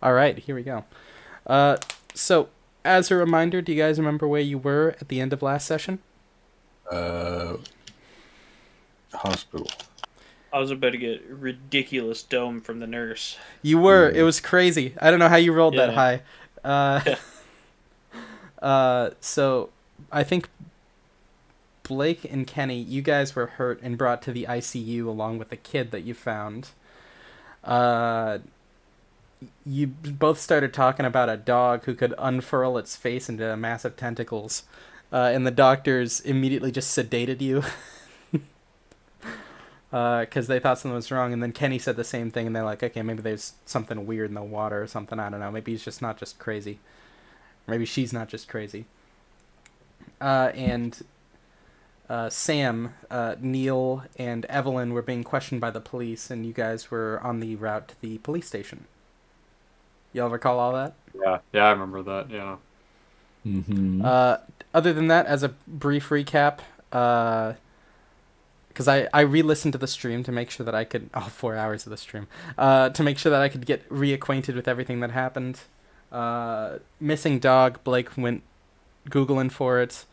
All right, here we go. So, as a reminder, do you guys remember where you were at the end of last session? Uh, Hospital. I was about to get ridiculous dome from the nurse. You were. It Yeah. was crazy. I don't know how you rolled that Yeah. high. Uh, so I think Blake and Kenny, you guys were hurt and brought to the ICU along with the kid that you found. Uh, you both started talking about a dog who could unfurl its face into massive tentacles, and the doctors immediately just sedated you because they thought something was wrong. And then Kenny said the same thing, and they're like, okay, maybe there's something weird in the water or something. I don't know. Maybe he's just not just crazy. Maybe she's not just crazy. And Sam, Neil, and Evelyn were being questioned by the police, and you guys were on the route to the police station. Y'all recall all that? Yeah, I remember that. Yeah. Mm-hmm. Other than that, as a brief recap, because I re-listened to the stream to make sure that I could, all 4 hours of the stream, to make sure that I could get reacquainted with everything that happened. Missing dog, Blake went Googling for it.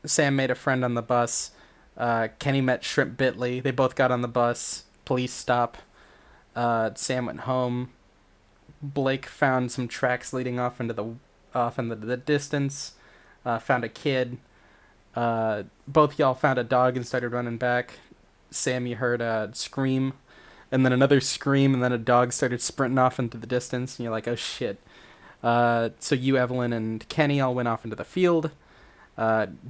Sam made a friend on the bus. Kenny met Shrimp Bitley. They both got on the bus. Police stop. Sam went home. Blake found some tracks leading off into the distance. Found a kid. Both y'all found a dog and started running back. Sam, you heard a scream, and then another scream, and then a dog started sprinting off into the distance, and you're like, oh shit. So you, Evelyn, and Kenny all went off into the field.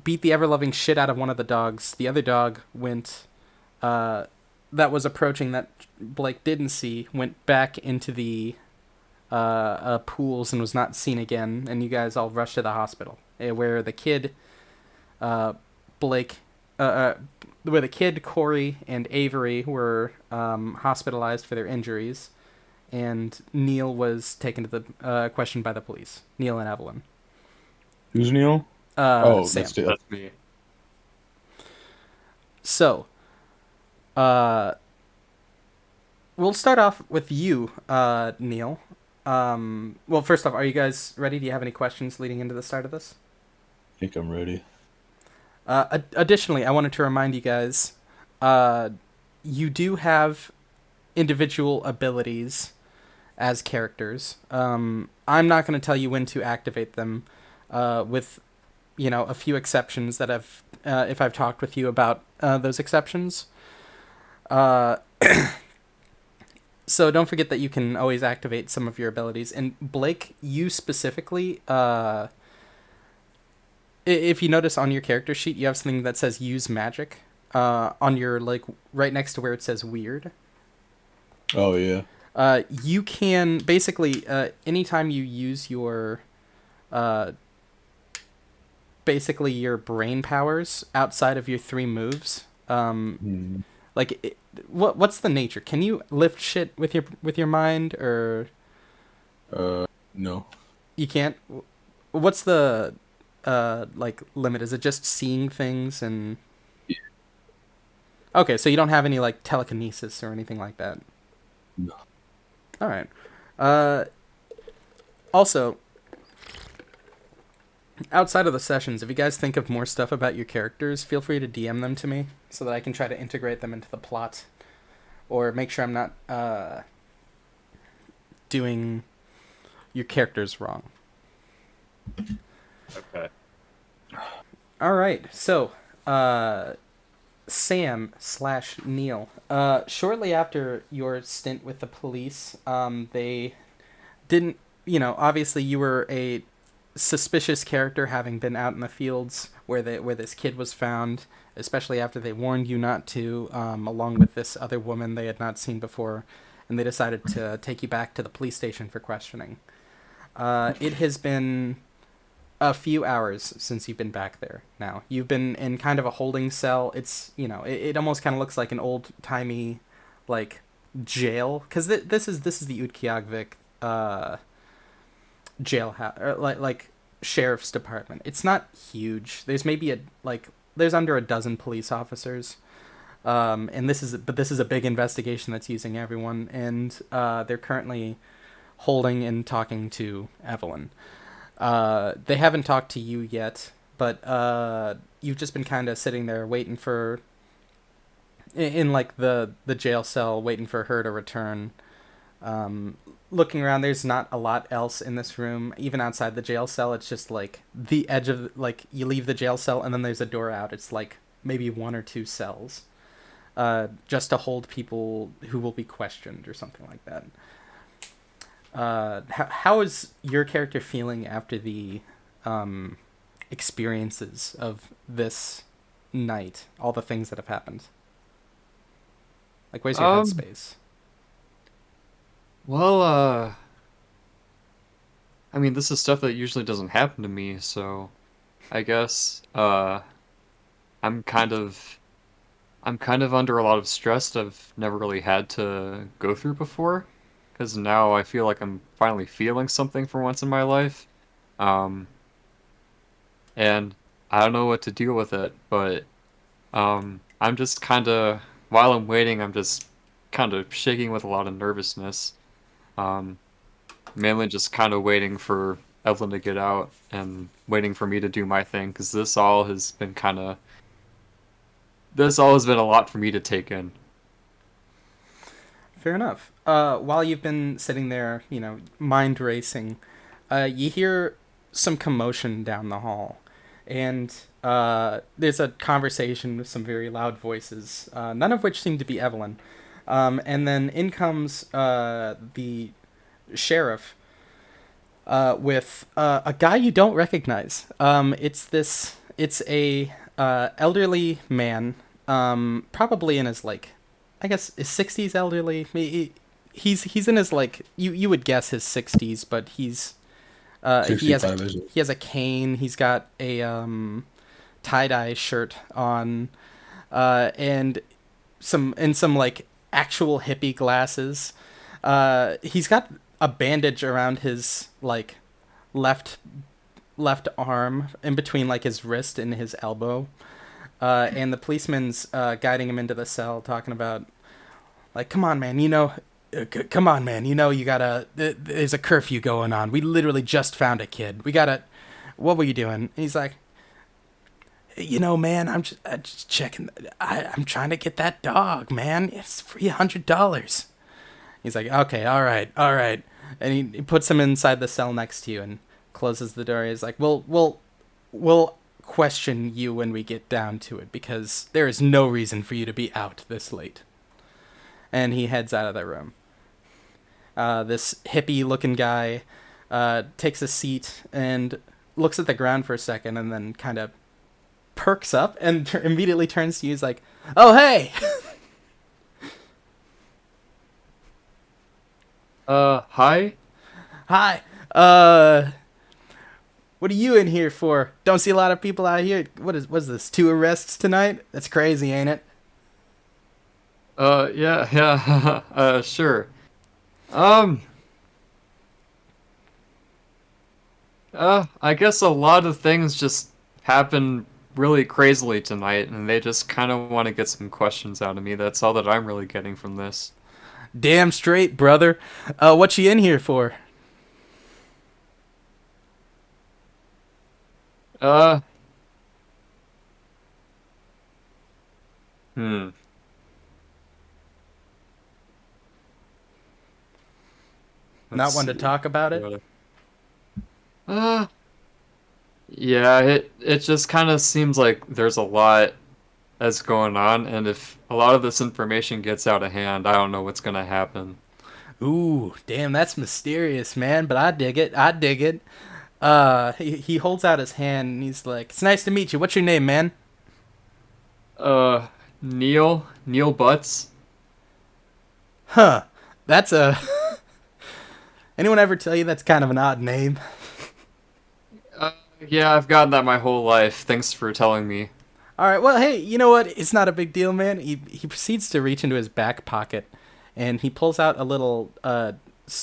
Beat the ever-loving shit out of one of the dogs. The other dog went, that was approaching that Blake didn't see, went back into the pools and was not seen again, and you guys all rushed to the hospital, where the kid, Blake, where the kid, Corey, and Avery were hospitalized for their injuries, and Neil was taken to the questioned by the police. Neil and Evelyn. Who's Neil? Sam. That's Dale. That's me. So, uh, we'll start off with you, Neil. Well, first off, are you guys ready? Do you have any questions leading into the start of this? I think I'm ready. Additionally, I wanted to remind you guys, you do have individual abilities as characters. I'm not going to tell you when to activate them, with, a few exceptions that if I've talked with you about those exceptions. Uh, so don't forget that you can always activate some of your abilities. And Blake, you specifically, if you notice on your character sheet, you have something that says use magic, on your, like, right next to where it says weird. Oh yeah. You can basically, anytime you use your, basically your brain powers outside of your 3 moves, like, what's the nature? Can you lift shit with your mind, or No. you can't? What's the like limit? Is it just seeing things and? Yeah. Okay, so you don't have any like telekinesis or anything like that. No. All right. Also, outside of the sessions, if you guys think of more stuff about your characters, feel free to DM them to me so that I can try to integrate them into the plot, or make sure I'm not doing your characters wrong. Okay. All right. So, Sam/Neil. Shortly after your stint with the police, they didn't. Obviously, you were a suspicious character, having been out in the fields where this kid was found, especially after they warned you not to, along with this other woman they had not seen before, and they decided to take you back to the police station for questioning. It has been a few hours since you've been back there now. You've been in kind of a holding cell. It's, it almost kind of looks like an old-timey, like, jail, because this is the Utqiagvik jailhouse, or like sheriff's department. It's not huge. There's maybe there's under a dozen police officers. And this is a big investigation that's using everyone, and they're currently holding and talking to Evelyn. They haven't talked to you yet, but you've just been kind of sitting there waiting for, in like the jail cell, waiting for her to return. Looking around, there's not a lot else in this room. Even outside the jail cell, it's just like the edge of, like, you leave the jail cell and then there's a door out. It's like maybe one or two cells, just to hold people who will be questioned or something like that. How is your character feeling after the experiences of this night? All the things that have happened. Like, where's your headspace? Well, I mean, this is stuff that usually doesn't happen to me, so I guess I'm kind of I'm kind of under a lot of stress that I've never really had to go through before, because now I feel like I'm finally feeling something for once in my life. Um, and I don't know what to deal with it, but I'm just kind of, while I'm waiting, I'm just kind of shaking with a lot of nervousness. Um, Mainly just kind of waiting for Evelyn to get out and waiting for me to do my thing, because this all has been a lot for me to take in. Fair enough. While you've been sitting there, mind racing, you hear some commotion down the hall, and there's a conversation with some very loud voices, none of which seem to be Evelyn. And then in comes the sheriff with a guy you don't recognize. It's a elderly man, probably in his, like, I guess his 60s, elderly. He's in his, like, you would guess his 60s, but he has 65 is it? he has a cane. He's got a tie-dye shirt on, and some like actual hippie glasses. He's got a bandage around his, like, left arm, in between, like, his wrist and his elbow. And the policeman's guiding him into the cell, talking about, like, come on, man, come on, man, you gotta, there's a curfew going on. We literally just found a kid. What were you doing? And he's like, man, I'm just checking. I'm trying to get that dog, man. It's $300. He's like, okay, all right. And he puts him inside the cell next to you and closes the door. He's like, we'll question you when we get down to it, because there is no reason for you to be out this late. And he heads out of the room. This hippie-looking guy takes a seat and looks at the ground for a second, and then kind of perks up and immediately turns to you. He's like, oh, hey! Hi? Hi. What are you in here for? Don't see a lot of people out here. What's this? 2 arrests tonight? That's crazy, ain't it? Yeah, sure. Um, I guess a lot of things just happen really crazily tonight, and they just kind of want to get some questions out of me. That's all that I'm really getting from this. Damn straight, brother. What you in here for? Uh, hmm. Not Let's one to see. talk about it? Gotta- Uh, yeah, it just kind of seems like there's a lot that's going on, and if a lot of this information gets out of hand, I don't know what's gonna happen. Ooh, damn, that's mysterious, man, but I dig it. He holds out his hand and he's like, it's nice to meet you. What's your name, man? Uh, Neil Butts. Huh. That's a... Anyone ever tell you that's kind of an odd name? Yeah, I've gotten that my whole life. Thanks for telling me. Alright, well, hey, you know what? It's not a big deal, man. He proceeds to reach into his back pocket, and he pulls out a little,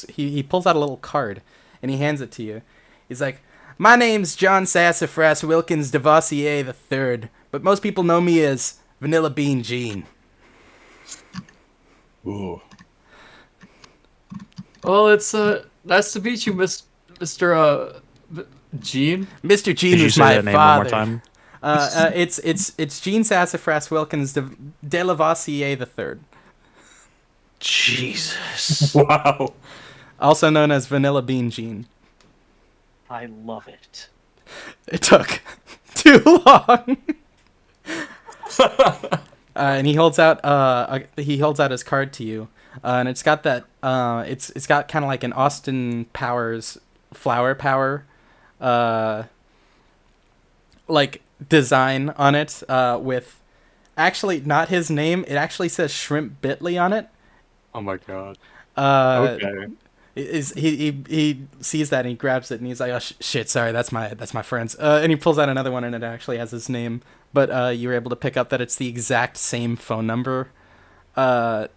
he pulls out a little card, and he hands it to you. He's like, my name's John Sassafras Wilkins Devossier III, but most people know me as Vanilla Bean Gene. Ooh. Well, it's nice to meet you, Mr. Gene. Mr. Gene Could you was say my that name one more father. time? It's Gene Sassafras Wilkins de Lavoisier the Third, Jesus. Wow. also known as Vanilla Bean Gene. I love it. It took too long. And he holds out his card to you, and it's got that it's got kind of like an Austin Powers flower power, like design on it, with actually not his name. It actually says Shrimp Bitley on it. Oh my god. Uh, Okay. he sees that and he grabs it and he's like, oh shit, sorry, that's my friend's. And he pulls out another one and it actually has his name, but you were able to pick up that it's the exact same phone number as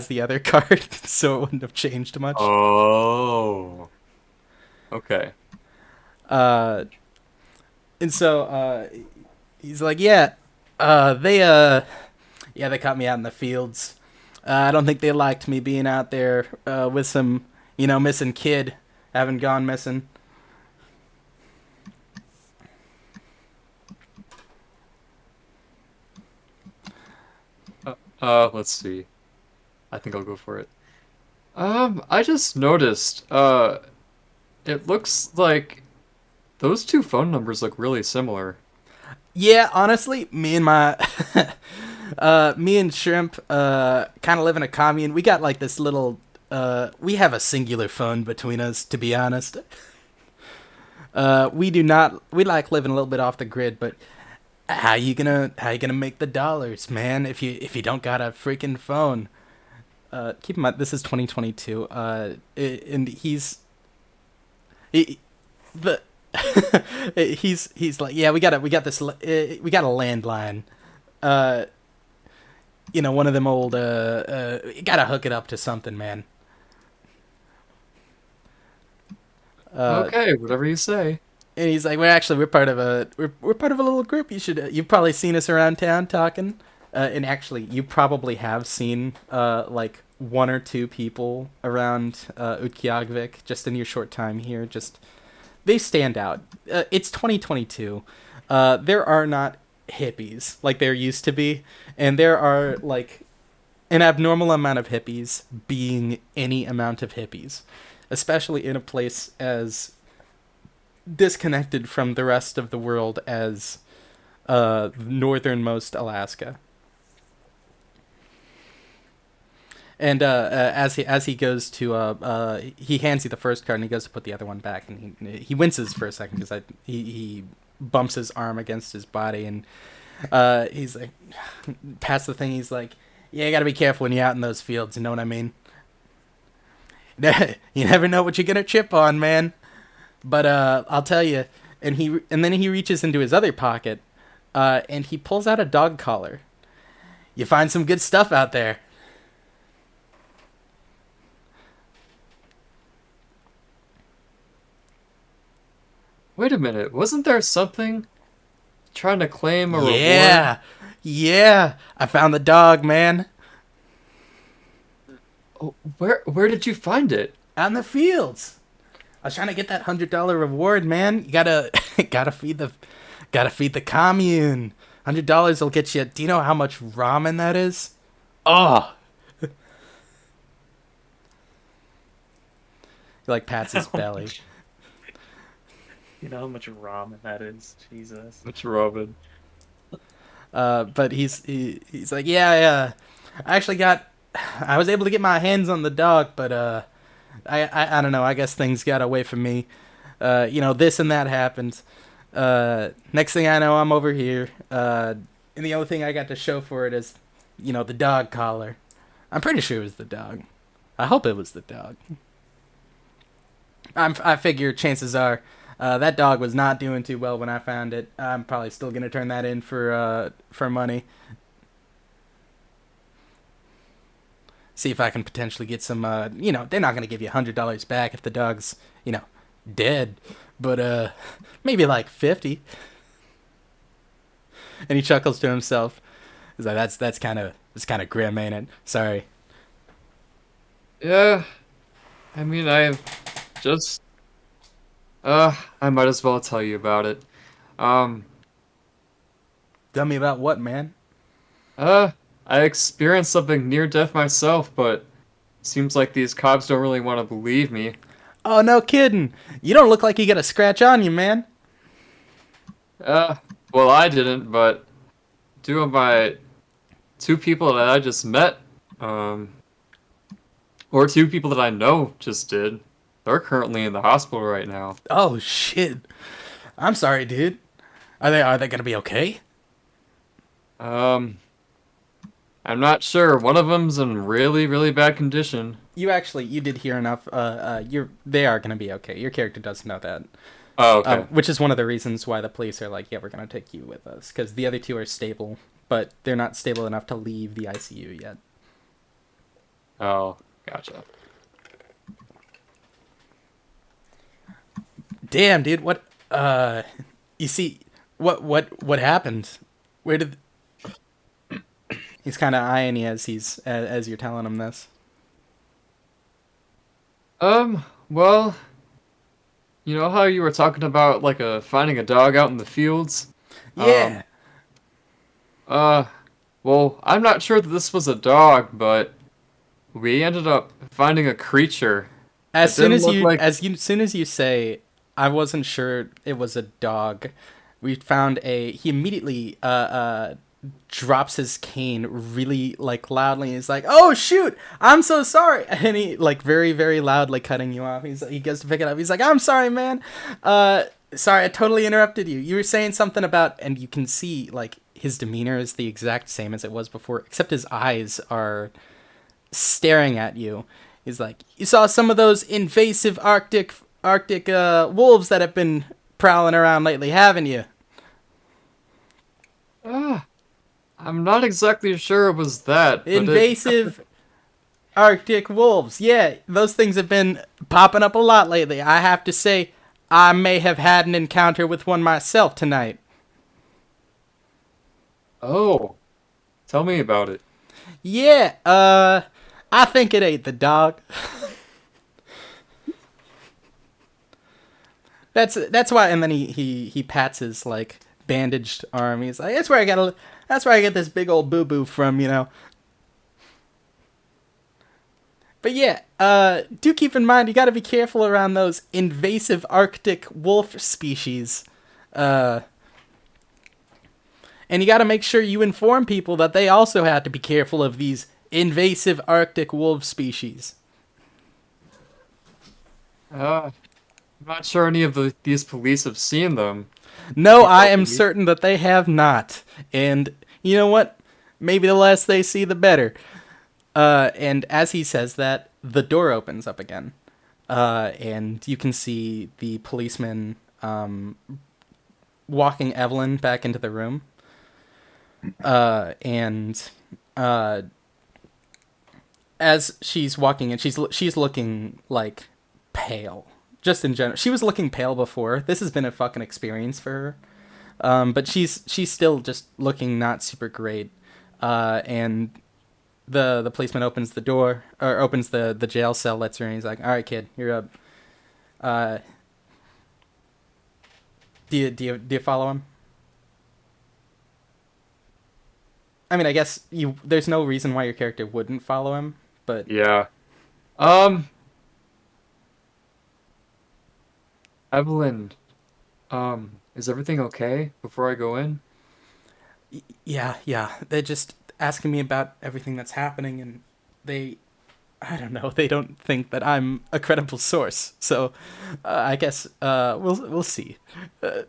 the other card, so it wouldn't have changed much. Oh. Okay. Uh, and so he's like, yeah, they caught me out in the fields. I don't think they liked me being out there with some, missing kid, having gone missing. Let's see. I think I'll go for it. I just noticed, it looks like those two phone numbers look really similar. Yeah, honestly, me and me and Shrimp, kind of live in a commune. We got like this little, we have a singular phone between us, to be honest. We like living a little bit off the grid, but how you gonna make the dollars, man, if you don't got a freaking phone? Keep in mind, this is 2022, and the he's like, yeah, we got a landline, one of them old, you gotta hook it up to something, man. Okay, whatever you say. And he's like, we're part of a little group. You've probably seen us around town talking, and actually you probably have seen like one or two people around Utqiagvik just in your short time here. Just they stand out. It's 2022. There are not hippies like there used to be, and there are like an abnormal amount of hippies being any amount of hippies, especially in a place as disconnected from the rest of the world as northernmost Alaska. And as he goes to he hands you the first card and he goes to put the other one back and he winces for a second because he bumps his arm against his body and he's like, pats the thing. He's like, yeah, you gotta be careful when you're out in those fields. You know what I mean? You never know what you're gonna trip on, man. But I'll tell you. And then he reaches into his other pocket and he pulls out a dog collar. You find some good stuff out there. Wait a minute, wasn't there something trying to claim a reward? Yeah, I found the dog, man. Oh, where did you find it? Out in the fields. I was trying to get that $100 reward, man. You gotta feed the commune. $100 will get you. Do you know how much ramen that is? Oh. He like pats his belly. You know how much ramen that is? Jesus. Which Robin? But he's like, yeah. I was able to get my hands on the dog, but I don't know. I guess things got away from me. This and that happened. Next thing I know, I'm over here. And the only thing I got to show for it is, the dog collar. I'm pretty sure it was the dog. I hope it was the dog. I figure chances are that dog was not doing too well when I found it. I'm probably still gonna turn that in for money. See if I can potentially get some. They're not gonna give you $100 back if the dog's dead, but maybe like 50. And he chuckles to himself. He's like, that's kind of It's kind of grim, ain't it? Sorry. Yeah, I mean, just, I might as well tell you about it. Um, Tell me about what, man? uh, I experienced something near death myself, but seems like these cops don't really want to believe me. Oh, no kidding. You don't look like you got a scratch on you, man. Uh, well, I didn't, but two of my two people that I just met, um, or two people that I know just did. They're currently in the hospital right now. Oh shit. I'm sorry, dude. Are they gonna be okay? Um, I'm not sure. One of them's in really, really bad condition. You did hear enough. They are gonna be okay. Your character does know that. Oh, okay. Which is one of the reasons why the police are like, yeah, we're gonna take you with us, because the other two are stable, but they're not stable enough to leave the ICU yet. Oh, gotcha. Damn, dude. What? You see, what happened? Where did? He's kind of eyeing you as you're telling him this. Well, you know how you were talking about like finding a dog out in the fields? Yeah. Uh, well, I'm not sure that this was a dog, but we ended up finding a creature. As It soon didn't as look you like soon as you say, I wasn't sure it was a dog, we found he immediately drops his cane really like loudly. He's like, "Oh shoot, I'm so sorry," and he like very very loudly cutting you off. He goes to pick it up. He's like, "I'm sorry, man. Sorry, I totally interrupted you. You were saying something about," and you can see like his demeanor is the exact same as it was before, except his eyes are staring at you. He's like, "You saw some of those invasive Arctic wolves that have been prowling around lately, haven't you?" Ah, I'm not exactly sure it was that, but it Invasive Arctic wolves. Yeah, those things have been popping up a lot lately. I have to say, I may have had an encounter with one myself tonight. Oh, tell me about it. Yeah, I think it ate the dog. That's why. And then he pats his like bandaged arm. He's like, That's where I get this big old boo boo from, you know. But yeah, do keep in mind you got to be careful around those invasive Arctic wolf species. Uh, and you got to make sure you inform people that they also have to be careful of these invasive Arctic wolf species. I'm not sure any of these police have seen them. No, I People am police. certain that they have not. And you know what? Maybe the less they see, the better. And as he says that, the door opens up again. And you can see the policeman walking Evelyn back into the room. And as she's walking in, she's looking like pale. Just in general, she was looking pale before. This has been a fucking experience for her. But she's still just looking not super great. And the policeman opens the door or opens the jail cell, lets her in. He's like, "All right, kid, you're up." Uh, do you follow him? I mean, I guess there's no reason why your character wouldn't follow him, but Yeah. Um, Evelyn, is everything okay before I go in? yeah, they're just asking me about everything that's happening, and I don't know, they don't think that I'm a credible source. So, I guess we'll see. Uh,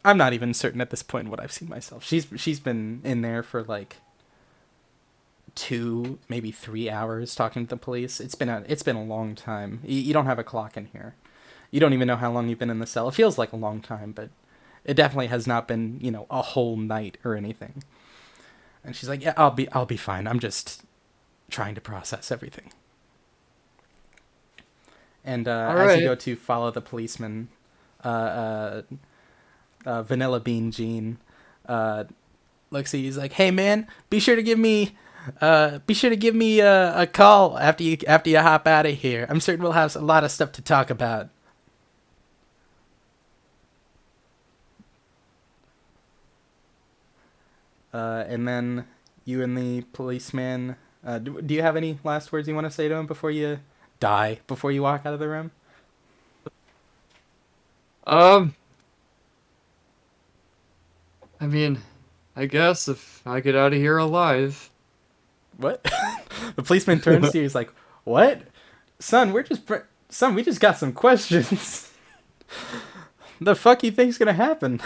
I'm not even certain at this point what I've seen myself. She's been in there for like 2, maybe 3 hours talking to the police. It's been a long time. You don't have a clock in here. You don't even know how long you've been in the cell. It feels like a long time, but it definitely has not been, a whole night or anything. And she's like, "Yeah, I'll be fine. I'm just trying to process everything." And All as you right. go to follow the policeman, uh, Vanilla Bean Gene looks at you. He's like, "Hey man, be sure to give me Be sure to give me a call after you hop out of here. I'm certain we'll have a lot of stuff to talk about. And then you and the policeman. Do you have any last words you want to say to him before you die? Before you walk out of the room? Um, I mean, I guess if I get out of here alive. What? The policeman turns to you. He's like, "What, son? Son. We just got some questions. The fuck you think's gonna happen?"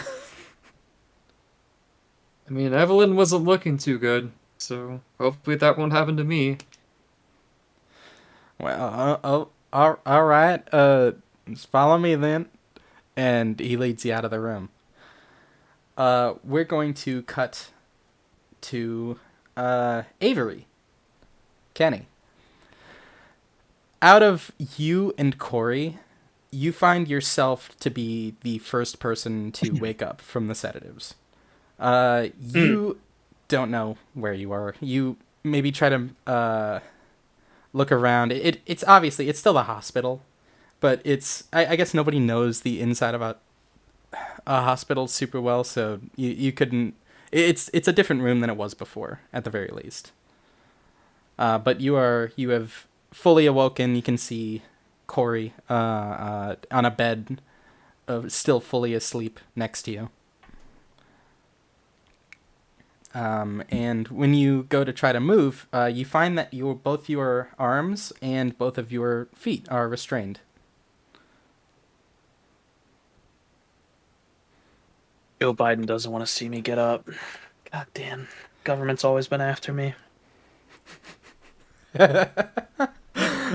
I mean, Evelyn wasn't looking too good, so hopefully that won't happen to me. Well, all right. Just follow me then. And he leads you out of the room. We're going to cut to Avery. Kenny. Out of you and Corey, you find yourself to be the first person to wake up from the sedatives. You don't know where you are. You maybe try to look around. It's obviously it's still a hospital, but I guess nobody knows the inside of a hospital super well, so you couldn't. It's a different room than it was before, at the very least. But you have fully awoken. You can see Corey on a bed, still fully asleep next to you. And when you go to try to move, you find that both your arms and both of your feet are restrained. Joe Biden doesn't want to see me get up. God damn. Government's always been after me.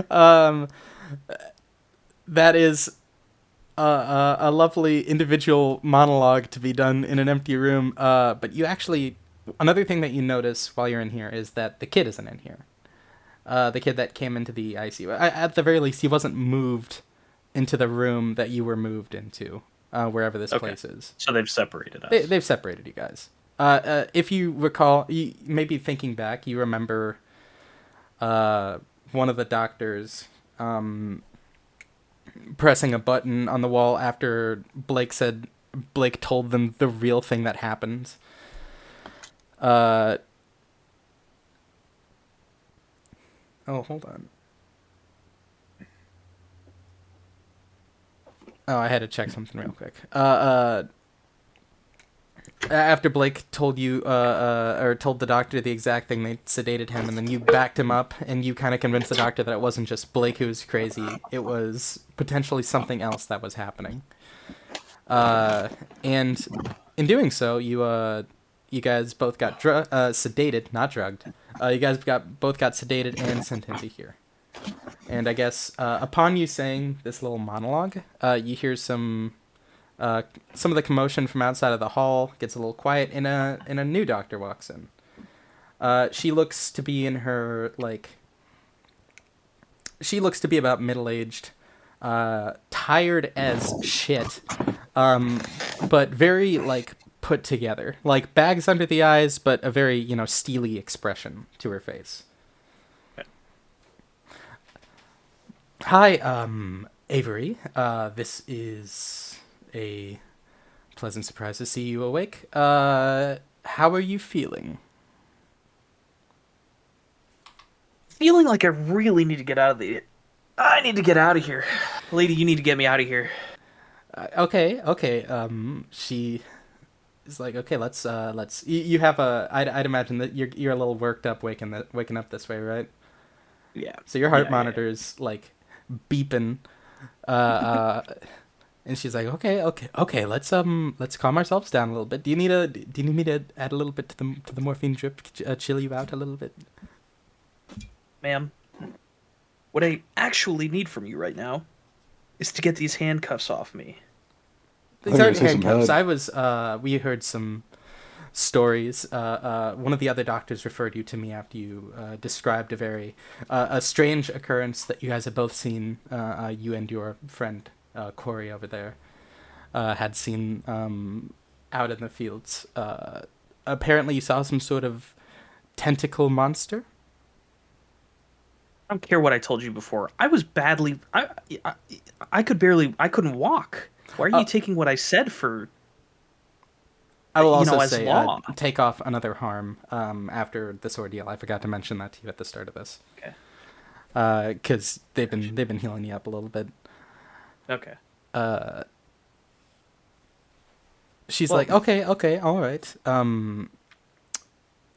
um, that is a lovely individual monologue to be done in an empty room. But you actually, another thing that you notice while you're in here is that the kid isn't in here. The kid that came into the ICU. At the very least, he wasn't moved into the room that you were moved into, wherever this place is. So they've separated us. They've separated you guys. If you recall, maybe thinking back, you remember one of the doctors pressing a button on the wall after Blake told them the real thing that happened. Oh, hold on. Oh, I had to check something real quick. After Blake told you, or told the doctor the exact thing, they sedated him, and then you backed him up, and you kind of convinced the doctor that it wasn't just Blake who was crazy, it was potentially something else that was happening. And in doing so, you guys both got sedated, not drugged. You guys both got sedated and sent into here. And I guess upon you saying this little monologue, you hear some of the commotion from outside of the hall gets a little quiet, and a new doctor walks in. She looks to be in her she looks to be about middle-aged, tired as shit, but very put together, bags under the eyes, but a very steely expression to her face. Hi, Avery. This is a pleasant surprise to see you awake. How are you feeling? Feeling like I really need to get out of the... I need to get out of here. Lady, you need to get me out of here. Okay. She is like, okay, let's. You have a. I'd imagine that you're a little worked up waking up this way, right? Yeah. So your heart monitor's beeping, and she's like, okay, let's calm ourselves down a little bit. Do you need me to add a little bit to the morphine drip, chill you out a little bit? Ma'am, what I actually need from you right now is to get these handcuffs off me. These aren't handcuffs. We heard some stories. One of the other doctors referred you to me after you described a very a strange occurrence that you guys have both seen. You and your friend Corey over there had seen out in the fields. Apparently, you saw some sort of tentacle monster. I don't care what I told you before. I was badly. I could barely. I couldn't walk. Why are you taking what I said for? I will also as say, law. take off another harm after this ordeal. I forgot to mention that to you at the start of this. Okay. Because they've been healing you up a little bit. Okay. She's Well- like, okay, all right.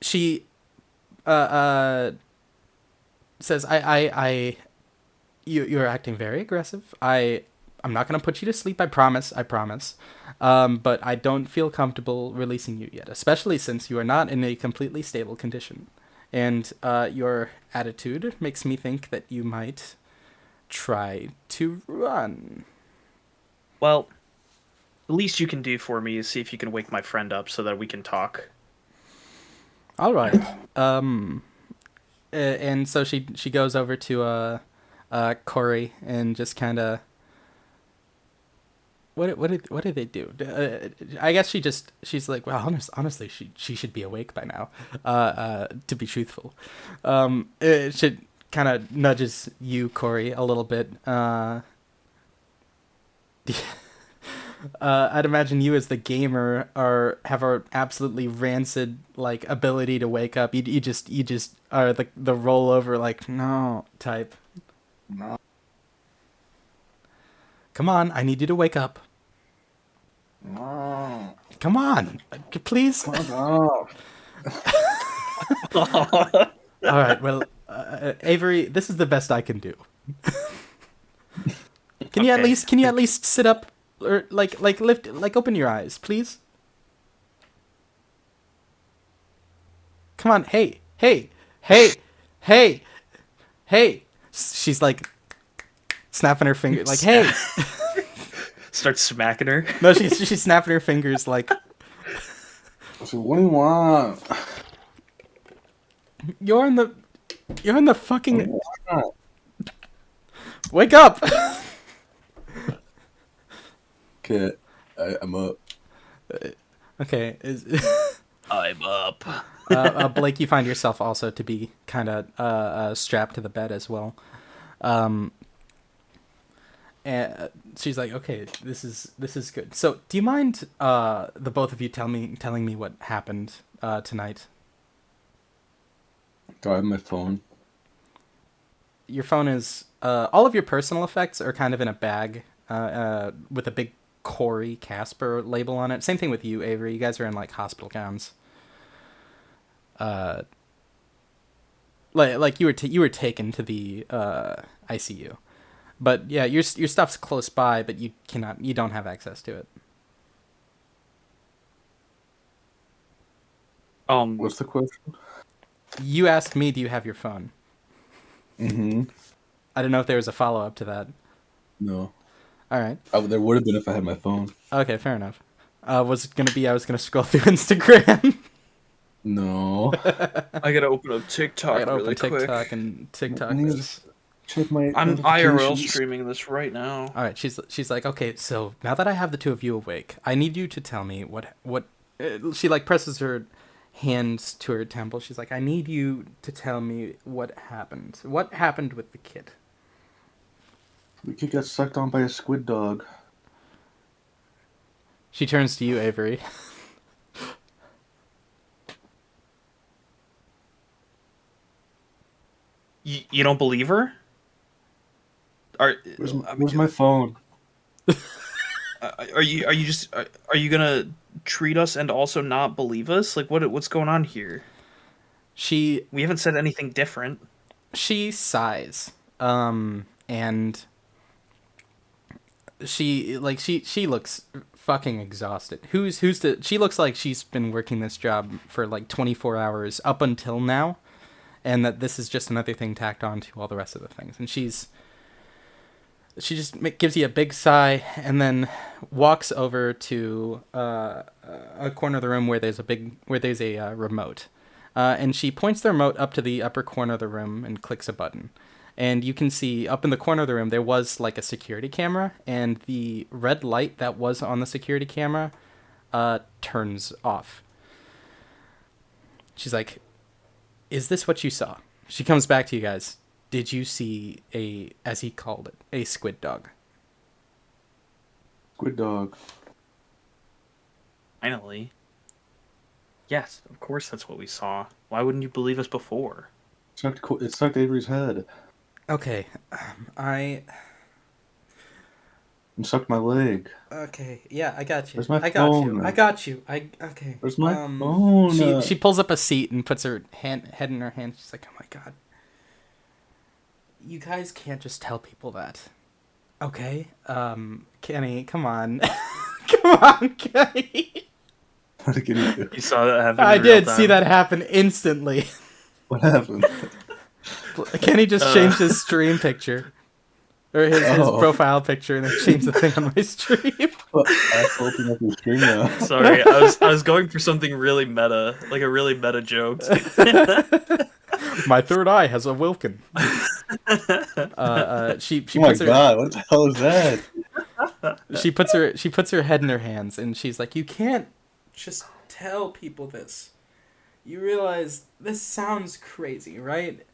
She says, you're acting very aggressive. I'm not gonna put you to sleep. I promise. But I don't feel comfortable releasing you yet, especially since you are not in a completely stable condition, and your attitude makes me think that you might try to run. Well, the least you can do for me is see if you can wake my friend up so that we can talk. All right. And so she goes over to Corey and just kind of what do they do? I guess she's like, well, honestly, she should be awake by now. To be truthful, it should kind of nudges you, Corey, a little bit. I'd imagine you as the gamer have an absolutely rancid like ability to wake up. You just are the rollover like no type. No. Come on, I need you to wake up. No. Come on, please. Fuck off. All right, well, Avery, this is the best I can do. Can you at least sit up or like lift open your eyes, please? Come on, hey. She's like snapping her finger like, hey. Start smacking her. No, she's snapping her fingers like, So what do you want? you're in the fucking What? wake up. Okay, I'm up. Okay, I'm up. Blake, you find yourself also to be kind of strapped to the bed as well. And she's like, okay, this is good. So, do you mind the both of you telling me what happened tonight? Do I have my phone? Your phone is all of your personal effects are kind of in a bag with a big Corey Casper label on it. Same thing with you, Avery. You guys are in like hospital gowns. Like you were taken to the ICU, but yeah, your stuff's close by, but you don't have access to it. What's the question? You asked me, do you have your phone? Mm-hmm. I don't know if there was a follow up to that. No. All right. There would have been if I had my phone. Okay, fair enough. I was gonna scroll through Instagram. No. I gotta open up TikTok I gotta really open TikTok quick. and TikTok. I need to check my I'm IRL notifications. streaming this right now. All right, she's like, okay, so now that I have the two of you awake, I need you to tell me what she like presses her hands to her temple. She's like, I need you to tell me what happened. What happened with the kid? The kid got sucked on by a squid dog. She turns to you, Avery. You don't believe her? Where's my phone? Are you gonna treat us and also not believe us? Like what's going on here? She We haven't said anything different. sighs, and she looks fucking exhausted. She looks like she's been working this job for like 24 hours up until now, and that this is just another thing tacked on to all the rest of the things. And she just gives you a big sigh and then walks over to a corner of the room where there's a remote. And she points the remote up to the upper corner of the room and clicks a button. And you can see up in the corner of the room there was like a security camera, and the red light that was on the security camera turns off. She's like, Is this what you saw? She comes back to you guys. Did you see a, as he called it, a squid dog? Squid dog. Finally. Yes, of course that's what we saw. Why wouldn't you believe us before? It sucked Avery's head. Okay, I. And sucked my leg. Okay, yeah, I got you. Where's my I got you. phone? I got you. Okay. Where's my phone? She pulls up a seat and puts her head in her hand. She's like, "Oh my god, you guys can't just tell people that, okay? Kenny, come on, come on, Kenny." What did you do? You saw that happen. I in real did see time. that happen instantly. What happened? Kenny just changed his stream picture. Or his profile picture, and then changed the thing on my stream. I opened up your stream now. Sorry, I was going for something really meta, like a really meta joke. My third eye has a Wilkin. She Oh my puts her god, what the hell is that? she puts her head in her hands, and she's like, "You can't just tell people this. You realize this sounds crazy, right?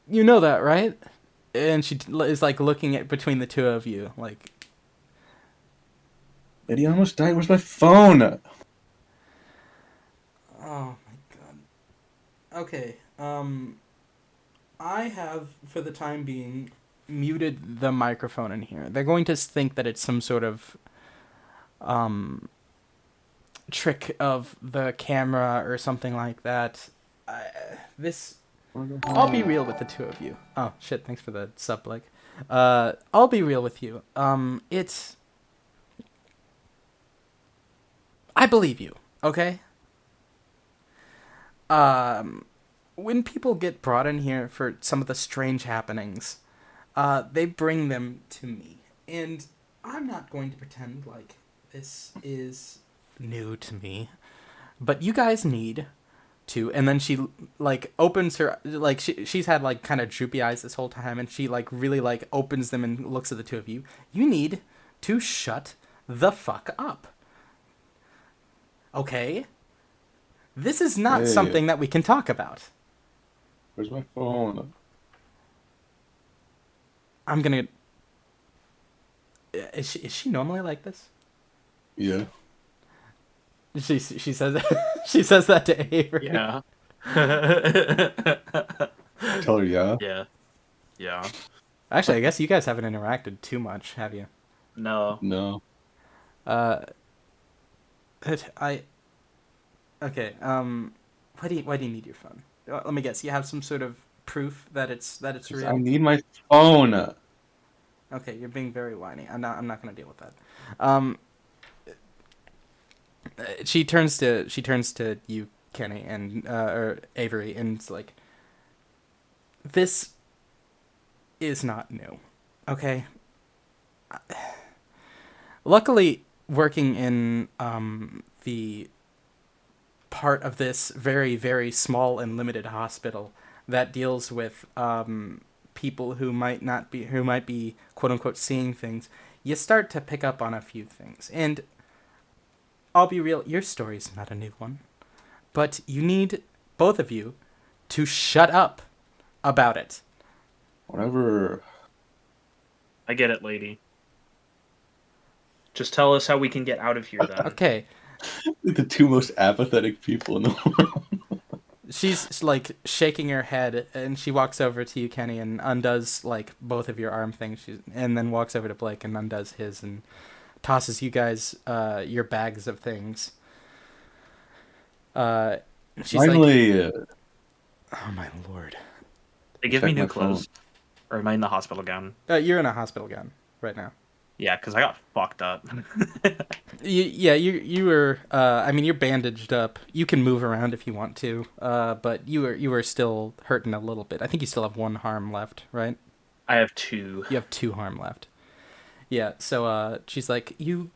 You know that, right?" And she is like looking at between the two of you, like, Eddie almost died. Where's my phone? "Oh my god." Okay, I have, for the time being, muted the microphone in here. They're going to think that it's some sort of trick of the camera or something like that. I'll be real with the two of you. Oh shit! Thanks for the sub, Blake. I'll be real with you. It's. I believe you. Okay. When people get brought in here for some of the strange happenings, they bring them to me, and I'm not going to pretend like this is new to me. But you guys need to, and then she like opens her, like she's had like kind of droopy eyes this whole time, and she like really like opens them and looks at the two of you. You need to shut the fuck up. Okay? This is not Hey. something that we can talk about. Where's my phone? I'm gonna. Is she normally like this? Yeah. She says she says that to Avery. Yeah. Tell her yeah. Yeah. Yeah. Actually, I guess you guys haven't interacted too much, have you? No. No. Okay. Why do you need your phone? Let me guess. You have some sort of proof that it's real. I need my phone. Okay, you're being very whiny. I'm not gonna deal with that. She turns to you, Kenny, and or Avery, and it's like, this is not new, okay? Luckily, working in the part of this very, very small and limited hospital that deals with people who might be quote unquote seeing things, you start to pick up on a few things. And I'll be real, your story's not a new one, but you need both of you to shut up about it. Whatever. I get it, lady. Just tell us how we can get out of here then. Okay. The two most apathetic people in the world. She's like shaking her head, and she walks over to you, Kenny, and undoes like both of your arm things, and then walks over to Blake and undoes his and tosses you guys your bags of things. She's Finally. like, "Oh my lord." They give Check me new my clothes. Or am I in the hospital gown? You're in a hospital gown right now. Yeah, because I got fucked up. You were. I mean, you're bandaged up. You can move around if you want to. But you were still hurting a little bit. I think you still have one harm left, right? I have 2. You have 2 harm left. Yeah. So she's like, you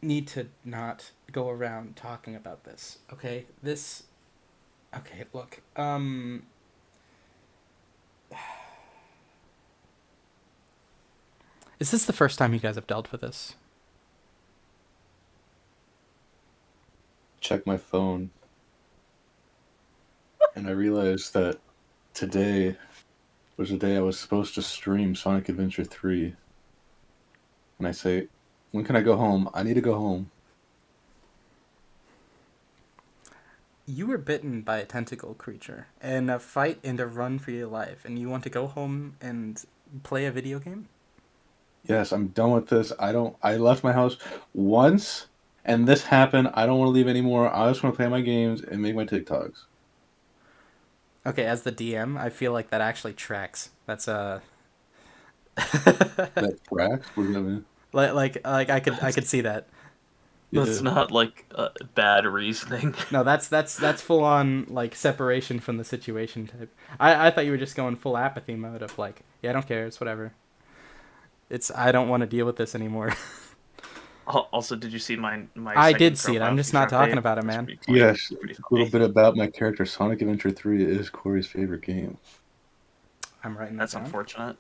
need to not go around talking about this. Okay. Okay. Look. Is this the first time you guys have dealt with this? Check my phone. and I realized that today was the day I was supposed to stream Sonic Adventure 3. And I say, when can I go home? I need to go home. You were bitten by a tentacle creature in a fight and a run for your life, and you want to go home and play a video game? Yes, I'm done with this. I left my house once, and this happened. I don't want to leave anymore. I just want to play my games and make my TikToks. Okay, as the DM, I feel like that actually tracks. That's That tracks? What does that mean? like I could see that. That's Yeah. not like bad reasoning. No, that's full on like separation from the situation type. I thought you were just going full apathy mode of like, yeah, I don't care, it's whatever. It's I don't want to deal with this anymore. Also, did you see my I second did see it. profile I'm just picture not talking update? about it, That's man. pretty funny. Yes, Pretty a little funny. bit about my character. Sonic Adventure 3 is Corey's favorite game. I'm writing that That's down. unfortunate.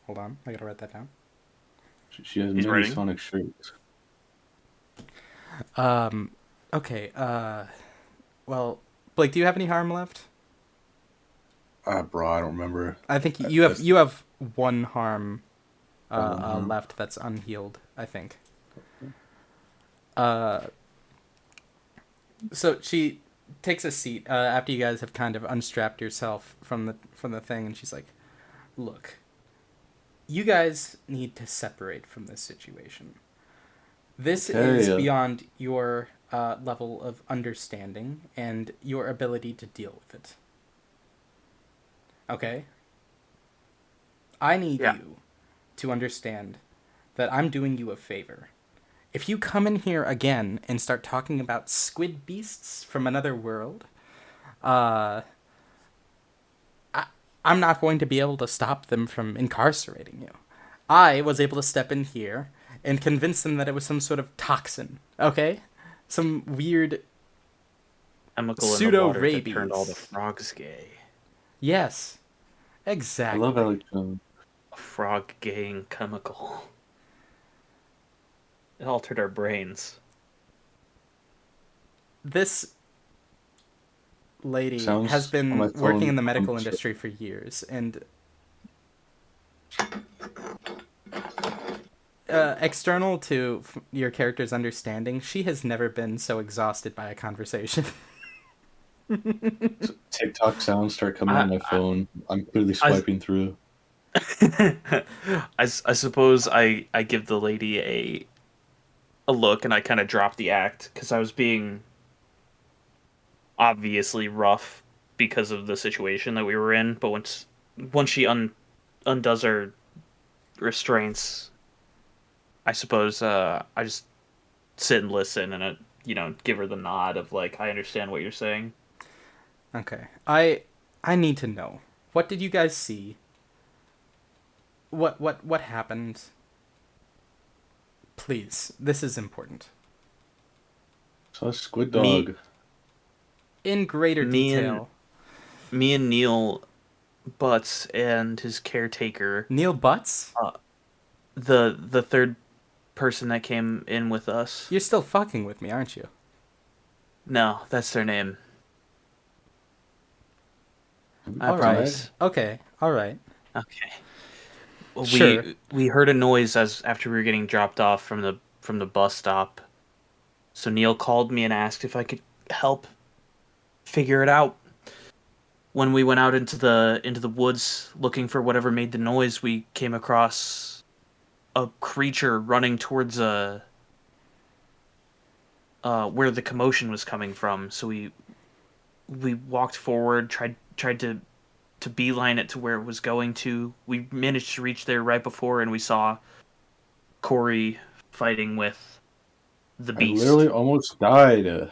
Hold on, I gotta write that down. She has He's many writing. Sonic shirts. Okay. Well, Blake, do you have any harm left? Bro, I don't remember. I think That's- you have one harm One harm. left that's unhealed, I think. So she takes a seat after you guys have kind of unstrapped yourself from the thing, and she's like, "Look, you guys need to separate from this situation. This is Okay. beyond your level of understanding and your ability to deal with it. Okay? I need Yeah. you to understand that I'm doing you a favor. If you come in here again and start talking about squid beasts from another world, I'm not going to be able to stop them from incarcerating you. I was able to step in here and convince them that it was some sort of toxin, okay? Some weird... Chemical in the water that Pseudo-rabies. turned all the frogs gay. Yes, I exactly. love Alex Jones. A frog gaying chemical. It altered our brains. This lady Sounds has on my been working phone in the medical from- industry for years, and external to your character's understanding, she has never been so exhausted by a conversation. TikTok sounds start coming on my phone. I'm clearly swiping through. I suppose I give the lady a look, and I kind of drop the act because I was being obviously rough because of the situation that we were in. But once she undoes her restraints, I suppose I just sit and listen and give her the nod of like, I understand what you're saying. Okay. I need to know. What did you guys see? What happened? Please, this is important. So a squid Me- dog. In greater Me and- detail. Me and Neil Butts and his caretaker, Neil Butts? the third person that came in with us. You're still fucking with me, aren't you? No, that's their name. I All right. promise. Okay. All right. Okay. Well, Sure. we heard a noise after we were getting dropped off from the bus stop. So Neil called me and asked if I could help figure it out. When we went out into the woods looking for whatever made the noise, we came across a creature running towards where the commotion was coming from. So we walked forward, tried to beeline it to where it was going to. We managed to reach there right before, and we saw Corey fighting with the I beast. literally almost died.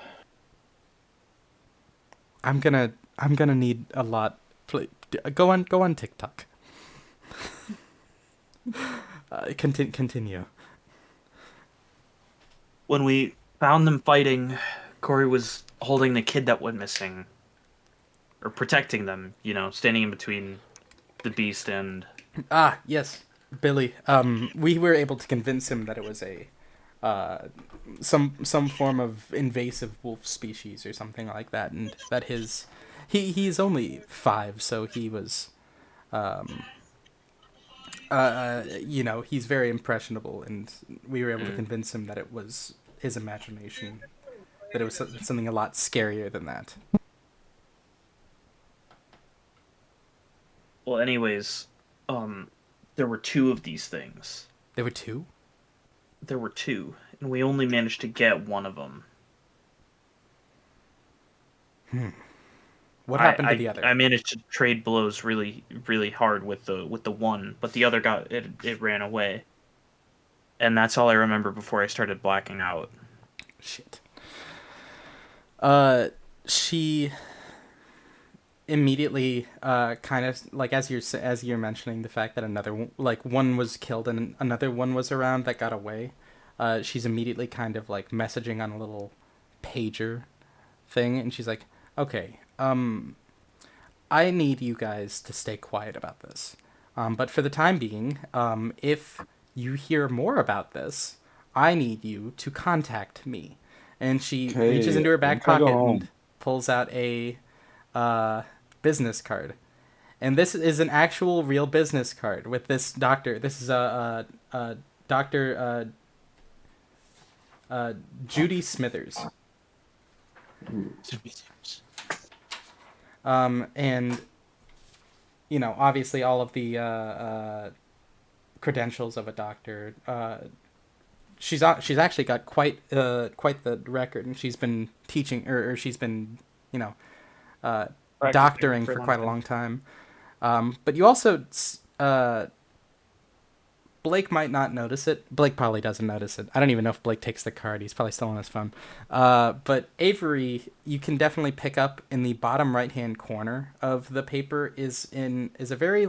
I'm gonna need a lot. Go on TikTok. Continue. When we found them fighting, Corey was holding the kid that went missing, or protecting them. Standing in between the beast and Ah, yes, Billy. We were able to convince him that it was a some form of invasive wolf species or something like that, and that he's only 5, so he was he's very impressionable, and we were able to convince him that it was his imagination, that it was something a lot scarier than that. Well, anyways, there were 2 of these things. There were 2? There were 2, and we only managed to get one of them. What happened to the other? I managed to trade blows really, really hard with the one, but the other it ran away. And that's all I remember before I started blacking out. Shit. She immediately, kind of like as you're mentioning the fact that one was killed and another one was around that got away. She's immediately kind of like messaging on a little pager thing, and she's like, "Okay, I need you guys to stay quiet about this. But for the time being, if you hear more about this, I need you to contact me." And she reaches into her back when can I go pocket home? and pulls out a business card. And this is an actual real business card with this doctor. This is a Dr. Judy Smithers. And obviously all of the credentials of a doctor. She's actually got quite the record, and she's been teaching, or she's been doctoring for quite a long time. But you also Blake might not notice it. Blake probably doesn't notice it. I don't even know if Blake takes the card. He's probably still on his phone. But Avery, you can definitely pick up in the bottom right-hand corner of the paper is a very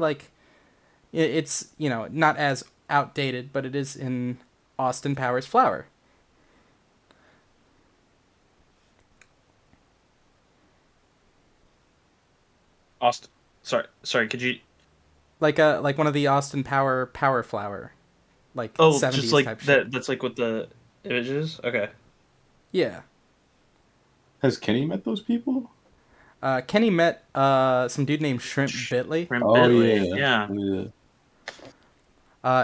it's not as outdated, but it is in Austin Powers flower. Austin, sorry, could you? Like one of the Austin power flower, like Oh, 70s just like type that. shit. That's like what the images. Okay. Yeah. Has Kenny met those people? Kenny met some dude named Shrimp Bitley. Shrimp Oh Bitley, yeah. yeah.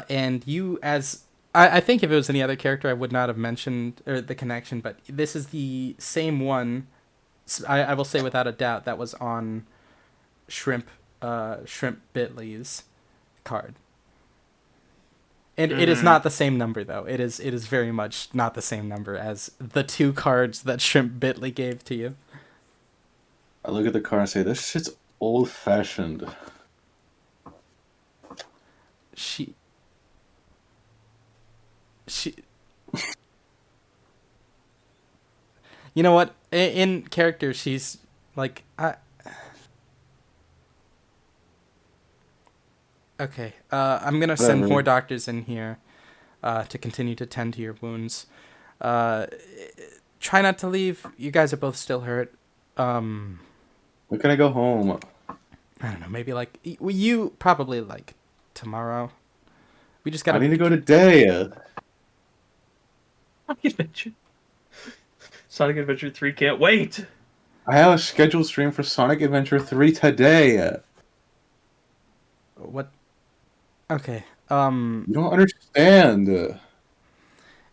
And you, as I think if it was any other character, I would not have mentioned the connection, but this is the same one. I will say without a doubt that was on Shrimp Bitley's card. And it is not the same number, though. It is very much not the same number as the 2 cards that Shrimp Bitley gave to you. I look at the card and say, "This shit's old fashioned." She. You know what? In character, she's like, okay, I'm gonna send Whatever. more doctors in here to continue to tend to your wounds. Try not to leave. You guys are both still hurt. When can I go home? I don't know. Maybe you probably tomorrow. We just gotta. I need to go today. Sonic Adventure. Sonic Adventure 3 can't wait. I have a scheduled stream for Sonic Adventure 3 today. What? Okay. You don't understand.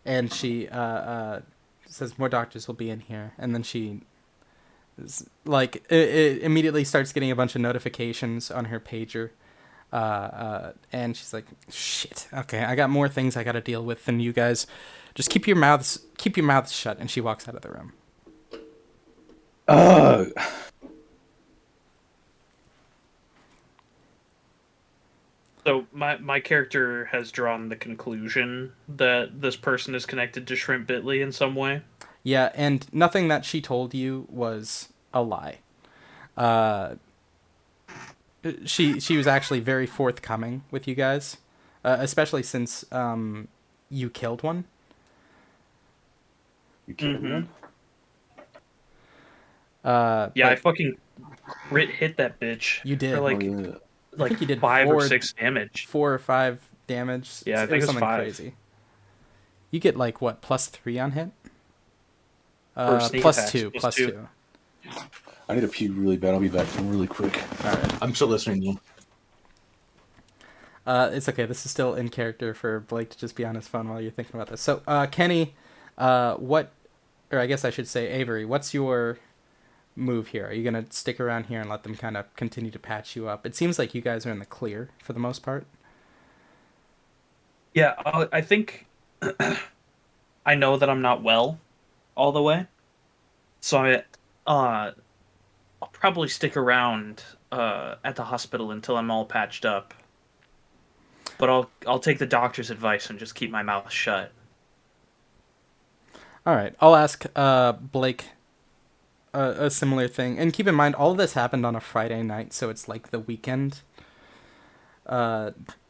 And she says more doctors will be in here, and then she is, it immediately starts getting a bunch of notifications on her pager, and she's like, "Shit, okay, I got more things I got to deal with than you guys. Just keep your mouths shut." And she walks out of the room. Ugh. So my character has drawn the conclusion that this person is connected to Shrimp Bitley in some way. Yeah, and nothing that she told you was a lie. She was actually very forthcoming with you guys, especially since you killed one. You killed one? Yeah, I fucking hit that bitch. You did. For Oh, yeah. I think you did 5 or 6 damage. 4 or 5 damage. Yeah, I It think was it's something 5. crazy. You get like what, +3 on hit? For sneak Plus attacks, two, plus plus two. two. I need to pee really bad. I'll be back really quick. All right. I'm still listening to you. It's okay. This is still in character for Blake to just be on his phone while you're thinking about this. So, Kenny, what, or I guess I should say Avery, what's your move here? Are you gonna stick around here and let them kind of continue to patch you up? It seems like you guys are in the clear for the most part. Yeah, I think I know that I'm not well all the way, so I'll probably stick around at the hospital until I'm all patched up. But I'll take the doctor's advice and just keep my mouth shut. All right. I'll ask Blake a similar thing, and keep in mind all of this happened on a Friday night, so it's like the weekend.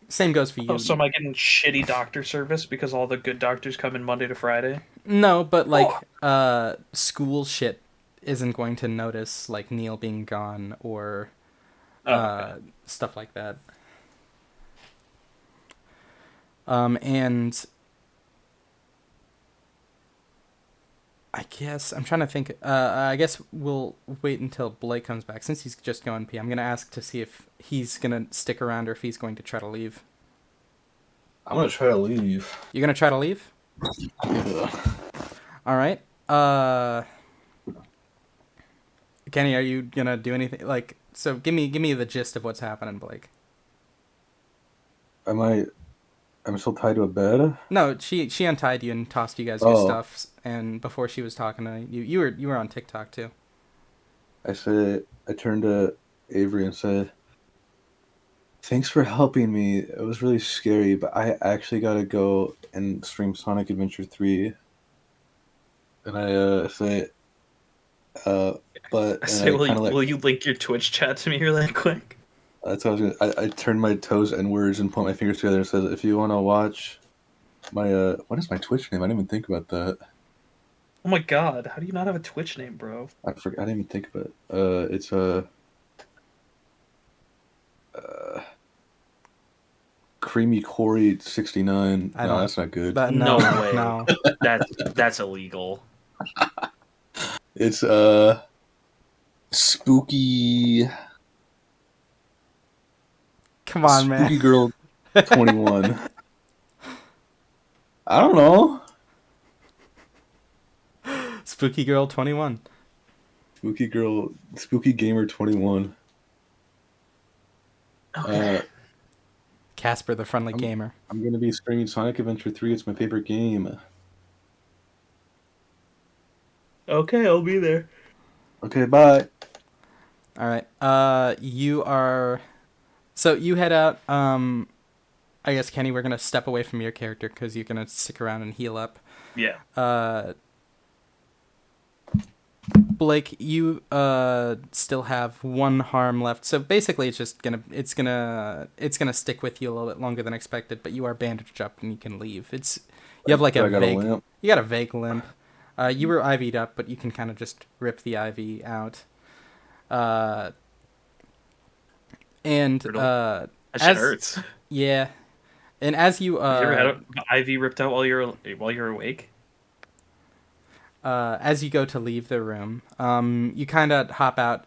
Same goes for you. Oh, so am I getting shitty doctor service because all the good doctors come in Monday to Friday? No, but like school shit isn't going to notice like Neil being gone or Okay. stuff like that. And I guess I'm trying to think. I guess we'll wait until Blake comes back since he's just going pee. I'm gonna ask to see if he's gonna stick around or if he's going to try to leave. I'm gonna try to leave. You're gonna try to leave? Ugh. All right. Kenny, are you gonna do anything? Like, so give me the gist of what's happening, Blake. I'm still tied to a bed. No, she untied you and tossed you guys your Oh. stuff, and before she was talking to you, you were on TikTok too. I turned to Avery and said, "Thanks for helping me. It was really scary, but I actually gotta go and stream Sonic Adventure 3." And I say, but I and say, I kind of will you link your Twitch chat to me really quick? that's what I was gonna. I turned my toes inwards and put my fingers together and said, "If you want to watch my what is my Twitch name? I didn't even think about that. Oh my god, how do you not have a Twitch name, bro? I forgot. I didn't even think about it. It's Creamy Corey 69. I No, don't- that's not good. No way. No. That's illegal. It's Spooky Come on, man. Spooky Girl 21. I don't know. Spooky Girl 21. Spooky Gamer 21. Casper the Friendly Gamer. I'm gonna be streaming Sonic Adventure 3. It's my favorite game. Okay, I'll be there. Okay, bye. All right. You are. So you head out. I guess Kenny, we're gonna step away from your character because you're gonna stick around and heal up. Yeah. Blake, you still have one harm left. So basically, it's gonna stick with you a little bit longer than expected. But you are bandaged up and you can leave. You have like I a got vague. a limp. You got a vague limp. You were IV'd up, but you can kind of just rip the IV out. And That shit as- hurts. yeah, and as you You ever had an IV ripped out while you're awake? as you go to leave the room, you kind of hop out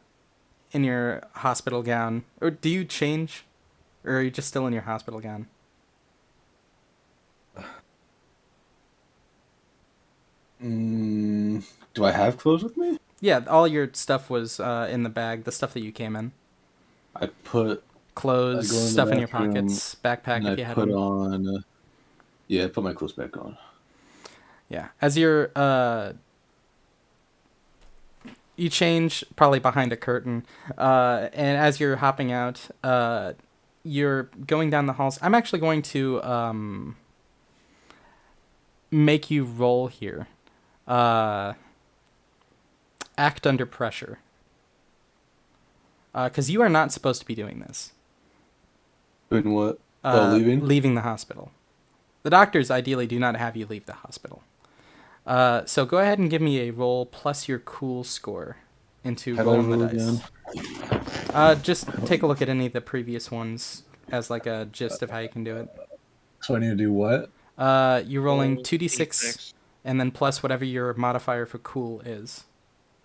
in your hospital gown. Or do you change? Or are you just still in your hospital gown? Do I have clothes with me? Yeah, all your stuff was in the bag, the stuff that you came in. I put Clothes, I go in the stuff in your bathroom, pockets, backpack and if I you had put one. on. Yeah, I put my clothes back on. Yeah, as you're you change probably behind a curtain, and as you're hopping out, you're going down the halls. I'm actually going to make you roll here. Act under pressure. Because you are not supposed to be doing this. Doing what? Leaving? Leaving the hospital. The doctors ideally do not have you leave the hospital. So go ahead and give me a roll plus your cool score into How do I rolling the roll dice. Just take a look at any of the previous ones as like a gist of how you can do it. So I need to do what? You're rolling Roll 2d6 D6. and then plus whatever your modifier for cool is.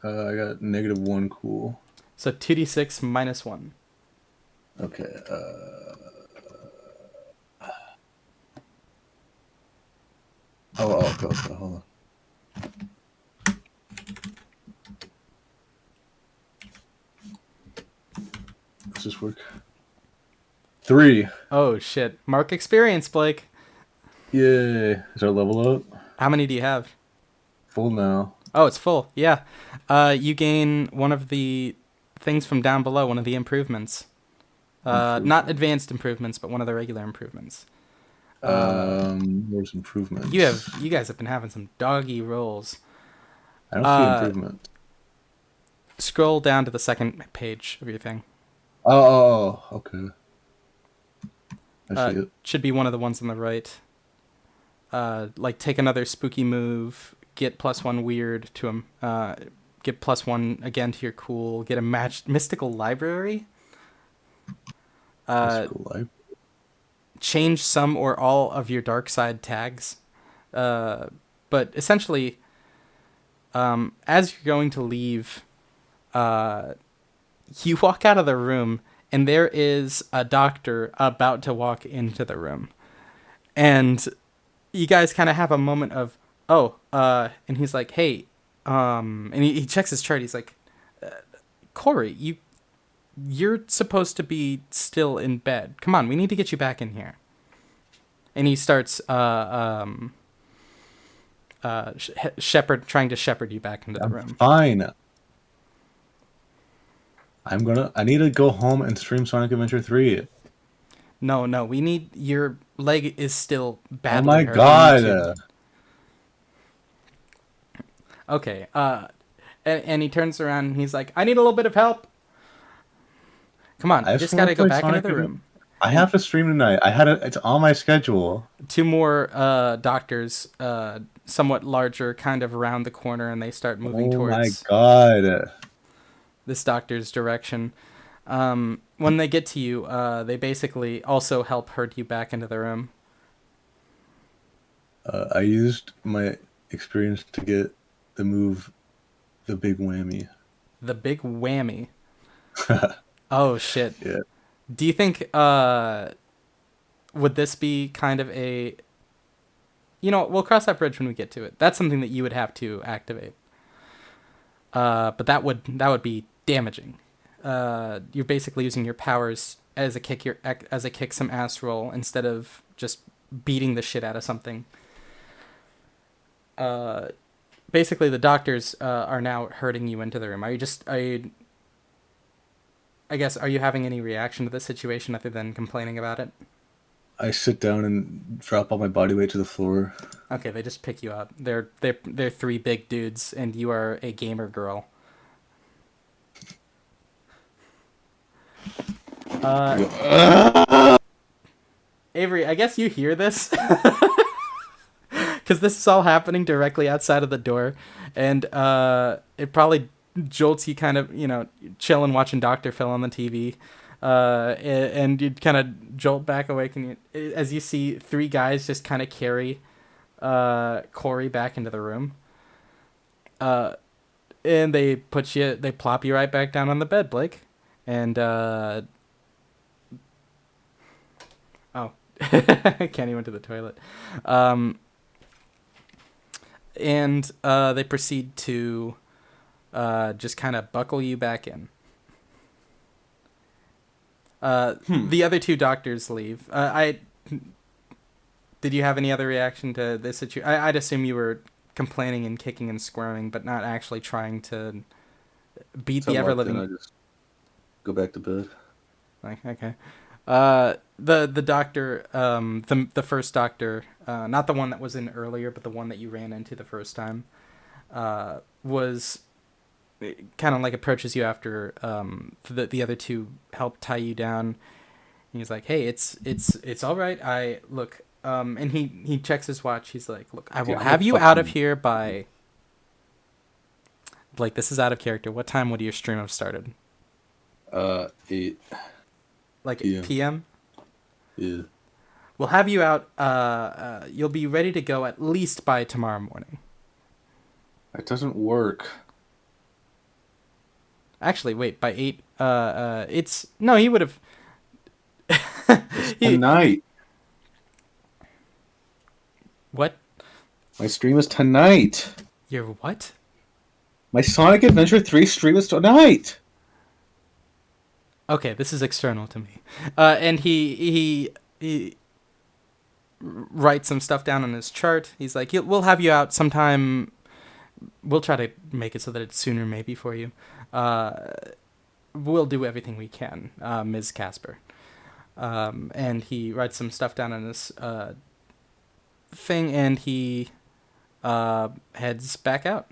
I got -1 cool. So 2d6 minus 1. Okay. Okay, hold on. Does this work? 3. Oh shit. Mark experience, Blake. Yay. Is our level up? How many do you have? Full now. Oh, it's full. Yeah. You gain one of the things from down below, one of the improvements. Not Improvement. advanced improvements, but one of the regular improvements. There's improvements. You guys have been having some doggy rolls. I don't see improvement. Scroll down to the second page of your thing. Okay. I see it. Should be one of the ones on the right. Like take another spooky move, get +1 weird to him, get +1 again to your cool, get a mystical library. Mystical life. Change some or all of your dark side tags. But essentially, as you're going to leave, you walk out of the room, and there is a doctor about to walk into the room. And you guys kind of have a moment of, and he's like, hey, and he checks his chart. He's like, Corey, you're supposed to be still in bed. Come on, we need to get you back in here. And he starts trying to shepherd you back into the room. Fine. I need to go home and stream Sonic Adventure 3. No, we need, your leg is still Oh badly my hurt. god. Okay, and he turns around and he's like, I need a little bit of help. Come on, I you just just gotta wanna go play back into Sonic the room. I have to stream tonight. It's on my schedule. 2 more doctors, somewhat larger, kind of around the corner, and they start moving Oh my towards god. this doctor's direction. When they get to you, they basically also help herd you back into the room. I used my experience to get the move, the big whammy. The big whammy. Oh shit. Yeah. Do you think would this be kind of a, we'll cross that bridge when we get to it. That's something that you would have to activate. But that would be damaging. You're basically using your powers as a kick some ass roll instead of just beating the shit out of something. Basically the doctors are now herding you into the room. I guess, are you having any reaction to this situation other than complaining about it? I sit down and drop all my body weight to the floor. Okay, they just pick you up. They're 3 big dudes, and you are a gamer girl. Avery, I guess you hear this, because this is all happening directly outside of the door, and it probably jolts you kind of, chilling watching Dr. Phil on the TV, and you'd kind of jolt back awake, and as you see 3 guys just kind of carry Corey back into the room, and they plop you right back down on the bed, Blake, and Kenny went to the toilet, and they proceed to just kind of buckle you back in. The other 2 doctors leave. Did you have any other reaction to this situation? I'd assume you were complaining and kicking and squirming, but not actually trying to beat the ever-living. I just go back to bed. Like, okay. The doctor, the first doctor, not the one that was in earlier, but the one that you ran into the first time, was kind of like approaches you after the other 2 help tie you down. He's like, hey, it's all right. Look, and he checks his watch. He's like, look, I will have you out of here by, Blake, this is out of character. What time would your stream have started? 8. Like PM. 8 p.m.? Yeah. We'll have you out. You'll be ready to go at least by tomorrow morning. That doesn't work. Actually, wait, by 8. It's no. He would have. It's tonight. What? My stream is tonight. Your what? My Sonic Adventure 3 stream is tonight. Okay, this is external to me. And he writes some stuff down on his chart. He's like, we'll have you out sometime. We'll try to make it so that it's sooner, maybe, for you. We'll do everything we can, Ms. Casper. And he writes some stuff down on his thing, and he heads back out.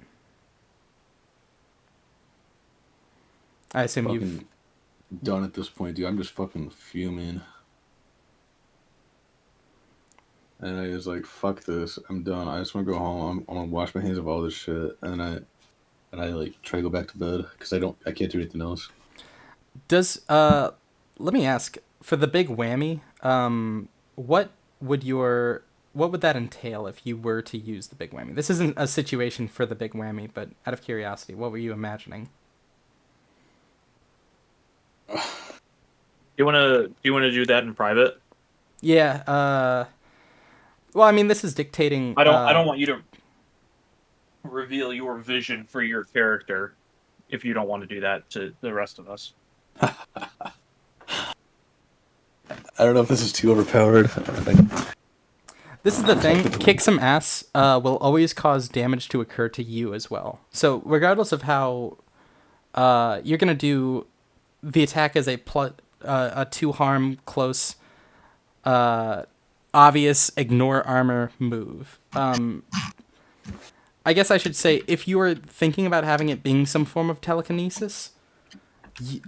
I assume Fucking you've... done at this point, dude. I'm just fucking fuming. And I was like, fuck this. I'm done. I just want to go home. I'm gonna wash my hands of all this shit. And I like try to go back to bed because I can't do anything else. Does let me ask, for the big whammy, what would that entail if you were to use the big whammy? This isn't a situation for the big whammy, but out of curiosity, what were you imagining? Do you wanna do that in private? Yeah, well, I mean, this is dictating... I don't want you to reveal your vision for your character if you don't want to do that to the rest of us. I don't know if this is too overpowered. This is the thing. Kick some ass will always cause damage to occur to you as well. So regardless of how you're gonna do the attack as a 2 harm close, obvious ignore armor move. I guess I should say, if you are thinking about having it being some form of telekinesis,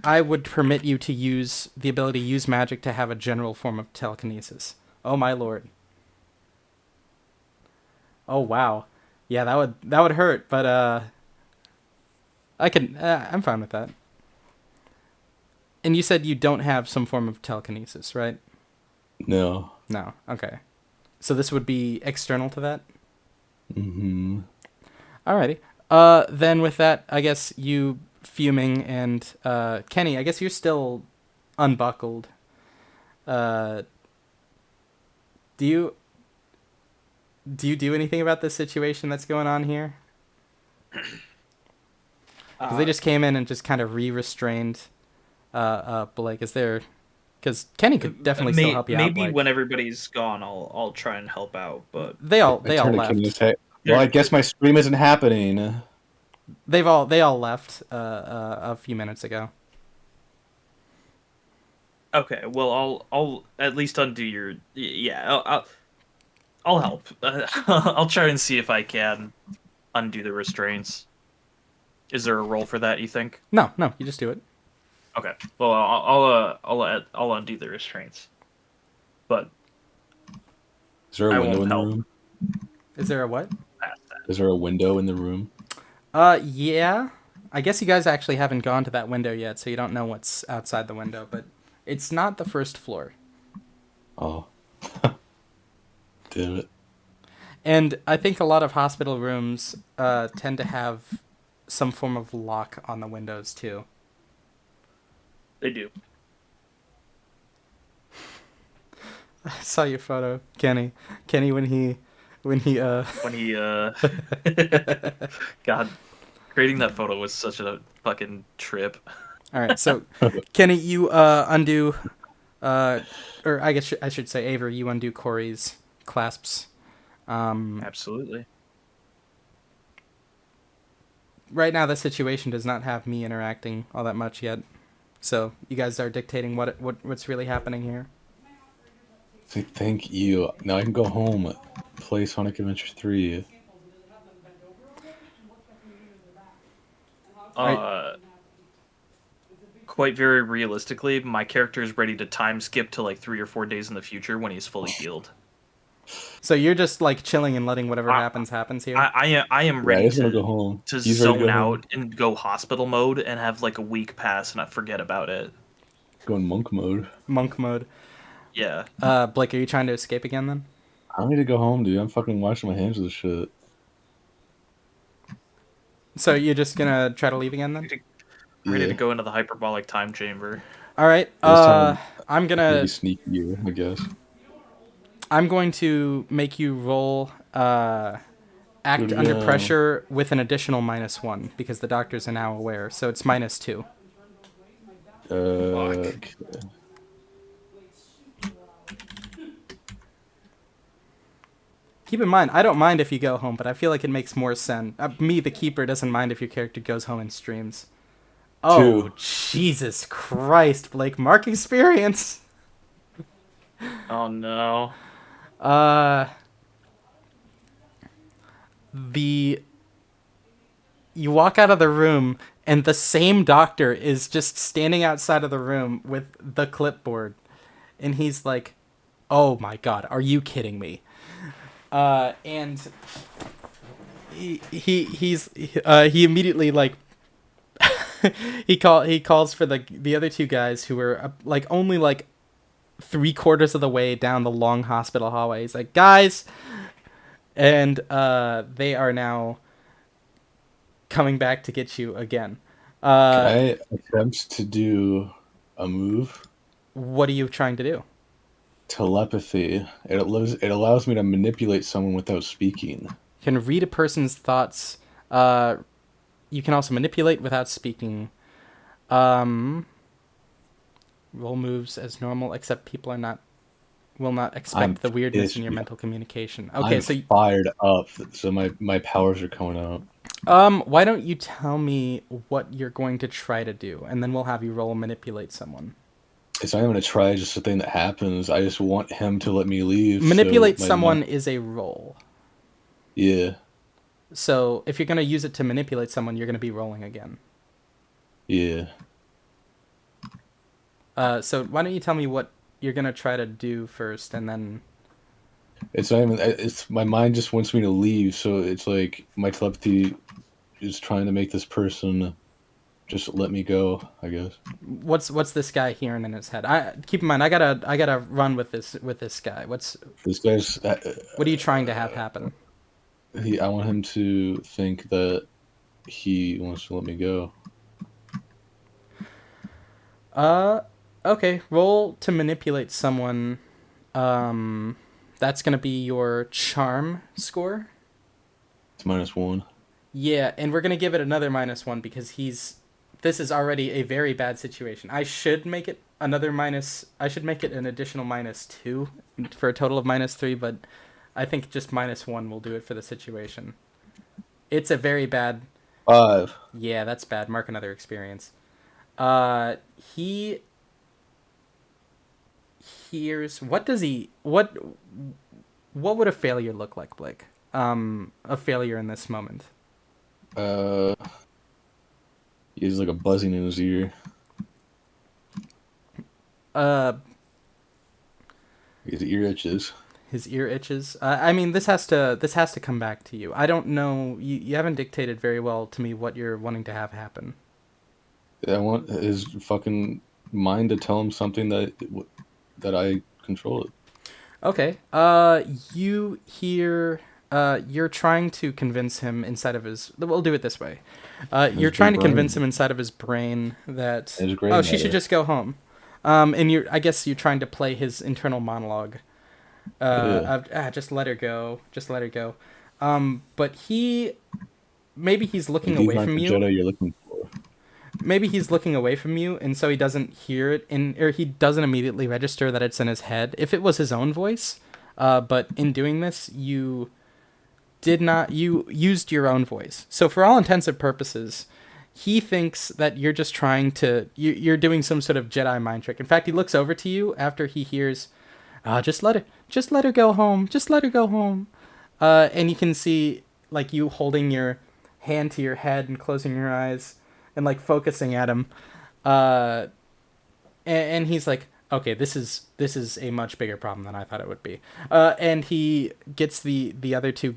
I would permit you to use the ability to use magic to have a general form of telekinesis. Oh my lord. Oh wow. Yeah, that would hurt, but I'm fine with that. And you said you don't have some form of telekinesis, right? No. No. Okay. So this would be external to that? Mm-hmm. Alrighty. Then with that, I guess you fuming and Kenny, I guess you're still unbuckled. Do you do anything about this situation that's going on here? Because they just came in and just kind of re-restrained Blake. Is there... Because Kenny could definitely still help you out. Maybe Blake. when everybody's gone, I'll try and help out. But They all I turned to Kenny and left. say, well, I guess my stream isn't happening. They all left a few minutes ago. okay, well I'll at least undo your I'll help. I'll try and see if I can undo the restraints. Is there a role for that, you think? No, you just do it. Okay. Well, I'll undo the restraints. But Is there a I window won't in the help. room? Is there a what? past that. Is there a window in the room? Yeah. I guess you guys actually haven't gone to that window yet, so you don't know what's outside the window, but it's not the first floor. Oh. Damn it. And I think a lot of hospital rooms tend to have some form of lock on the windows too. They do. I saw your photo, Kenny. Kenny when he When he God, creating that photo was such a fucking trip. All right, so Kenny, you undo, or I guess I should say Avery, you undo Corey's clasps. Absolutely. Right now, the situation does not have me interacting all that much yet, so you guys are dictating what's really happening here. Say thank you. Now I can go home, play Sonic Adventure 3. Quite very realistically, my character is ready to time skip to like 3 or 4 days in the future when he's fully healed. So you're just like chilling and letting whatever happens here. I am Yeah, I ready just want to go home. to He's ready to zone go home. out and go hospital mode and have like a week pass and I forget about it. Go in monk mode. Monk mode. Yeah. Blake, are you trying to escape again then? I need to go home, dude. I'm fucking washing my hands of this shit. So you're just gonna try to leave again then? Ready to Yeah. go into the hyperbolic time chamber. All right. This time, I'm maybe gonna sneakier, I guess. I'm going to make you roll Go act to under jail. pressure with an additional -1 because the doctors are now aware. So it's -2. Fuck. Okay. Keep in mind, I don't mind if you go home, but I feel like it makes more sense. Me, the keeper, doesn't mind if your character goes home and streams. Oh, 2. Jesus Christ, Blake. Mark experience. Oh no. Uh, the you walk out of the room, and the same doctor is just standing outside of the room with the clipboard, and he's like, "Oh my God, are you kidding me?" And he immediately like he calls for the other two guys who were like only like 3/4 of the way down the long hospital hallway. He's like, "Guys," and they are now coming back to get you again. Can I attempt to do a move? What are you trying to do? Telepathy. It allows me to manipulate someone without speaking. You can read a person's thoughts. You can also manipulate without speaking. Roll moves as normal, except people will not expect I'm the weirdness in pissed. your mental communication. Okay, I'm so fired up, so my powers are coming out. why don't you tell me what you're going to try to do, and then we'll have you roll manipulate someone. It's not even gonna try just a thing that happens. I just want him to let me leave. So Manipulate someone is a roll. yeah, So if you're going to use it to manipulate someone, you're going to be rolling again. yeah. So why don't you tell me what you're going to try to do first, and then... It's not even. It's my mind just wants me to leave. So it's like my telepathy is trying to make this person just let me go, I guess. What's this guy hearing in his head? Keep in mind, I gotta run with this guy. This guy's. What are you trying to have happen? I want him to think that he wants to let me go. Okay, roll to manipulate someone. That's gonna be your charm score. It's -1. Yeah, and we're gonna give it another -1 because this is already a very bad situation. I should make it another minus. I should make it an additional -2 for a total of -3, but I think just -1 will do it for the situation. It's a very bad. 5. Yeah, that's bad. Mark another experience. He hears. What does he? What would a failure look like, Blake? A failure in this moment. He has like a buzzing in his ear. His ear itches. His ear itches. I mean, this has to come back to you. I don't know. You haven't dictated very well to me what you're wanting to have happen. I want his fucking mind to tell him something that I control it. Okay. You hear. You're trying to convince him inside of his. We'll do it this way. You're trying to convince him inside of his brain that. His gray Oh, she matter. should just go home. And I guess you're trying to play his internal monologue. Just let her go. Just let her go. But maybe he's looking These away aren't from the you. Jedi you're looking for. Maybe he's looking away from you, and so he doesn't hear it, or he doesn't immediately register that it's in his head. If it was his own voice, but in doing this, you used your own voice. So for all intents and purposes, he thinks that you're just trying to, you're doing some sort of Jedi mind trick. In fact, he looks over to you after he hears, just let her go home, just let her go home. And you can see like you holding your hand to your head and closing your eyes and like focusing at him. And he's like, okay, this is a much bigger problem than I thought it would be. And he gets the other two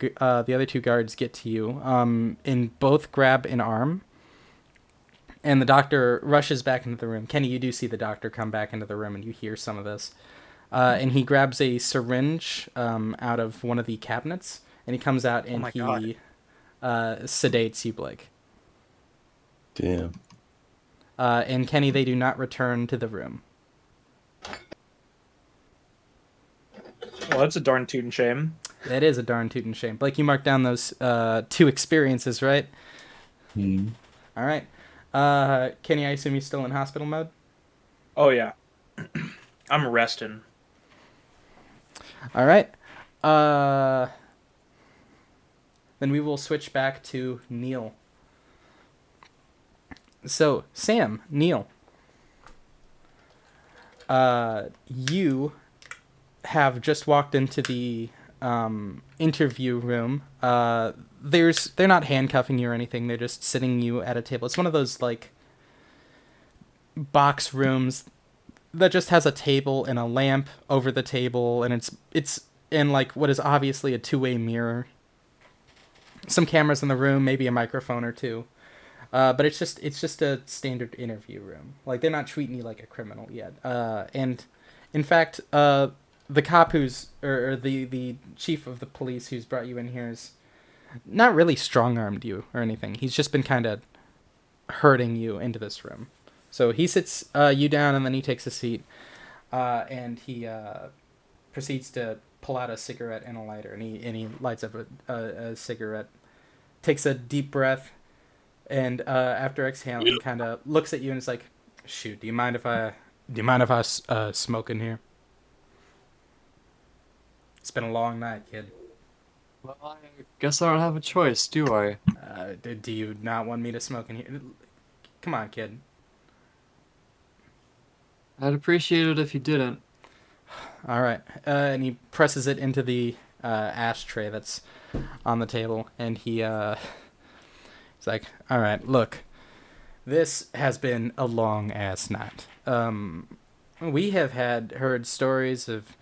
guards get to you, and both grab an arm. And the doctor rushes back into the room. Kenny, you do see the doctor come back into the room, and you hear some of this. and he grabs a syringe out of one of the cabinets, and he comes out and my he sedates you, Blake. Damn. And Kenny, they do not return to the room. Well, that's a darn tootin' shame. That is a darn tootin' shame. Blake, you marked down those 2 experiences, right? Hmm. All right. Kenny, I assume you're still in hospital mode? Oh yeah, I'm resting. All right. Then we will switch back to Neil. So, Sam, Neil, you have just walked into the interview room. They're not handcuffing you or anything. They're just sitting you at a table. It's one of those like box rooms that just has a table and a lamp over the table, and it's in like what is obviously a 2-way mirror. Some cameras in the room, maybe a microphone or two. But it's just a standard interview room. Like, they're not treating you like a criminal yet. And in fact, the cop or the chief of the police who's brought you in here is not really strong-armed you or anything. He's just been kind of herding you into this room. So he sits you down, and then he takes a seat, and he proceeds to pull out a cigarette and a lighter, and he lights up a cigarette, takes a deep breath, and after exhaling, kind of looks at you and is like, "Shoot, do you mind if I smoke in here? It's been a long night, kid. Well, I guess I don't have a choice, do I? Do you not want me to smoke in here? Come on, kid." I'd appreciate it if you didn't. All right, and he presses it into the ashtray that's on the table, and he's like, "All right, look, this has been a long ass night. We have heard stories of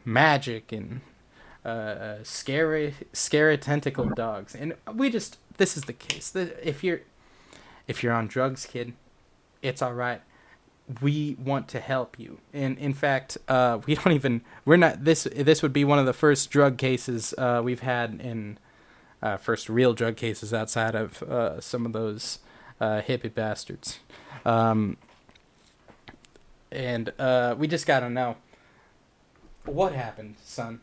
magic and scary tentacled dogs, and this is the case. If you're on drugs, kid, it's all right. We want to help you. And in fact, this would be one of the first drug cases we've had in first real drug cases outside of some of those hippie bastards. And we just gotta know what happened, son."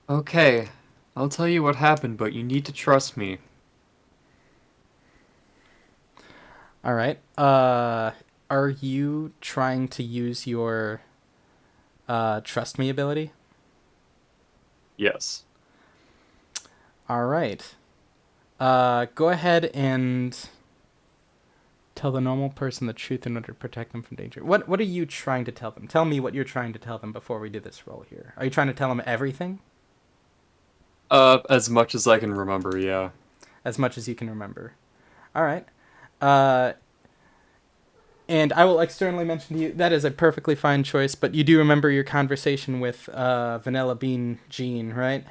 Okay, I'll tell you what happened, but you need to trust me. All right. Are you trying to use your trust me ability? Yes. All right. Go ahead and tell the normal person the truth in order to protect them from danger. What are you trying to tell them? Tell me what you're trying to tell them before we do this roll here. Are you trying to tell them everything? As much as I can remember, yeah. As much as you can remember. All right. And I will externally mention to you, that is a perfectly fine choice, but you do remember your conversation with Vanilla Bean Jean, right?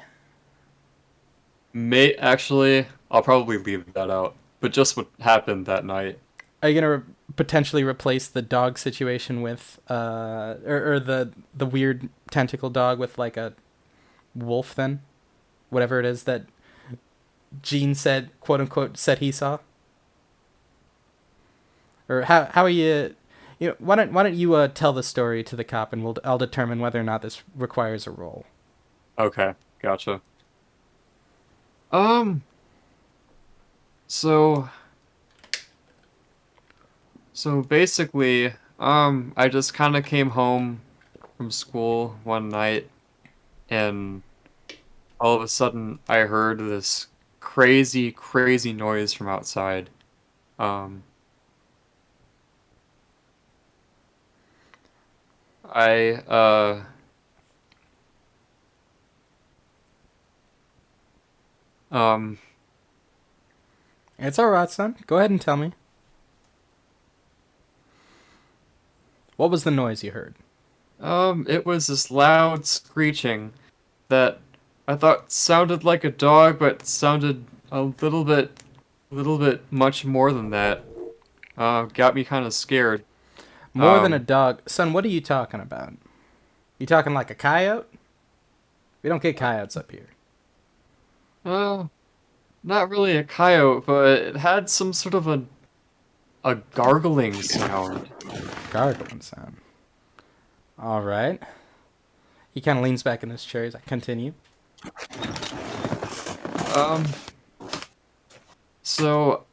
Actually, I'll probably leave that out. But just what happened that night. Are you going to potentially replace the dog situation with, or the weird tentacle dog with like a wolf then? Whatever it is that Jean said, quote unquote, said he saw? Or how are you know, why don't you tell the story to the cop, and I'll determine whether or not this requires a roll. Okay, gotcha. So basically, I just kind of came home from school one night, and all of a sudden I heard this crazy noise from outside. I It's all right, son. Go ahead and tell me. What was the noise you heard? It was this loud screeching that I thought sounded like a dog, but sounded a little bit much more than that. got me kind of scared. More than a dog. Son, what are you talking about? You talking like a coyote? We don't get coyotes up here. Uh, Not really a coyote, but it had some sort of a gargling sound. Gargling sound. All right. He kind of leans back in his chair as I continue. Um, so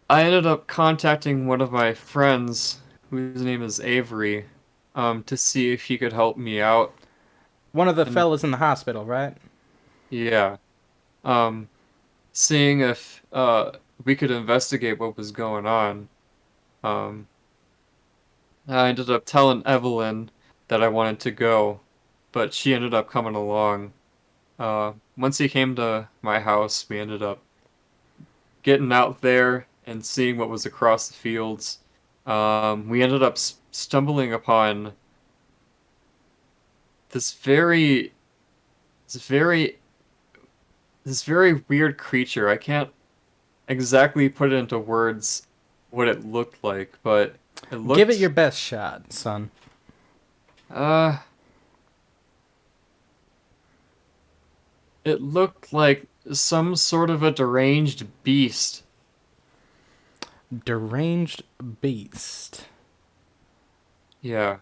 I ended up contacting one of my friends, whose name is Avery, to see if he could help me out. One of the And fellas in the hospital, right? yeah, um, seeing if we could investigate what was going on. Um, I ended up telling Evelyn that I wanted to go, but she ended up coming along. Once he came to my house, we ended up getting out there and seeing what was across the fields. We ended up stumbling upon this very, this very, this very weird creature. I can't exactly put it into words what it looked like, but it Give it your looked, best shot, son. uh, it looked like some sort of a deranged beast. Deranged beast. Yeah.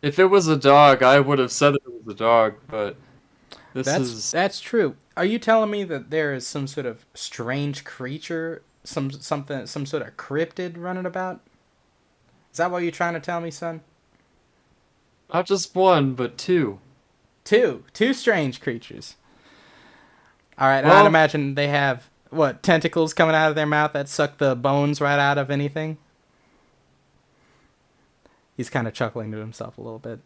If it was a dog, I would have said it was a dog, but this is That's true. Are you telling me that there is some sort of strange creature, some sort of cryptid running about? Is that what you're trying to tell me, son? not just one, but two. Two strange creatures. All right, and I'd Well, imagine they have what tentacles coming out of their mouth that suck the bones right out of anything. He's kind of chuckling to himself a little bit.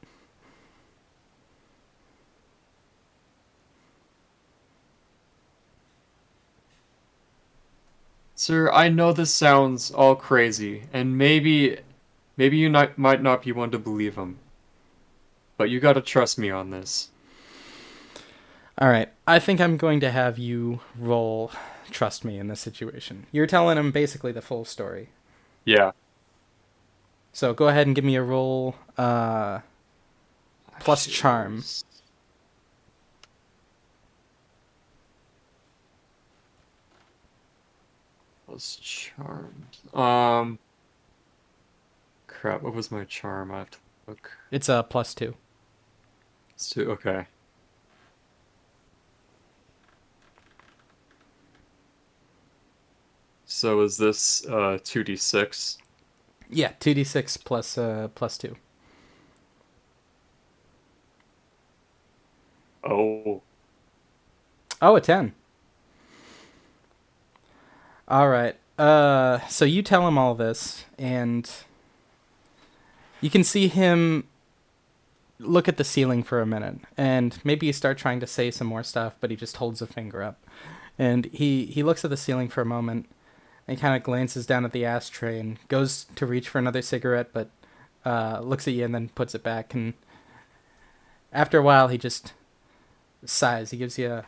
sir, I know this sounds all crazy, and maybe you might not be one to believe him, but you gotta trust me on this. All right, I think I'm going to have you roll trust me in this situation. You're telling him basically the full story. Yeah. So go ahead and give me a roll plus charm. Plus charmed. Crap, what was my charm? I have to look. It's a plus 2. It's two, okay. So is this 2d6? Yeah, 2d6 plus 2. Oh. Oh, a 10. All right. So you tell him all this, and you can see him look at the ceiling for a minute, and maybe you start trying to say some more stuff, but he just holds a finger up. And he looks at the ceiling for a moment, and kind of glances down at the ashtray and goes to reach for another cigarette, but looks at you and then puts it back. And after a while, he just sighs. He gives you a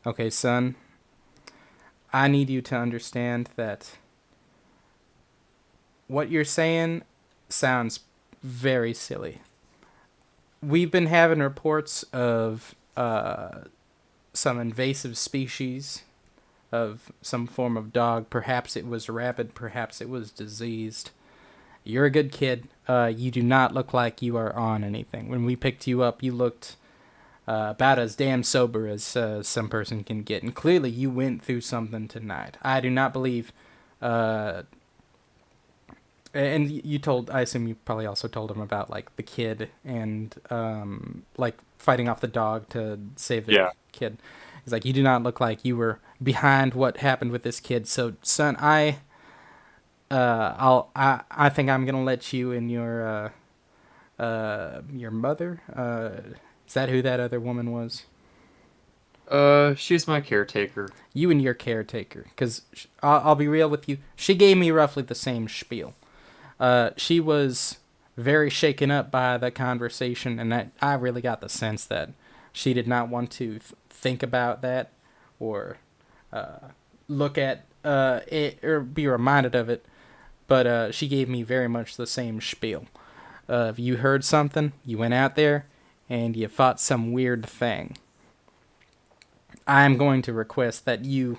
okay, son, I need you to understand that what you're saying sounds very silly. We've been having reports of some invasive species of some form of dog. Perhaps it was rabid, perhaps it was diseased. You're a good kid. You do not look like you are on anything. When we picked you up, you looked about as damn sober as some person can get. And clearly you went through something tonight. I do not believe... and you told, I assume you probably also told him about, like, the kid and, like, fighting off the dog to save the Yeah. kid. He's like, you do not look like you were behind what happened with this kid. So, son, I think I'm gonna let you and your mother, is that who that other woman was? She's my caretaker. You and your caretaker, because I'll be real with you, she gave me roughly the same spiel. She was very shaken up by the conversation, and I really got the sense that she did not want to think about that or look at it or be reminded of it. But she gave me very much the same spiel. If you heard something, you went out there, and you fought some weird thing. I'm going to request that you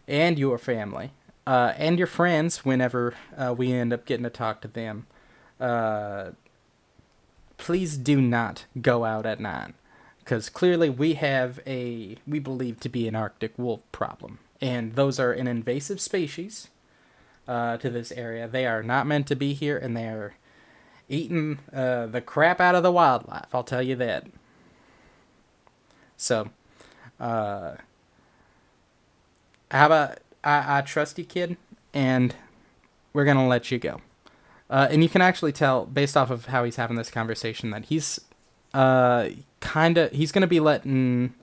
and your family and your friends, whenever we end up getting to talk to them, uh, please do not go out at 9. Because clearly we believe to be an Arctic wolf problem. And those are an invasive species to this area. They are not meant to be here, and they are eating the crap out of the wildlife, I'll tell you that. So, how about I trust you, kid, and we're going to let you go. And you can actually tell, based off of how he's having this conversation, that he's he's going to be letting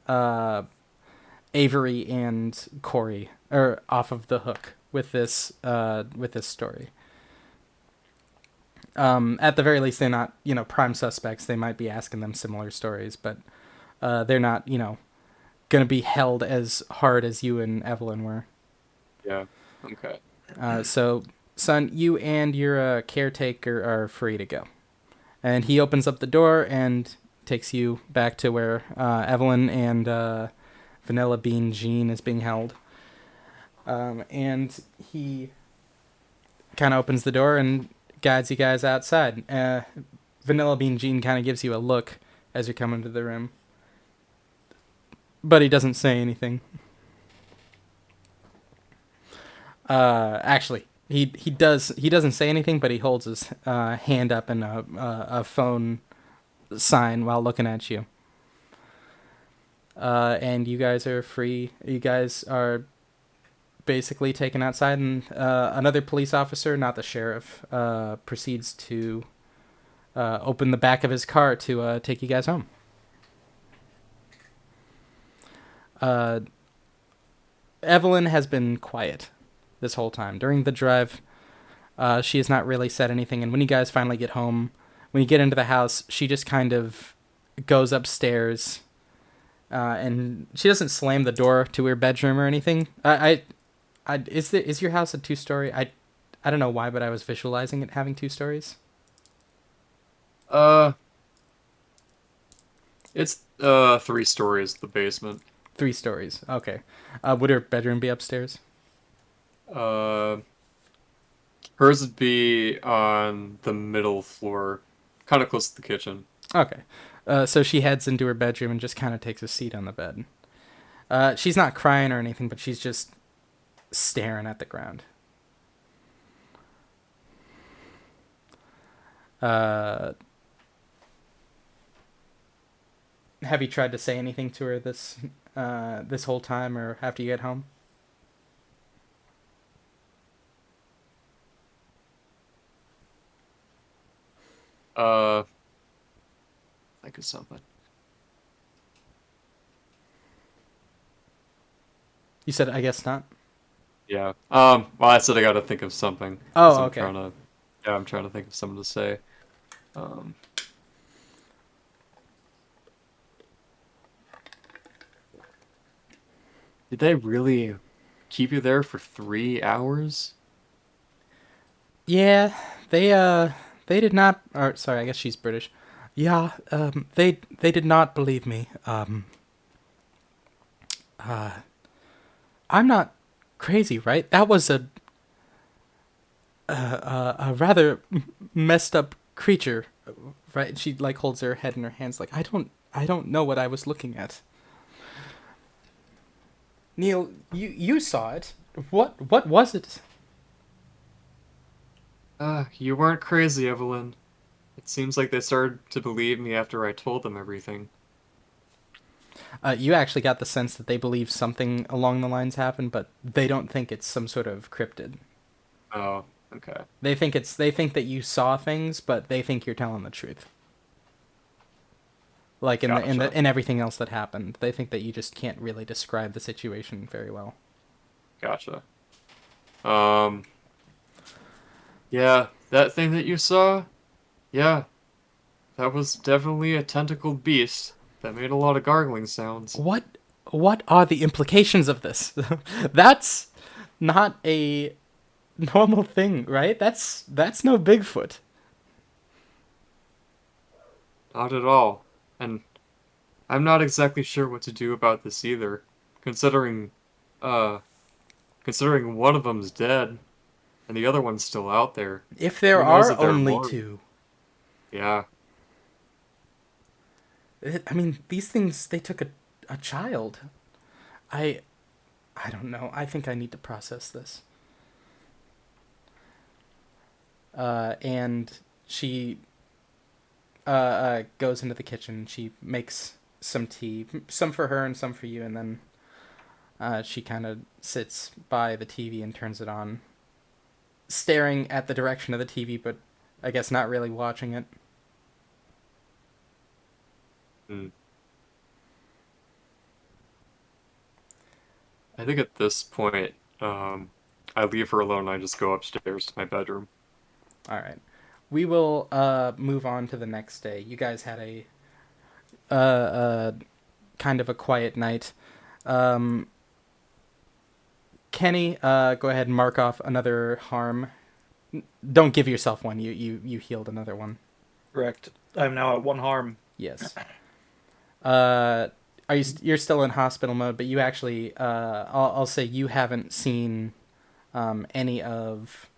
Avery and Corey off of the hook with this story. At the very least, they're not, prime suspects. They might be asking them similar stories, but they're not, going to be held as hard as you and Evelyn were. Yeah. Okay. So, son, you and your caretaker are free to go. And he opens up the door and takes you back to where Evelyn and Vanilla Bean Jean is being held. And he kind of opens the door and guides you guys outside. Vanilla Bean Jean kind of gives you a look as you come into the room. But he doesn't say anything. Actually, he doesn't say anything, but he holds his hand up in a phone sign while looking at you. And you guys are free. You guys are basically taken outside, and another police officer, not the sheriff, proceeds to open the back of his car to take you guys home. Evelyn has been quiet this whole time. During the drive, she has not really said anything, and when you guys finally get home, when you get into the house, she just kind of goes upstairs, and she doesn't slam the door to her bedroom or anything. Is your house a 2-story? I don't know why, but I was visualizing it having 2 stories. It's 3 stories, the basement. 3 stories. Okay. Would her bedroom be upstairs? Hers would be on the middle floor, kind of close to the kitchen. Okay. So she heads into her bedroom and just kind of takes a seat on the bed. She's not crying or anything, but she's just staring at the ground. Have you tried to say anything to her this whole time, or after you get home? Think of something. You said, I guess not. Yeah. Well, I said I gotta think of something. Oh, I'm okay. I'm trying to think of something to say. Did they really keep you there for 3 hours? Yeah, they did not. Or sorry, I guess she's British. Yeah, they did not believe me. I'm not crazy, right? That was a rather messed up creature, right? She like holds her head in her hands, like I don't know what I was looking at. Neil, you saw it. What was it? You weren't crazy, Evelyn. It seems like they started to believe me after I told them everything. You actually got the sense that they believe something along the lines happened, but they don't think it's some sort of cryptid. Oh, okay. They think that you saw things, but they think you're telling the truth. Like in everything else that happened, they think that you just can't really describe the situation very well. Gotcha. Yeah, that thing that you saw, yeah, that was definitely a tentacled beast that made a lot of gargling sounds. What what are the implications of this? That's not a normal thing, right? That's no Bigfoot. Not at all. And I'm not exactly sure what to do about this either, considering, uh, considering one of them's dead and the other one's still out there. If there Who knows are if there are only more? two. Yeah. I mean, these things, they took a child. I I don't know. I think I need to process this. And she goes into the kitchen. She makes some tea, some for her and some for you, and then she kind of sits by the TV and turns it on, staring at the direction of the TV, but I guess not really watching it. Hmm. I think at this point, I leave her alone and I just go upstairs to my bedroom. All right. We will move on to the next day. You guys had a kind of a quiet night. Um, Kenny, go ahead and mark off another harm. Don't give yourself one. You healed another one. Correct. I'm now at 1 harm. Yes. Are you're still in hospital mode, but you actually I'll say you haven't seen any of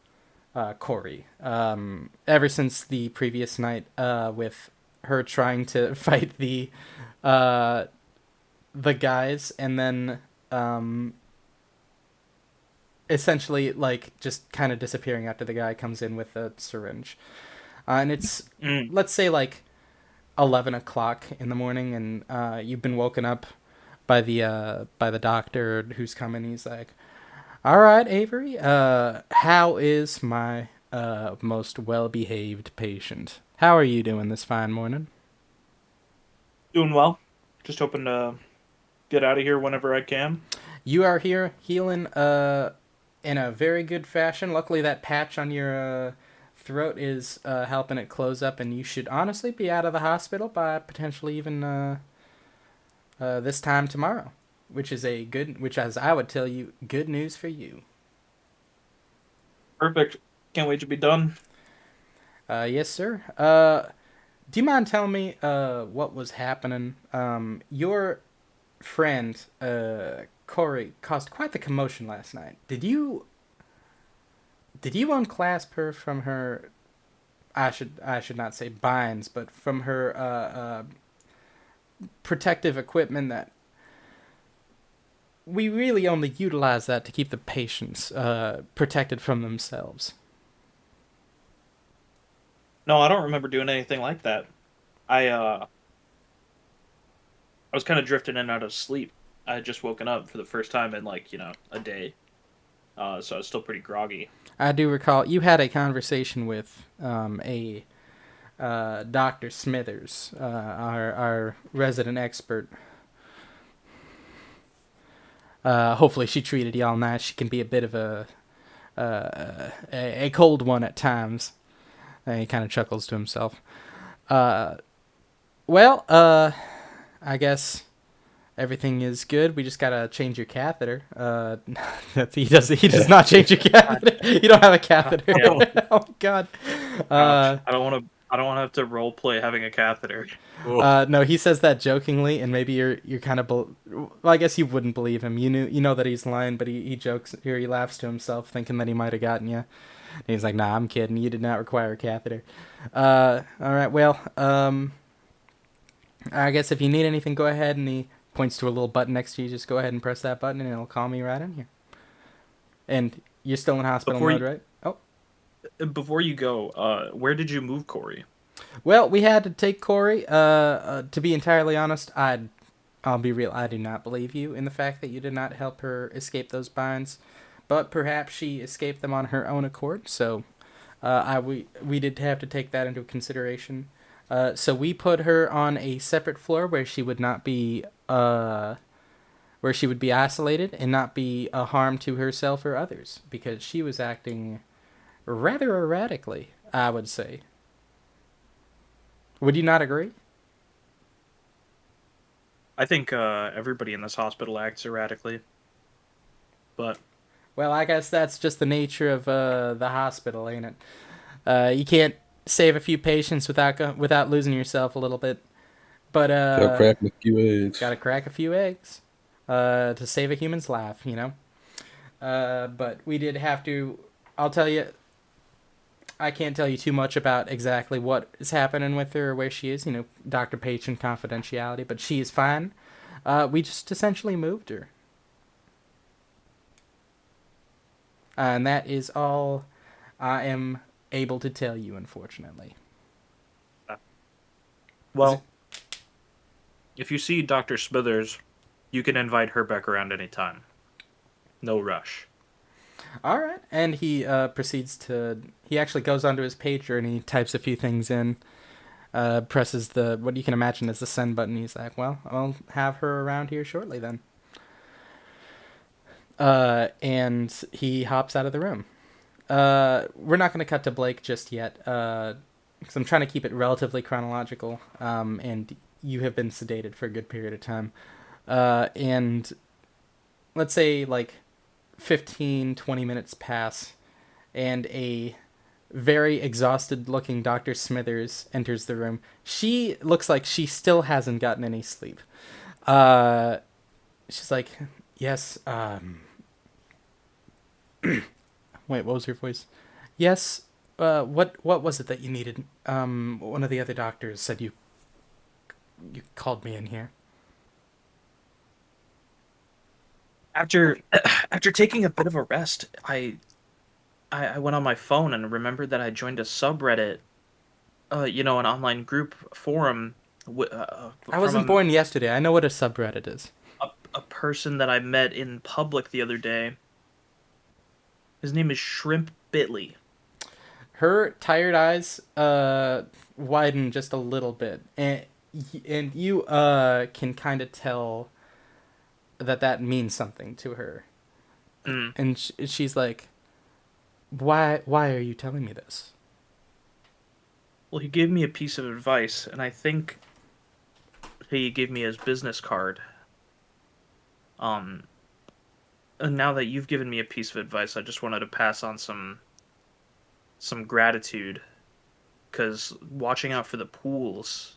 Corey ever since the previous night with her trying to fight uh, the guys, and then essentially like just kind of disappearing after the guy comes in with a syringe. And it's let's say like 11 o'clock in the morning, and you've been woken up by the doctor who's coming. He's like, "All right, Avery, how is my most well-behaved patient? How are you doing this fine morning?" Doing well. Just hoping to get out of here whenever I can. You are here healing in a very good fashion. Luckily, that patch on your throat is helping it close up, and you should honestly be out of the hospital by potentially even this time tomorrow, which is which, as I would tell you, good news for you. Perfect. Can't wait to be done. Yes, sir. Do you mind telling me what was happening? Your friend Corey caused quite the commotion last night. Did you unclasp her from her? I should not say binds, but from her protective equipment that we really only utilize that to keep the patients protected from themselves. No, I don't remember doing anything like that. I was kind of drifting in and out of sleep. I had just woken up for the first time in like, a day. So I was still pretty groggy. I do recall you had a conversation with a Dr. Smithers, our resident expert. Hopefully she treated y'all nice. She can be a bit of a cold one at times. And he kind of chuckles to himself. Well, I guess everything is good. We just gotta change your catheter. He does not change your catheter. You don't have a catheter. Oh God. Ouch. I don't want to have to role play having a catheter. No, he says that jokingly, and maybe you're kind of well, I guess you wouldn't believe him. You know that he's lying, but he jokes or he laughs to himself, thinking that he might have gotten you. And he's like, "Nah, I'm kidding. You did not require a catheter." All right. Well, I guess if you need anything, go ahead. And he points to a little button next to you. Just go ahead and press that button, and it'll call me right in here. And you're still in hospital mode, right? Oh. Before you go, where did you move Corey? Well, we had to take Corey. To be entirely honest, I'll be real. I do not believe you in the fact that you did not help her escape those binds, but perhaps she escaped them on her own accord. So, we did have to take that into consideration. So we put her on a separate floor where she would not be where she would be isolated and not be a harm to herself or others, because she was acting rather erratically, I would say. Would you not agree? I think everybody in this hospital acts erratically, but Well, I guess that's just the nature of the hospital, ain't it? You can't save a few patients without losing yourself a little bit. But Gotta crack a few eggs. gotta crack a few eggs to save a human's life, you know. But we did have to. I'll tell you, I can't tell you too much about exactly what is happening with her or where she is. You know, doctor-patient confidentiality. But she is fine. We just essentially moved her, and that is all I am able to tell you, unfortunately. well, if you see Dr. Smithers, you can invite her back around anytime. No rush. All right, and he proceeds to. He actually goes onto his pager and he types a few things in. Presses the what you can imagine as the send button. He's like, "Well, I'll have her around here shortly then." And he hops out of the room. We're not going to cut to Blake just yet, because I'm trying to keep it relatively chronological. And you have been sedated for a good period of time. And let's say like 15, 20 minutes pass, and a very exhausted looking Dr. Smithers enters the room. She looks like she still hasn't gotten any sleep. She's like, yes, wait, what was her voice? Yes, what was it that you needed? One of the other doctors said you called me in here. After after taking a bit of a rest, I went on my phone and remembered that I joined a subreddit, an online group forum I from wasn't born yesterday. I know what a subreddit is. a person that I met in public the other day. His name is Shrimp Bitly. Her tired eyes widen just a little bit, and you can kind of tell that means something to her. Mm. And she's like, why are you telling me this? Well, he gave me a piece of advice, and I think he gave me his business card. And now that you've given me a piece of advice, I just wanted to pass on some gratitude, because watching out for the pools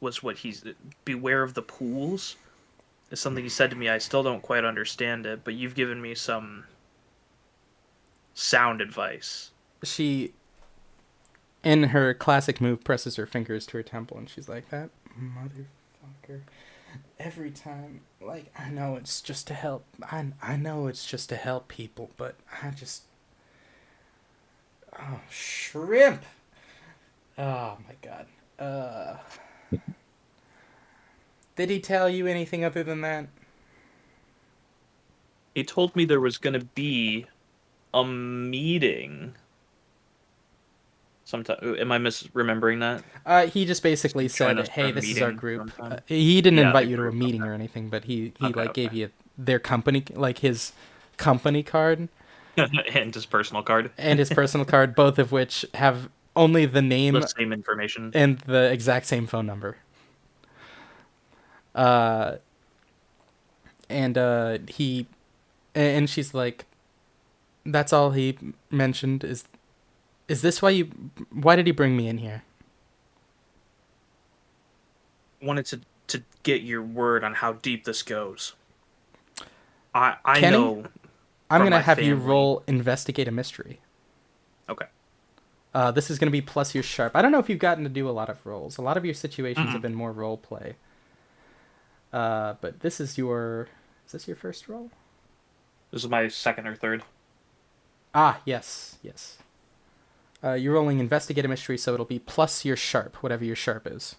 was what he's beware of the pools is something he said to me. I still don't quite understand it, but you've given me some sound advice. She, in her classic move, presses her fingers to her temple, and she's like, that motherfucker. Every time, like, I know it's just to help. I know it's just to help people, but I just. Oh, shrimp! Oh my god. Did he tell you anything other than that? He told me there was going to be a meeting sometime. Am I misremembering that? He just basically Join said, us for "Hey, a this is our meeting group." sometime. He didn't Yeah, invite the you to a group. meeting Okay. or anything, but he Okay. gave you their company, like his company card And his personal card. and his personal card, both of which have only the name The same information. and the exact same phone number. Uh, he and she's like, "That's all he mentioned. Is this why you? Why did he bring me in here?" Wanted to get your word on how deep this goes. I Kenny? know. I'm from gonna my have you family. roll investigate a mystery. Okay. This is gonna be plus your sharp. I don't know if you've gotten to do a lot of rolls. A lot of your situations have been more role play. But this is your. Is this your first roll? This is my second or third. Ah, yes. You're rolling investigate a mystery, so it'll be plus your sharp, whatever your sharp is.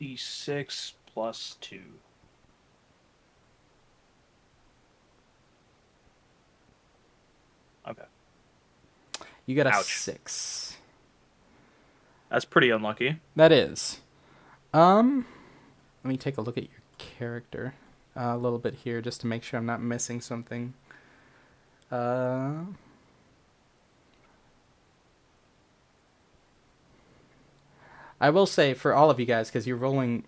D6 plus 2. Okay. You got a Ouch. 6. That's pretty unlucky. That is. Let me take a look at your character a little bit here, just to make sure I'm not missing something. I will say for all of you guys, because you're rolling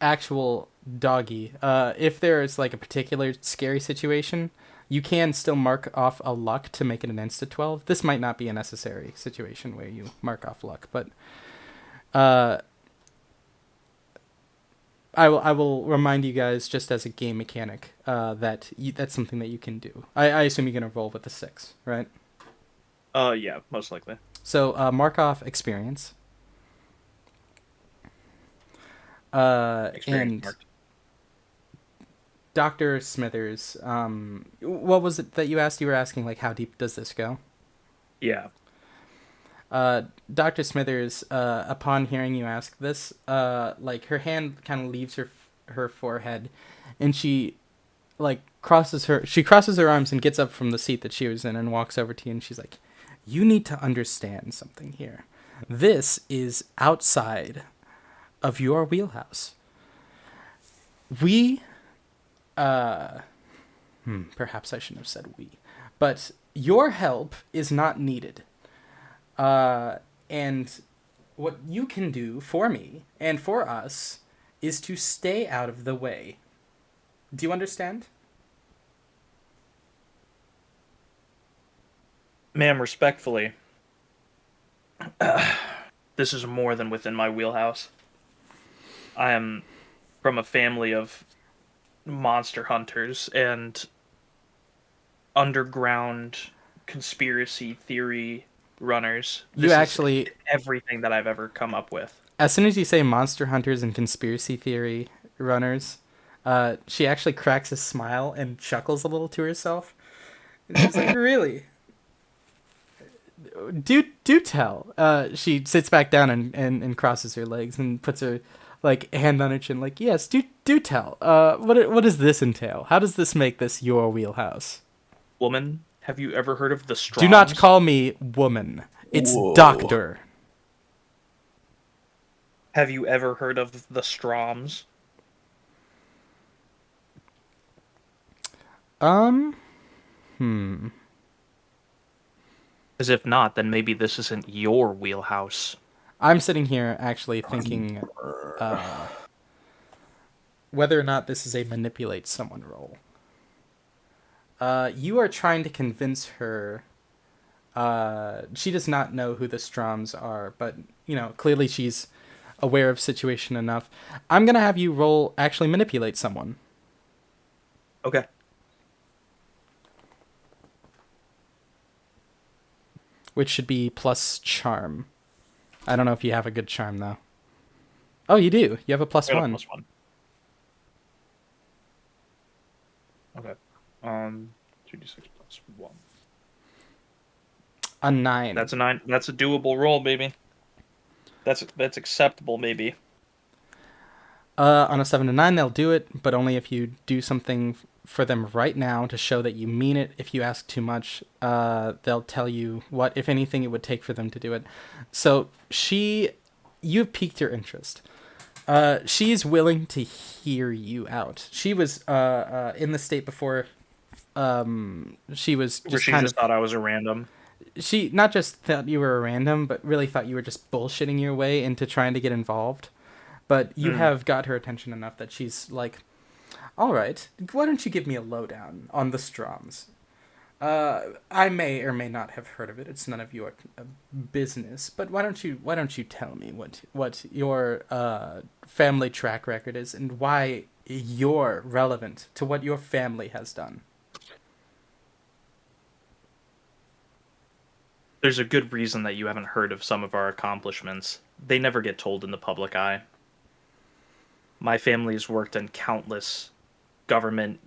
actual doggy, if there's like a particular scary situation, you can still mark off a luck to make it an insta 12. This might not be a necessary situation where you mark off luck, but uh, I will remind you guys just as a game mechanic that's something that you can do. I assume you're gonna roll with the 6, right? Yeah, most likely. So mark off experience. Experience And marked. Dr. Smithers, what was it that you asked? You were asking, like, how deep does this go? Yeah. Dr. Smithers, upon hearing you ask this, like, her hand kind of leaves her forehead, and she crosses her arms and gets up from the seat that she was in and walks over to you, and she's like, you need to understand something here. This is outside of your wheelhouse. We, perhaps I shouldn't have said we, but your help is not needed. And what you can do for me and for us is to stay out of the way. Do you understand? Ma'am, respectfully, this is more than within my wheelhouse. I am from a family of monster hunters and underground conspiracy theory runners. You actually, everything that I've ever come up with. as soon as you say monster hunters and conspiracy theory runners, she actually cracks a smile and chuckles a little to herself. And she's like, really? Do tell. She sits back down and crosses her legs and puts her hand on her chin, like, yes, do tell. What does this entail? How does this make this your wheelhouse? Woman, have you ever heard of the Stroms? Do not call me woman. It's Whoa. doctor. Have you ever heard of the Stroms? As if not, then maybe this isn't your wheelhouse. I'm sitting here actually thinking whether or not this is a manipulate someone role. You are trying to convince her. She does not know who the Stroms are, but clearly she's aware of situation enough. I'm gonna have you roll actually manipulate someone. Okay. Which should be plus charm. I don't know if you have a good charm, though. Oh, you do. You have a plus I got a one. +1. Okay. 2d6 plus 1. A 9. That's a 9. That's a doable roll, baby. That's acceptable, maybe. On a 7 to 9, they'll do it, but only if you do something for them right now to show that you mean it. If you ask too much, they'll tell you what, if anything, it would take for them to do it. So you've piqued her interest. She's willing to hear you out. She was in the state before. She was just she kind just of thought I was a random. She not just thought you were a random, but really thought you were just bullshitting your way into trying to get involved. But you have got her attention enough that she's like, all right, why don't you give me a lowdown on the Stroms? I may or may not have heard of it. It's none of your business. But why don't you tell me what your family track record is and why you're relevant to what your family has done? There's a good reason that you haven't heard of some of our accomplishments. They never get told in the public eye. My family's worked on countless government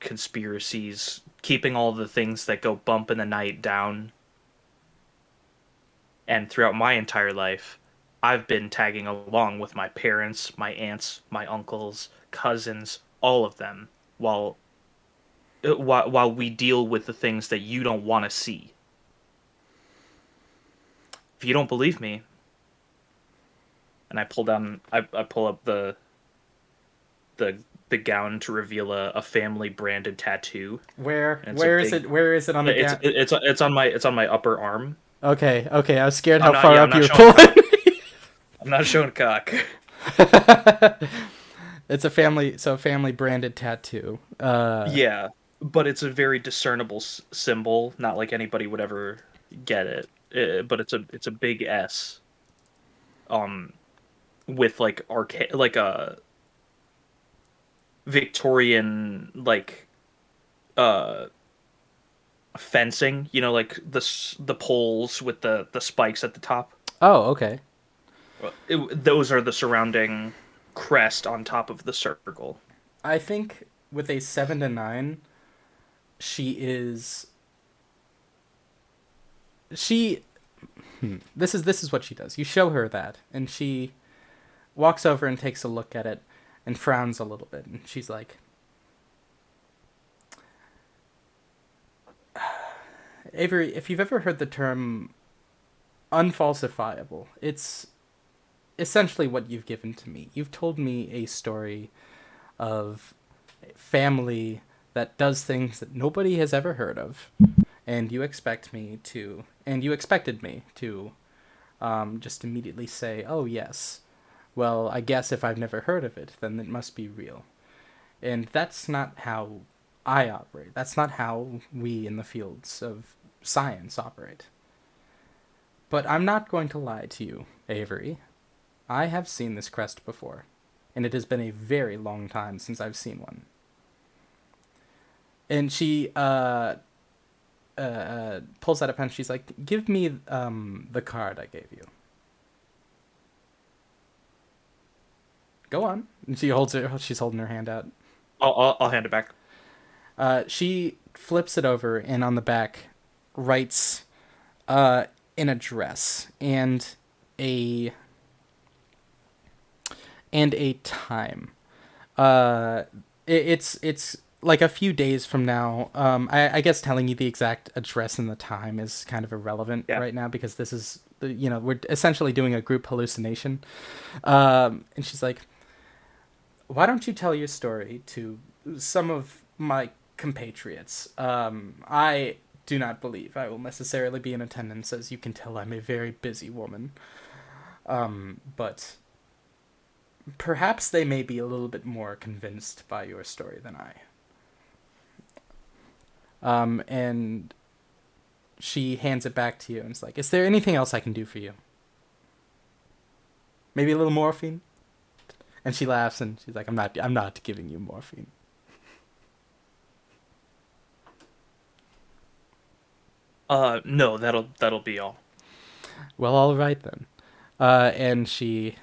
conspiracies, keeping all the things that go bump in the night down. And throughout my entire life, I've been tagging along with my parents, my aunts, my uncles, cousins, all of them, while we deal with the things that you don't want to see. If you don't believe me, and I pull up the gown to reveal a family branded tattoo. Where is it? Where is it on the gown? It's on my upper arm. Okay. I was scared how I'm far not up you were showing pulling. I'm not showing cock. It's a family branded tattoo. Yeah, but it's a very discernible symbol. Not like anybody would ever get it. But it's a big S. Um, with like like a Victorian like uh fencing. You know, like the poles with the spikes at the top. Oh, okay. Those are the surrounding crest on top of the circle. I think with a 7 to 9, she is she. This is what she does. You show her that, and she walks over and takes a look at it, and frowns a little bit, and she's like, Avery, if you've ever heard the term unfalsifiable, it's essentially what you've given to me. You've told me a story of a family that does things that nobody has ever heard of, and you expected me to just immediately say, "Oh yes, well I guess if I've never heard of it, then it must be real." And that's not how I operate. That's not how we in the fields of science operate. But I'm not going to lie to you, Avery. I have seen this crest before, and it has been a very long time since I've seen one. And she pulls out a pen. She's like, "Give me the card I gave you." Go on. And she holds it. She's holding her hand out. I'll hand it back. She flips it over, and on the back writes an address a and a time. It's like a few days from now. I guess telling you the exact address and the time is kind of irrelevant right now because this is we're essentially doing a group hallucination. And she's like, "Why don't you tell your story to some of my compatriots? I do not believe I will necessarily be in attendance, as you can tell I'm a very busy woman. But perhaps they may be a little bit more convinced by your story than I." And she hands it back to you and is like, "Is there anything else I can do for you? Maybe a little morphine?" And she laughs and she's like, I'm not giving you morphine." No, that'll be all. "Well, all right then." And she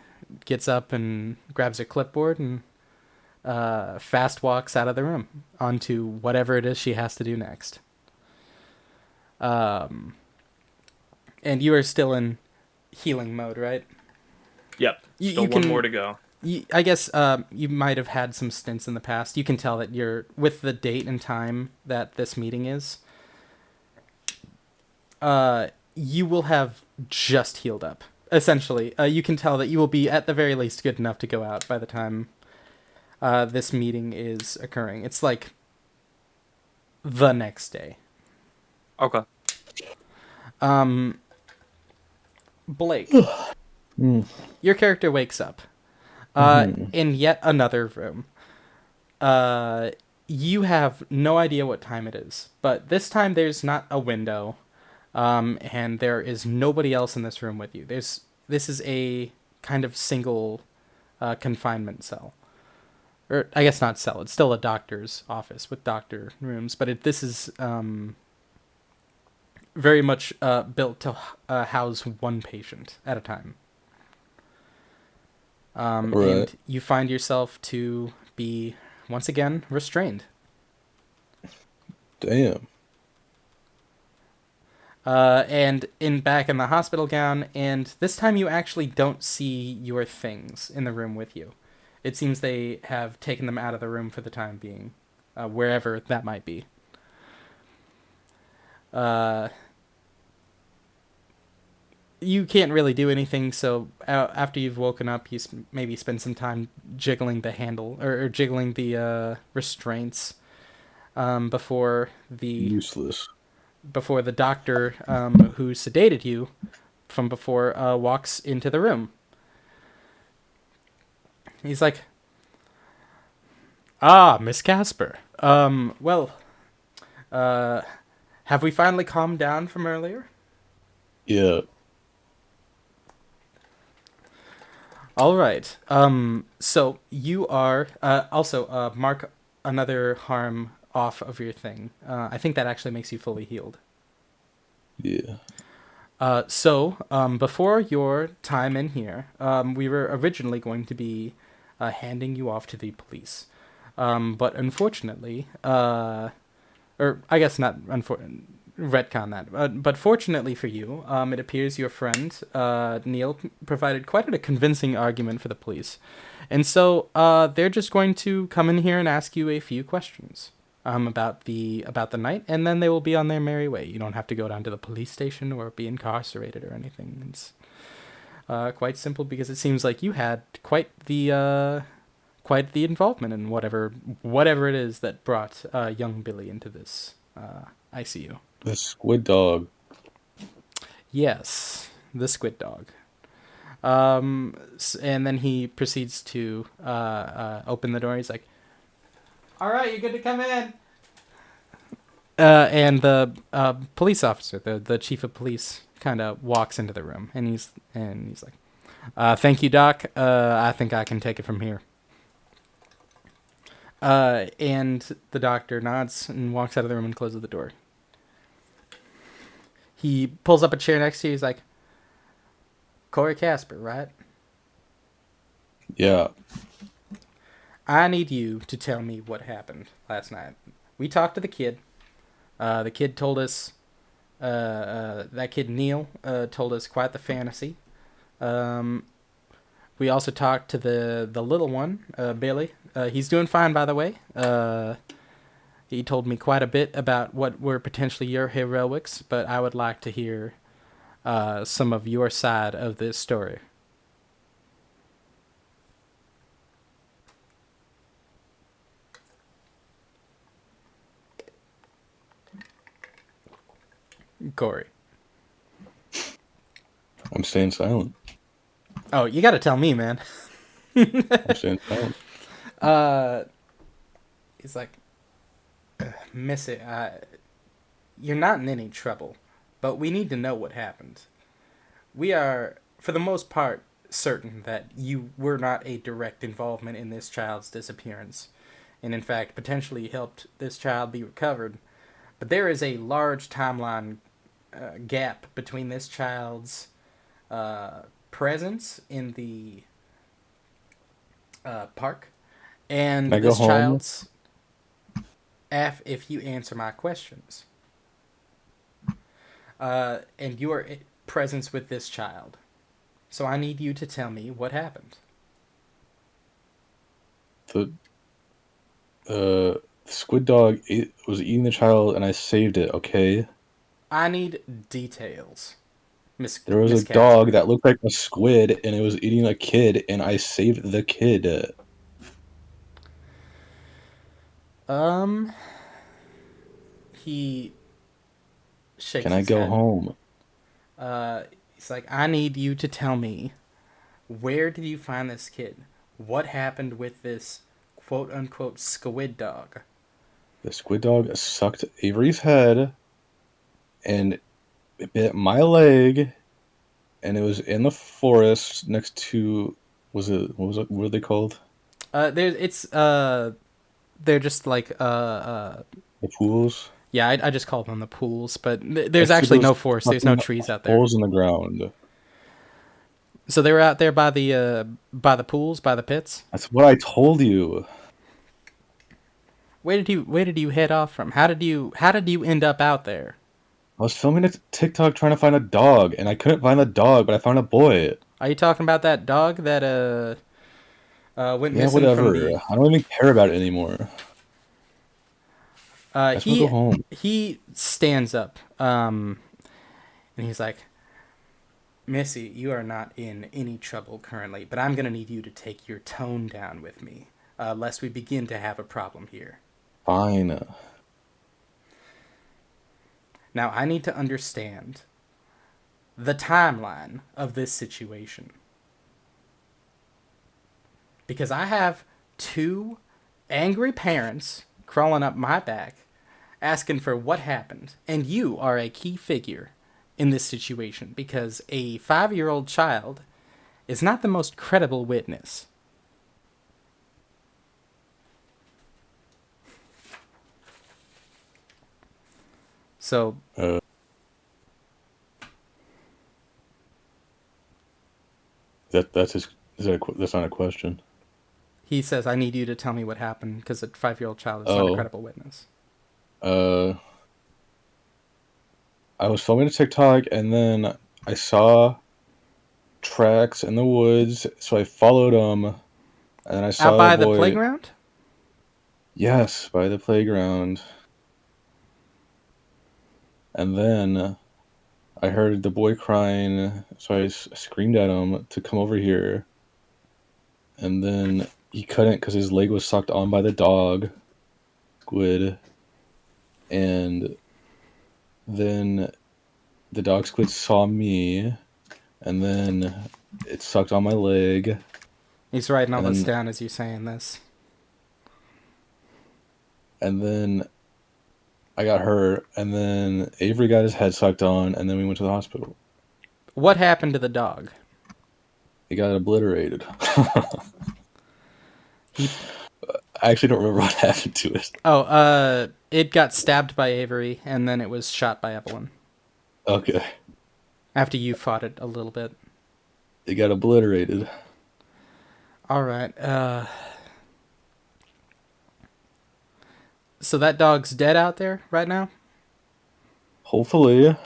gets up and grabs a clipboard and fast walks out of the room onto whatever it is she has to do next. And you are still in healing mode, right? Yep. Still one more to go. I guess you might have had some stints in the past. You can tell that you're with the date and time that this meeting is. You will have just healed up. Essentially, you can tell that you will be at the very least good enough to go out by the time this meeting is occurring. It's like the next day. Okay. Blake, Mm. your character wakes up in yet another room. You have no idea what time it is, but this time there's not a window, and there is nobody else in this room with you. This is a kind of single confinement cell. Or I guess not cell. It's still a doctor's office with doctor rooms, but this is very much built to house one patient at a time. Right. And you find yourself to be once again restrained. Damn. And back in the hospital gown, and this time you actually don't see your things in the room with you. It seems they have taken them out of the room for the time being, wherever that might be. You can't really do anything, so after you've woken up, you maybe spend some time jiggling the handle, or jiggling the restraints before the Useless. doctor who sedated you from before walks into the room. He's like, "Ah, Miss Casper. Well, uh, have we finally calmed down from earlier?" Yeah. All right. So you are also mark another harm off of your thing. I think that actually makes you fully healed. Yeah. Before your time in here, we were originally going to be handing you off to the police. But unfortunately, or I guess not retcon that. But fortunately for you, it appears your friend Neil provided quite a convincing argument for the police, and so they're just going to come in here and ask you a few questions about the night, and then they will be on their merry way. You don't have to go down to the police station or be incarcerated or anything. It's quite simple because it seems like you had quite the involvement in whatever it is that brought young Billy into this ICU. The squid dog. Yes, the squid dog. And then he proceeds to open the door. He's like, "All right, you're good to come in." And the police officer, the chief of police, kind of walks into the room, and he's like, "Thank you, Doc. I think I can take it from here." And the doctor nods and walks out of the room and closes the door. He pulls up a chair next to you. He's like, "Corey Casper, right? Yeah. I need you to tell me what happened last night. We talked to the kid. The kid told us, that kid Neil told us quite the fantasy. We also talked to the little one, Billy. He's doing fine, by the way. He told me quite a bit about what were potentially your heroics, but I would like to hear some of your side of this story." Corey. I'm staying silent. Oh, you got to tell me, man. I'm staying silent. He's like, "Missy, you're not in any trouble, but we need to know what happened. We are, for the most part, certain that you were not a direct involvement in this child's disappearance, and in fact potentially helped this child be recovered. But there is a large timeline gap between this child's presence in the park and Can I go this home? child's if you answer my questions. And your presence with this child. So I need you to tell me what happened." The squid dog was eating the child, and I saved it. Okay. I need details, There was Miss a Casper. dog that looked like a squid, and it was eating a kid, and I saved the kid. He shakes Can I his go head. home? He's like, "I need you to tell me, where did you find this kid? What happened with this quote unquote squid dog?" The squid dog sucked Avery's head, and it bit my leg, and it was in the forest next to. What were they called? They're just like The pools. yeah, I just call them the pools, but there's Next to actually those no forest. There's no fucking trees out there. holes in the ground. So they were out there by the pools, by the pits. That's what I told you. Where did you head off from? How did you end up out there? I was filming a TikTok trying to find a dog, and I couldn't find the dog, but I found a boy. Are you talking about that dog that went Yeah, missing from whatever. the I don't even care about it anymore. I just want to go home. he stands up and he's like, "Missy, you are not in any trouble currently, but I'm going to need you to take your tone down with me, lest we begin to have a problem here. Fine. Now, I need to understand the timeline of this situation. because I have two angry parents crawling up my back asking for what happened. And you are a key figure in this situation because a 5-year-old child is not the most credible witness. So That's his. That's not a question. he says, I need you to tell me what happened because a 5-year-old child is not a Oh. credible witness. I was filming a TikTok and then I saw tracks in the woods, so I followed them, and then I Out saw by a the boy. playground? Yes, by the playground. And then I heard the boy crying, so I screamed at him to come over here. And then he couldn't because his leg was sucked on by the dog, squid. And then the dog squid saw me, and then it sucked on my leg. He's writing all And this then, down as you're saying this. and then I got hurt, and then Avery got his head sucked on, and then we went to the hospital. What happened to the dog? He got obliterated. He I actually don't remember what happened to it. it got stabbed by Avery and then it was shot by Evelyn. Okay. After you fought it a little bit. It got obliterated. All right. So that dog's dead out there right now? Hopefully.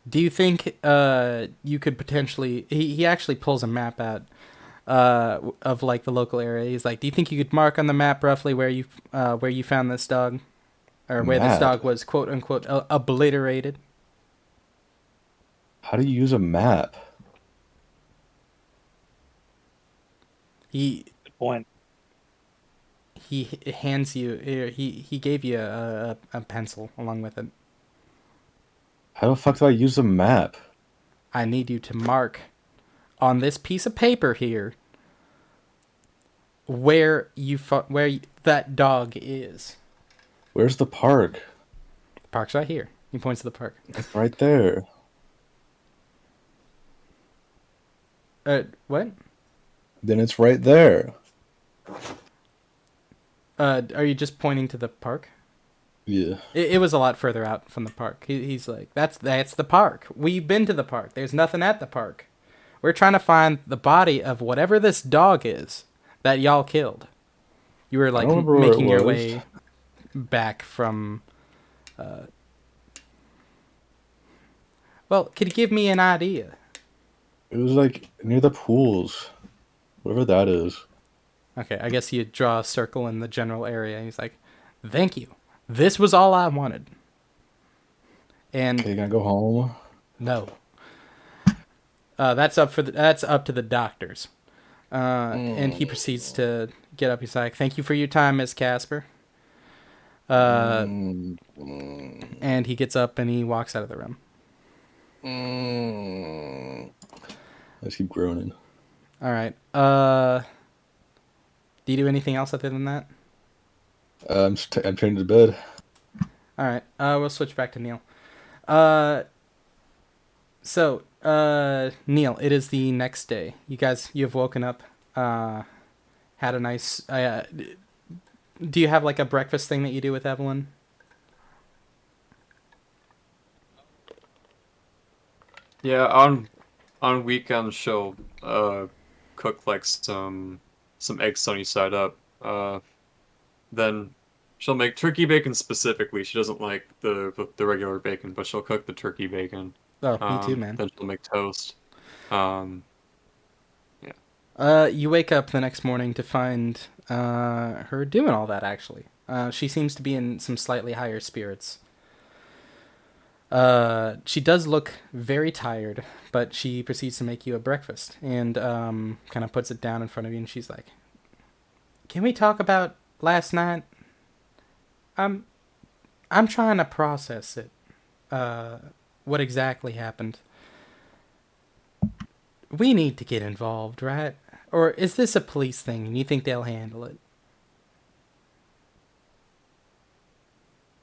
Do you think you could potentially... He actually pulls a map out of like the local area. He's like, do you think you could mark on the map roughly where you found this dog? Or where this Map? dog was quote unquote obliterated? How do you use a map? He Good point. he hands you... He gave you a pencil along with it. How the fuck do I use a map? I need you to mark on this piece of paper here where that dog is. Where's the park? The park's right here. He points to the park. It's right there. What? Then it's right there. Are you just pointing to the park? Yeah. It was a lot further out from the park. He's like, that's the park. We've been to the park. There's nothing at the park. We're trying to find the body of whatever this dog is that y'all killed. You were like making your way back from... Well, could you give me an idea? It was like near the pools. Whatever that is. Okay, I guess you draw a circle in the general area. And he's like, thank you. This was all I wanted. And Okay, you gonna go home? no. That's up to the doctors. And he proceeds to get up. He's like, thank you for your time, Miss Casper. And he gets up and he walks out of the room. I just keep groaning. All right. Do you do anything else other than that? I'm turning to bed. All right. We'll switch back to Neil. So, Neil, it is the next day. You have woken up, had a nice... do you have like a breakfast thing that you do with Evelyn? Yeah, on weekends she'll cook like some egg sunny side up. Then she'll make turkey bacon specifically. She doesn't like the regular bacon, but she'll cook the turkey bacon. Oh, me too, man. Then she'll make toast. Yeah. You wake up the next morning to find her doing all that, actually. She seems to be in some slightly higher spirits. She does look very tired, but she proceeds to make you a breakfast and kind of puts it down in front of you, and she's like, "Can we talk about last night? I'm trying to process it. What exactly happened? We need to get involved, right? Or is this a police thing and you think they'll handle it?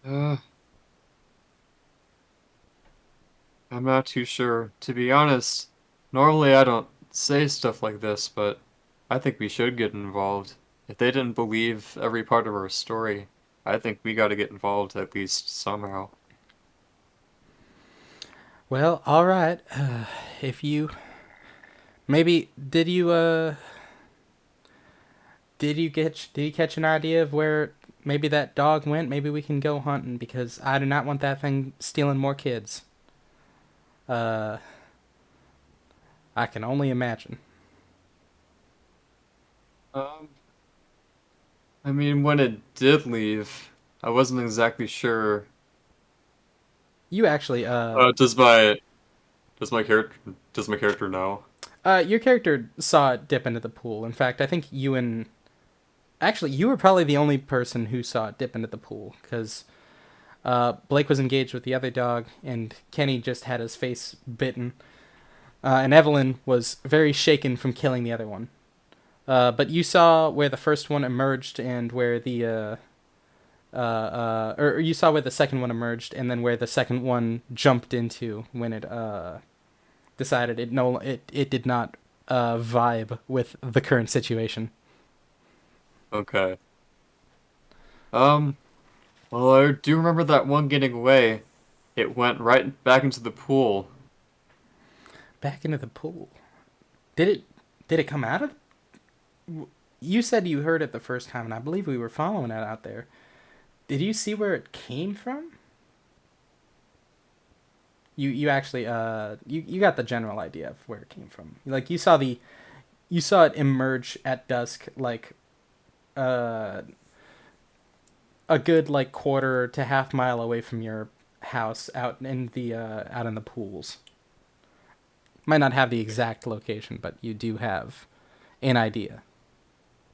Uh, I'm not too sure. To be honest, normally I don't say stuff like this, but I think we should get involved. If they didn't believe every part of our story, I think we got to get involved at least somehow. Well, all right. If you maybe did you catch an idea of where maybe that dog went? Maybe we can go hunting because I do not want that thing stealing more kids. Uh, I can only imagine. Um, I mean, when it did leave, I wasn't exactly sure. You actually Does my character know? your character saw it dip into the pool. In fact, I think you were probably the only person who saw it dip into the pool because Blake was engaged with the other dog, and Kenny just had his face bitten. And Evelyn was very shaken from killing the other one. But you saw where the first one emerged and where or you saw where the second one emerged, and then where the second one jumped into when it decided it did not vibe with the current situation. Okay. Um, well, I do remember that one getting away. It went right back into the pool. Back into the pool. Did it? Did it come out of? You said you heard it the first time, and I believe we were following it out there. Did you see where it came from? You actually you got the general idea of where it came from. Like you saw it emerge at dusk, like uh a good like quarter to half mile away from your house, out in the pools. Might not have the exact location, but you do have an idea.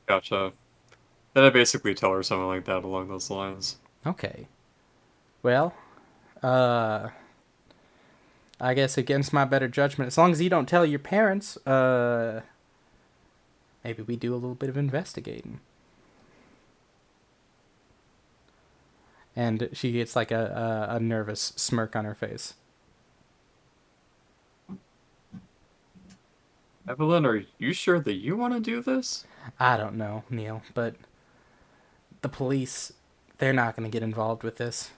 Gotcha. Then I basically tell her something like that along those lines. Okay. Well, uh I guess against my better judgment, as long as you don't tell your parents, maybe we do a little bit of investigating. And she gets like a nervous smirk on her face. Evelyn, are you sure that you want to do this? I don't know, Neil, but the police, they're not going to get involved with this.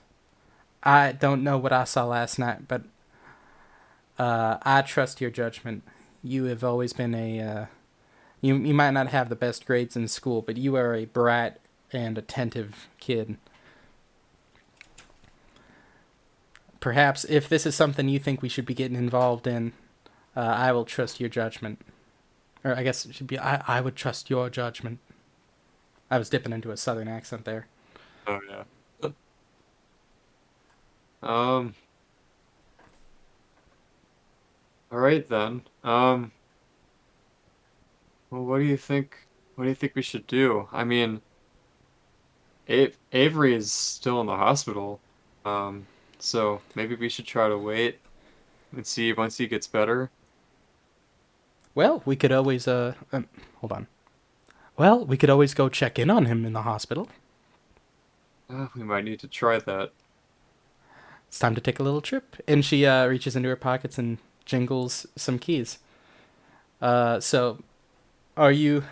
I don't know what I saw last night, but I trust your judgment. You have always been you might not have the best grades in school, but you are a bright and attentive kid. Perhaps if this is something you think we should be getting involved in, I will trust your judgment. Or I guess it should be I would trust your judgment. I was dipping into a southern accent there. Oh yeah. Um, all right then. Well, what do you think? What do you think we should do? I mean, Avery is still in the hospital. Um, so maybe we should try to wait and see once he gets better. Well, we could always hold on. Well, we could always go check in on him in the hospital. We might need to try that. It's time to take a little trip. And she reaches into her pockets and jingles some keys. So, are you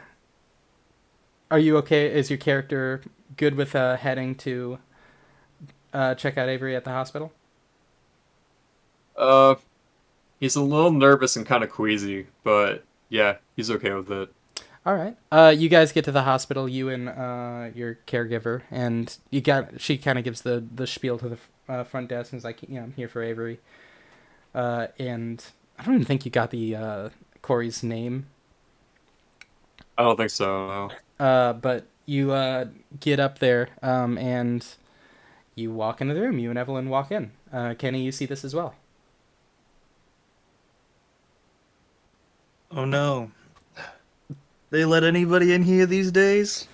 okay? Is your character good with heading to check out Avery at the hospital? Uh, he's a little nervous and kind of queasy, but yeah, he's okay with it. All right. You guys get to the hospital, you and your caregiver, and she kind of gives the spiel to the front desk and is like, I'm here for Avery. And I don't even think you got the Corey's name. I don't think so, no. But you get up there, and you walk into the room. You and Evelyn walk in. Kenny, you see this as well. Oh no. They let anybody in here these days?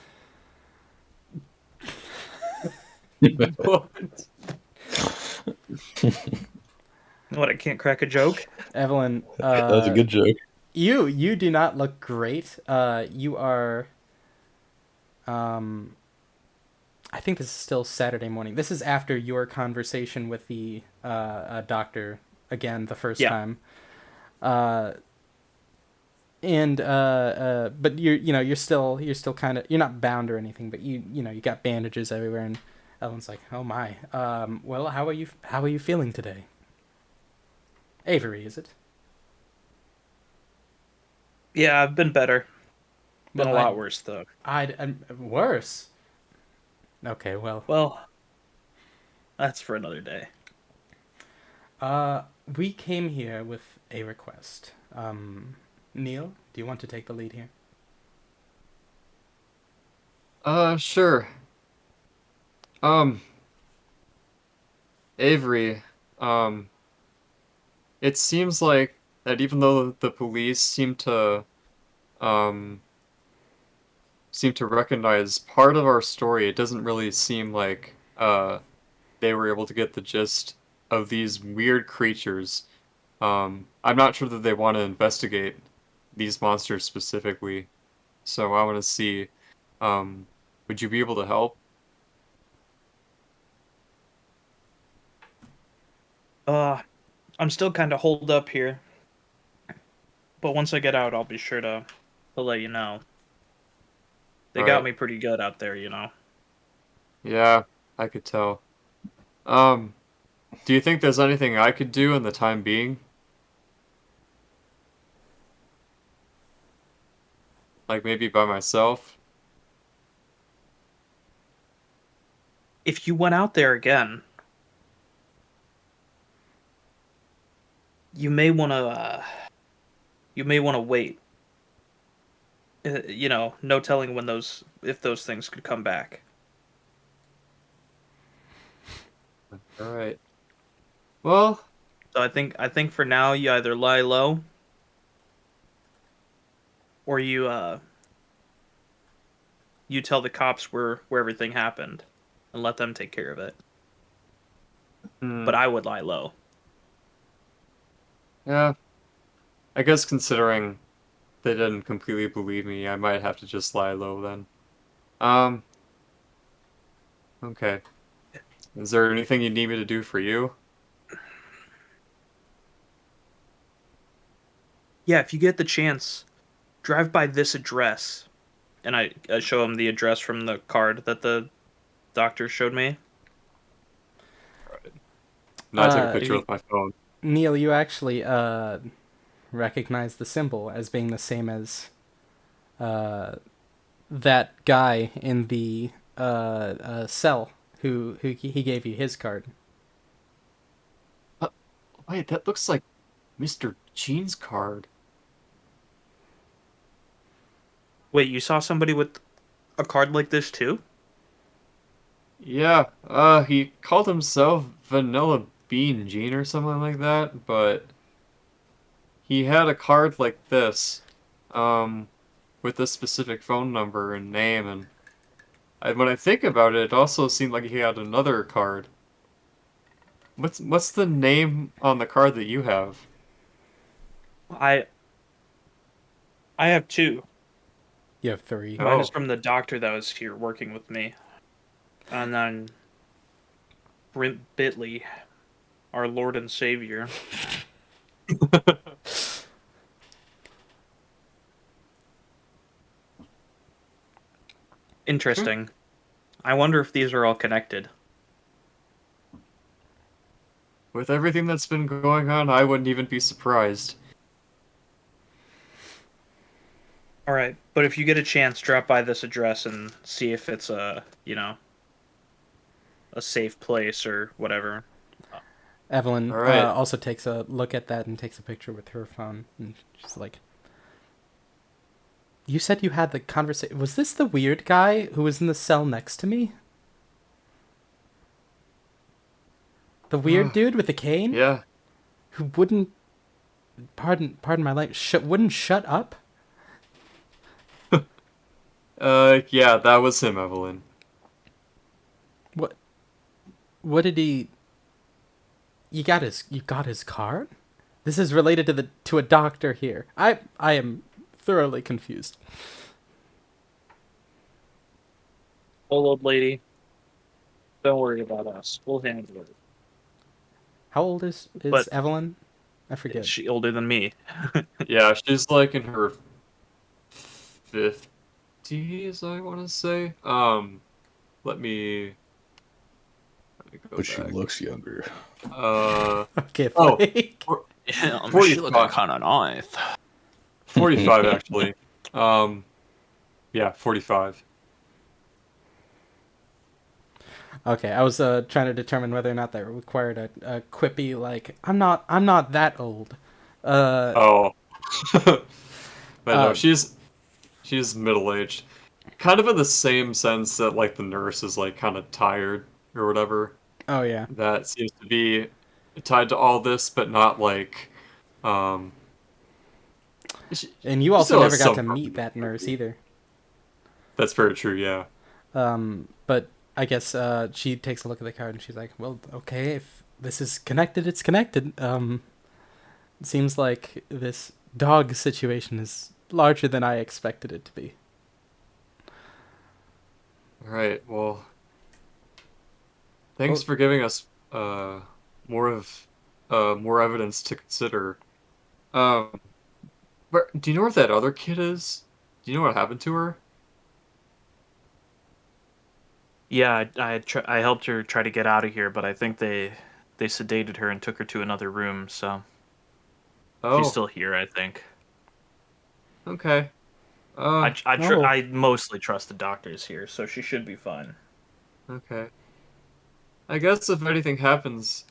What, I can't crack a joke? Evelyn, That was a good joke. You do not look great. You are. I think this is still Saturday morning. This is after your conversation with the doctor again the first Yeah. time. Uh, and but you're still kind of, you're not bound or anything, but you got bandages everywhere, and Ellen's like, oh my. Well, how are you feeling today? Avery, is it? Yeah, I've been better. Been Well, a lot worse though. I'm worse. Okay, well, Well, that's for another day. uh, we came here with a request. Neil, do you want to take the lead here? Sure. Um, Avery, um, it seems like that even though the police um, seem to recognize part of our story, it doesn't really seem like, they were able to get the gist of these weird creatures. I'm not sure that they want to investigate these monsters specifically, so I want to see, um, would you be able to help? Uh, I'm still kind of holed up here, but once I get out, I'll be sure to let you know. They got Alright. me pretty good out there, you know. Yeah, I could tell. Um, do you think there's anything I could do in the time being? Like maybe by myself? If you went out there again, you may want to wait. You know, no telling when those if those things could come back. Alright. Well, So I think for now you either lie low or you tell the cops where everything happened and let them take care of it. hmm, But I would lie low. yeah. I guess considering they didn't completely believe me, I might have to just lie low then. Um, okay. Is there anything you need me to do for you? Yeah, if you get the chance, drive by this address. And I show him the address from the card that the doctor showed me. Alright. No, I took a Uh, picture with my phone. Neil, you actually recognize the symbol as being the same as uh, that guy in the cell who he gave you his card. Uh, Wait, that looks like Mr. Jean's card. Wait, you saw somebody with a card like this too? Yeah, he called himself Vanilla Bean Gene or something like that, but he had a card like this, um, with a specific phone number and name, and when I think about it, it also seemed like he had another card. What's the name on the card that you have? I I have two. You have three. Mine is Oh, from the doctor that was here working with me, and then Brent Bitley, our Lord and Savior. sure. Interesting. I wonder if these are all connected. With everything that's been going on, I wouldn't even be surprised. All right, but if you get a chance, drop by this address and see if it's a safe place or whatever. Evelyn All right. also takes a look at that and takes a picture with her phone, and she's like, "You said you had the conversation. Was this the weird guy who was in the cell next to me? The weird dude with the cane Yeah. who wouldn't, pardon my language, wouldn't shut up? Yeah, that was him, Evelyn. What? What did he? You got his card? This is related to a doctor here. I am thoroughly confused. Old lady, don't worry about us. We'll handle it. How old is But Evelyn? I is forget. she older than me? Yeah, she's like in her 50s, I want to say. Let me go But she back. looks younger. Okay, Oh, Blake. She looking 45. kind of nice. 45 actually. Yeah, 45. Okay, I was trying to determine whether or not that required a quippy like I'm not that old. Uh, Oh. But no, uh, she's middle-aged. Kind of in the same sense that like the nurse is like kind of tired or whatever. oh yeah, That seems to be tied to all this, but not like um and you she also still never has got some to meet that nurse personality. either. That's very true, yeah. But I guess she takes a look at the card and she's like, "Well, okay, if this is connected, it's connected." It seems like this dog situation is larger than I expected it to be. All right. Well, Well, thanks for giving us more of more evidence to consider. Um, but do you know where that other kid is? Do you know what happened to her? Yeah, I helped her try to get out of here, but I think they sedated her and took her to another room. So she's Oh, still here, I think. okay. Uh, oh, I mostly trust the doctors here, so she should be fine. okay. I guess if anything happens,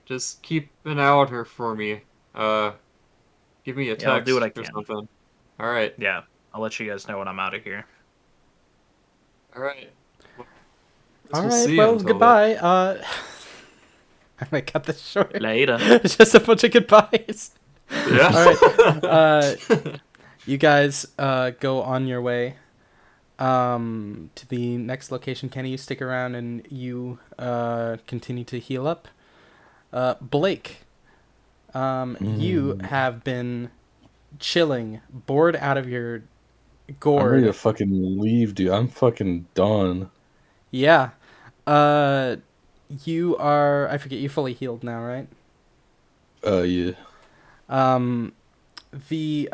just keep an eye on her for me. Uh, give me a Yeah, I'll do what I text or can. something. All right. Yeah, I'll let you guys know when I'm out of here. All right. Well, guess all we'll right. see you Well, until then. goodbye. I might cut this short. Later. It's just a bunch of goodbyes. Yeah. All right. You guys go on your way to the next location. Kenny, you stick around and you continue to heal up. Blake, you Mm. have been chilling, bored out of your I'm ready to gourd. fucking leave, dude. I'm fucking done. Yeah. Uh, you are. I forget. You fully healed now, right? Yeah. Um, the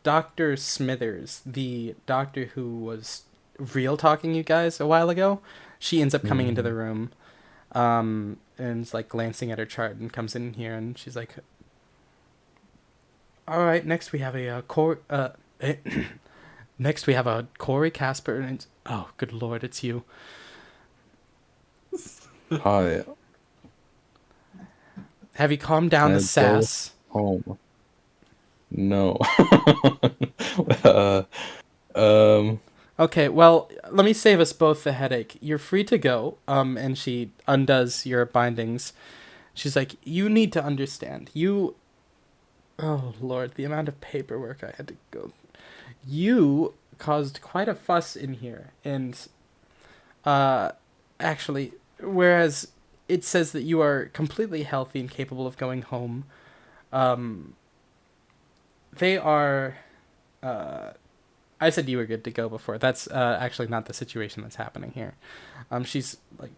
Dr. Smithers, the doctor who was real talking you guys a while ago, she ends up coming into the Mhm. room, and is like glancing at her chart and comes in here and she's like, "All right, next we have a next we have a Corey Casper, and it's, oh, good lord, it's you. Hi. Have you calmed Can down the I go sass?" home? No. uh, um. Okay, well, let me save us both the headache. You're free to go. And she undoes your bindings. She's like, "You need to understand. Oh lord, the amount of paperwork I had to go. You caused quite a fuss in here, and uh, actually, whereas it says that you are completely healthy and capable of going home, um, they are. Uh, I said you were good to go before. That's actually not the situation that's happening here. She's like,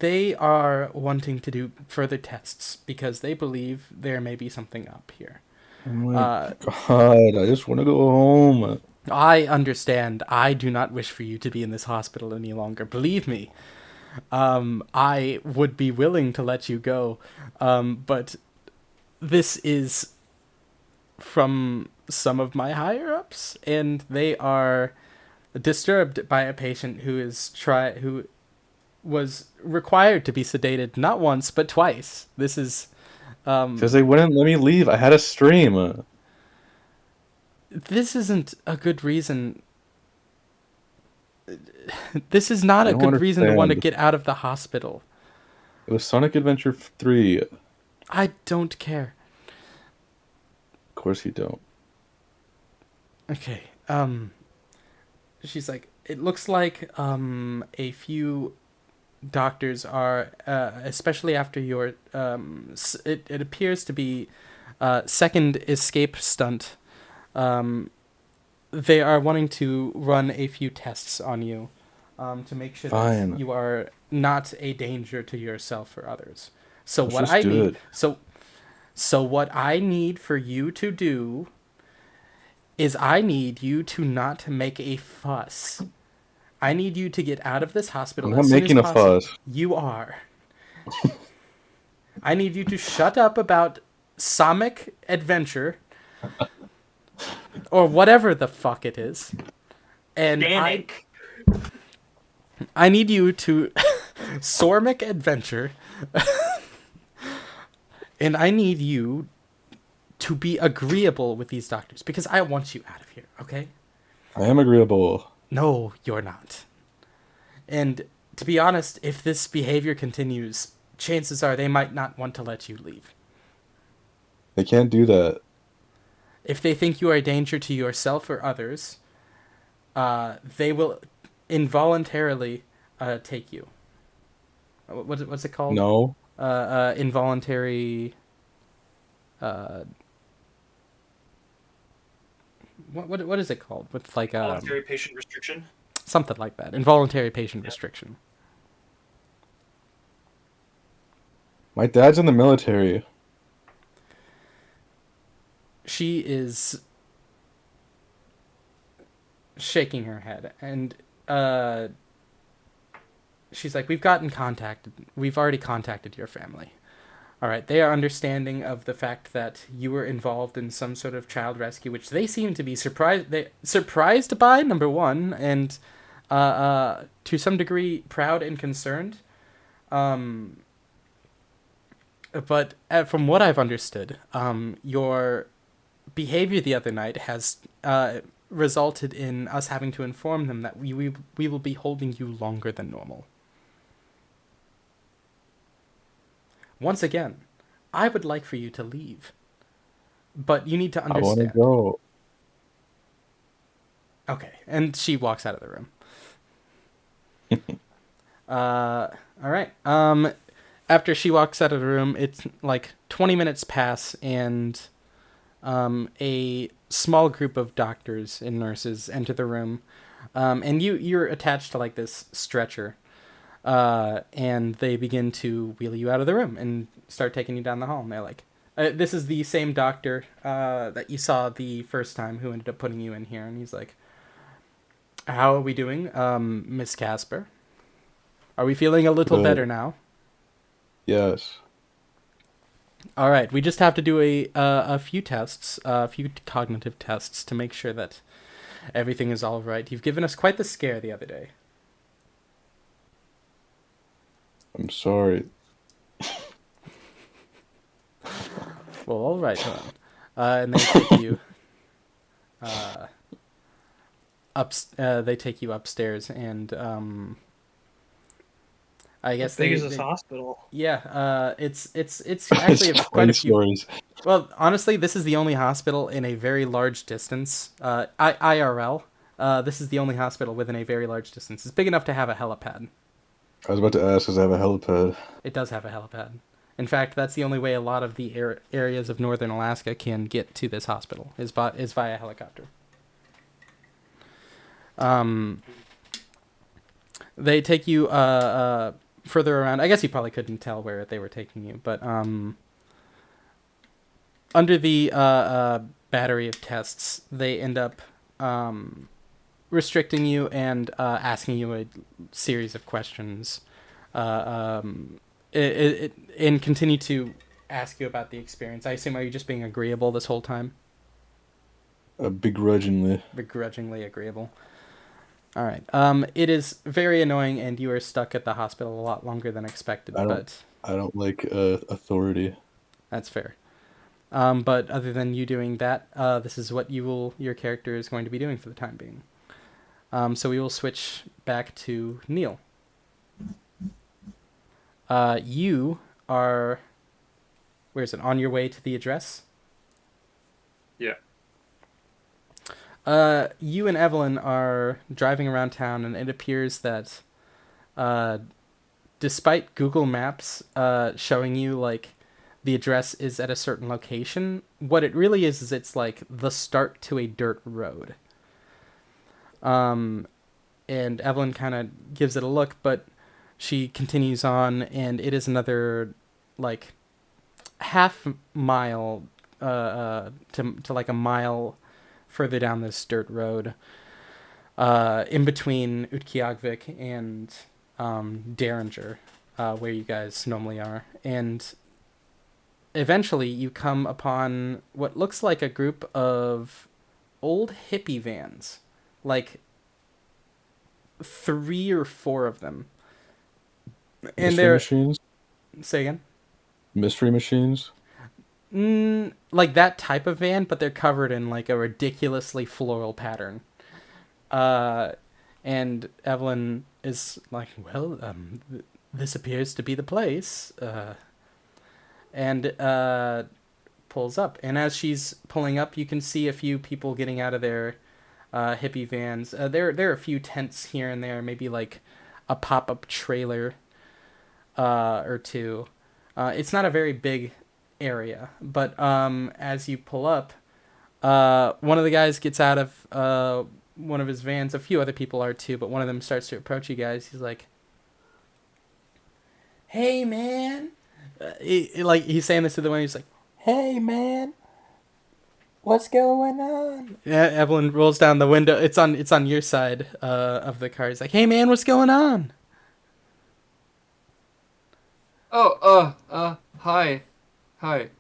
they are wanting to do further tests because they believe there may be something up here. Oh my Uh, God. I just want to go home. I understand. I do not wish for you to be in this hospital any longer. Believe me. I would be willing to let you go. But this is from some of my higher ups, and they are disturbed by a patient who was required to be sedated not once but twice. This is Because they wouldn't let me leave. I had a stream. this isn't a good reason. This is not You a don't good reason to want to understand. get out of the hospital. It was Sonic Adventure 3. Of I don't care. course you don't. Okay. She's like, it looks like a few doctors are especially after your it appears to be Second escape stunt. They are wanting to run a few tests on you to make sure that Fine. you are not a danger to yourself or others. So Let's what just I do need, it. so what I need for you to do is I need you to not make a fuss. I need you to get out of this I'm hospital not as soon as making a possible. fuss. You are. I need you to shut up about Sonic Adventure or whatever the fuck it is. And Danik. I need you to Sormic Adventure. And I need you to be agreeable with these doctors because I want you out of here, okay? I am agreeable. No, you're not. And to be honest, if this behavior continues, chances are they might not want to let you leave. They can't do that. If they think you are a danger to yourself or others, they will involuntarily take you. What's it called? No. Involuntary. What is it called? With like Voluntary patient restriction. something like that. Involuntary patient restriction. My dad's in the military. She is shaking her head and she's like, we've already contacted your family. All right, they are understanding of the fact that you were involved in some sort of child rescue, which they seem to be surprised by, number one, and to some degree proud and concerned. But from what I've understood, your behavior the other night has resulted in us having to inform them that we will be holding you longer than normal. Once again, I would like for you to leave, but you need to I want understand. to go. Okay, and she walks out of the room. All right. After she walks out of the room, it's like 20 minutes pass, and a small group of doctors and nurses enter the room, and you're attached to like this stretcher, and they begin to wheel you out of the room and start taking you down the hall. And they're like, "This is the same doctor that you saw the first time who ended up putting you in here." And he's like, "How are we doing, Miss Casper? Are we feeling a little Good. better now?" Yes. All right, we just have to do a few tests, a few cognitive tests to make sure that everything is all right. You've given us quite the scare the other day. I'm sorry. Well, all right, then. And they take you they take you upstairs, and I guess How big is they this hospital? yeah, it's actually It's quite 20 a few. stories. Well, honestly, this is the only hospital in a very large distance. IRL. This is the only hospital within a very large distance. It's big enough to have a helipad. I was about to ask, does it have a helipad? It does have a helipad. In fact, that's the only way a lot of the areas of northern Alaska can get to this hospital is via helicopter. They take you further around. I guess you probably couldn't tell where they were taking you, but under the battery of tests, they end up restricting you and asking you a series of questions, and continue to ask you about the experience. I assume, are you just being agreeable this whole time? Begrudgingly. Begrudgingly agreeable. All right. It is very annoying, and you are stuck at the hospital a lot longer than expected. I But don't like authority. that's fair. But other than you doing that, this is what your character is going to be doing for the time being. So we will switch back to Neil. You are, where is it? On your way to the address? Yeah. You and Evelyn are driving around town, and it appears that, despite Google Maps showing you like the address is at a certain location. What it really is it's like the start to a dirt road. Um, and Evelyn kind of gives it a look, but she continues on, and it is another like half mile to like a mile further down this dirt road, in between Utqiagvik and Derringer, where you guys normally are. And eventually you come upon what looks like a group of old hippie vans, like 3 or 4 of them. And Mystery they're, machines? say again? Mystery machines? Like that type of van, but they're covered in like a ridiculously floral pattern. Uh, and Evelyn is like, well, this appears to be the place. And pulls up. And as she's pulling up, you can see a few people getting out of their hippie vans. There are a few tents here and there, maybe like a pop-up trailer or two. It's not a very big area, but as you pull up, one of the guys gets out of one of his vans. A few other people are too, but one of them starts to approach you guys. He's like, "Hey, man!" He's saying this to the one. He's like, "Hey, man, what's going on?" Yeah, Evelyn rolls down the window. It's on your side of the car. He's like, "Hey, man, what's going on?" Oh, hi. Hi.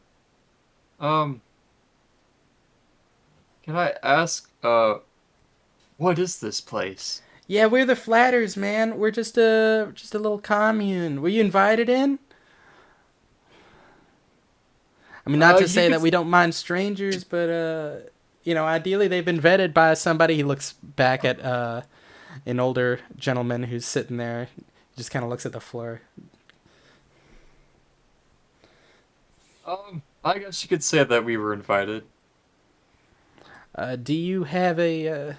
Can I ask, what is this place? Yeah, we're the Flatters, man. We're just a little commune. Were you invited in? I mean, not to You say could that we don't mind strangers, but ideally they've been vetted by somebody. He looks back at an older gentleman who's sitting there. He just kind of looks at the floor. I guess you could say that we were invited. Do you have a?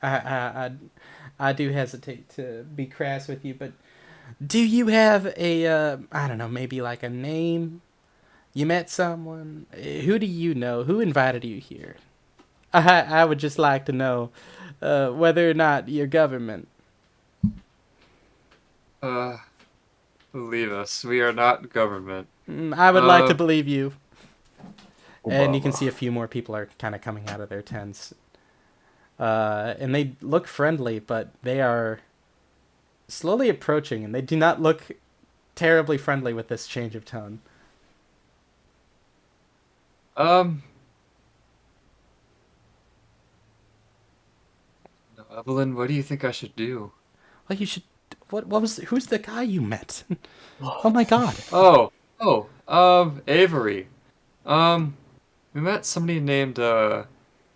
I do hesitate to be crass with you, but do you have a? I don't know, maybe like a name. You met someone. Who do you know? Who invited you here? I would just like to know whether or not your government. Believe us, we are not government. I would like to Uh, believe you. And you can see Obama. a few more people are kind of coming out of their tents. And they look friendly, but they are slowly approaching, and they do not look terribly friendly with this change of tone. um, Evelyn, what do you think I should do? Well, you should. What was? Who's the guy you met? Oh my God. Avery. Um, we met somebody named,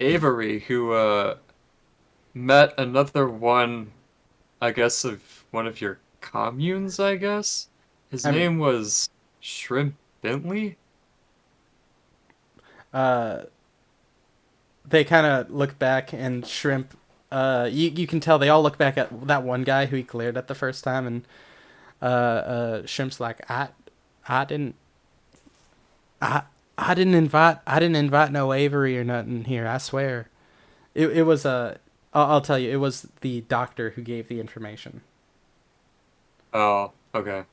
Avery who, met another one, I guess, of one of your communes, I guess? His I mean, name was Shrimp Bentley? uh, they kind of look back, and Shrimp. You can tell they all look back at that one guy who he glared at the first time, and Shrimp's like, I didn't, I didn't invite no Avery or nothing here. I swear, it was I'll tell you, it was the doctor who gave the information. Oh, okay.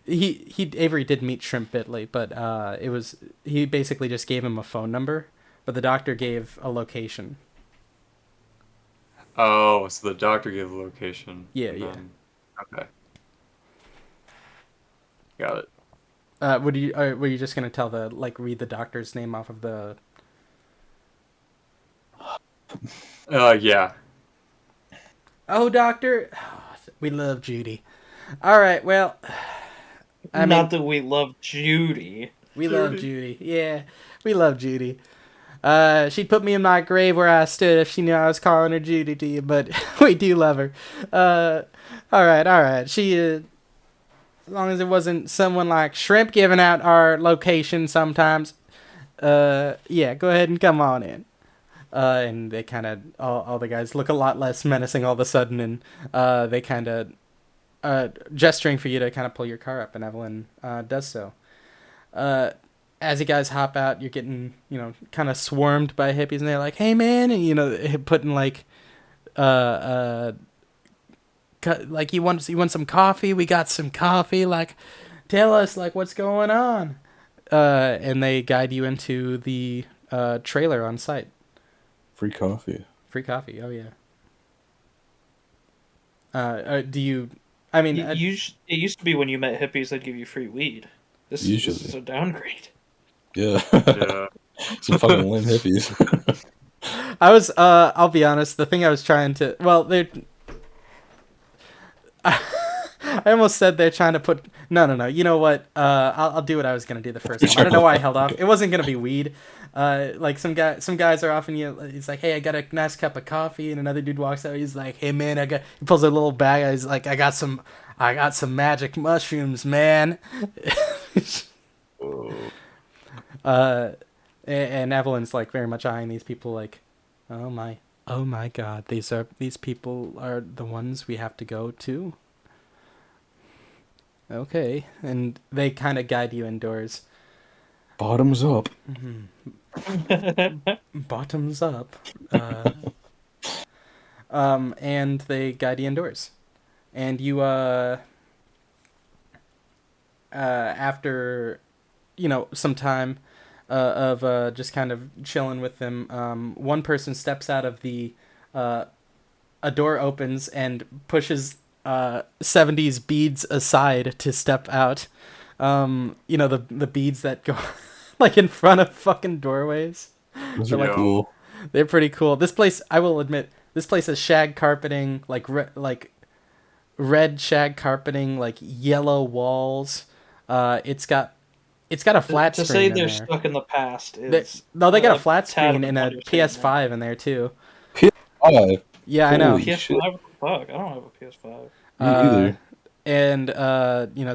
He Avery did meet Shrimp Bitley, but it was he basically just gave him a phone number, but the doctor gave a location. Oh, so the doctor gave the location. Yeah, And yeah. then, okay. Got it. Were you just gonna tell the read the doctor's name off of the? Yeah. Oh, doctor, we love Judy. All right, well, I mean, Not that we love Judy. we love Judy. Yeah, we love Judy. She'd put me in my grave where I stood if she knew I was calling her Judy to you, but we do love her. All right. She, as long as it wasn't someone like Shrimp giving out our location sometimes. Yeah, go ahead and come on in. And they kind of, all the guys look a lot less menacing all of a sudden, and they kind of, gesturing for you to kind of pull your car up, and Evelyn does so. as you guys hop out, you're getting, kind of swarmed by hippies, and they're like, "Hey, man," and putting like, like you want some coffee? We got some coffee. Like, tell us like what's going on. And they guide you into the trailer on site. Free coffee. Free coffee. Oh yeah. Do you? I mean, It used to be when you met hippies, they'd give you free weed. This Usually. is a downgrade. Yeah. Yeah. Some fucking lame hippies. I was. I'll be honest. The thing I was trying to. Well, they. I almost said they're trying to put. No. You know what? I'll do what I was gonna do the first time. I don't know why I held off. It wasn't gonna be weed. Like some guys are offering you. He's like, "Hey, I got a nice cup of coffee," and another dude walks out. He's like, "Hey, man, He pulls a little bag. He's like, I got some magic mushrooms, man." Oh. And Evelyn's like very much eyeing these people like, oh my God, these people are the ones we have to go to. Okay, and they kind of guide you indoors. Bottoms up. Bottoms up. And they guide you indoors, and you after some time of just kind of chilling with them, one person steps out of a door opens and pushes 70s beads aside to step out. The beads that go like in front of fucking doorways. Those They're are like, cool. they're pretty cool. This place, I will admit, this place has shag carpeting, like red shag carpeting, like yellow walls. It's got a flat To screen say in they're there. stuck in the past is They got a flat tad screen of and an a understatement. PS5 in there too. PS5. Yeah, I know. Holy PS5? shit. What the fuck? I don't have a PS5. Me either. And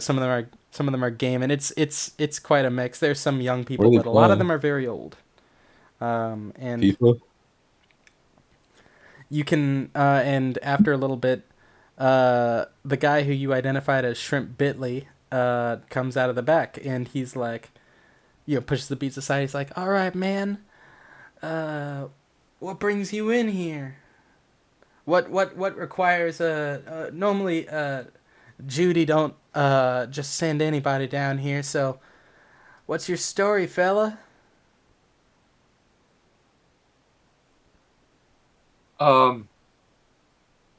some of them are gaming. It's quite a mix. There's some young people, What are they but a lot of playing? them are very old. And FIFA? you can and after a little bit, the guy who you identified as Shrimp Bitley comes out of the back, and he's like, pushes the beats aside. He's like, "All right, man. What brings you in here? What requires normally Judy don't just send anybody down here. So, what's your story, fella?"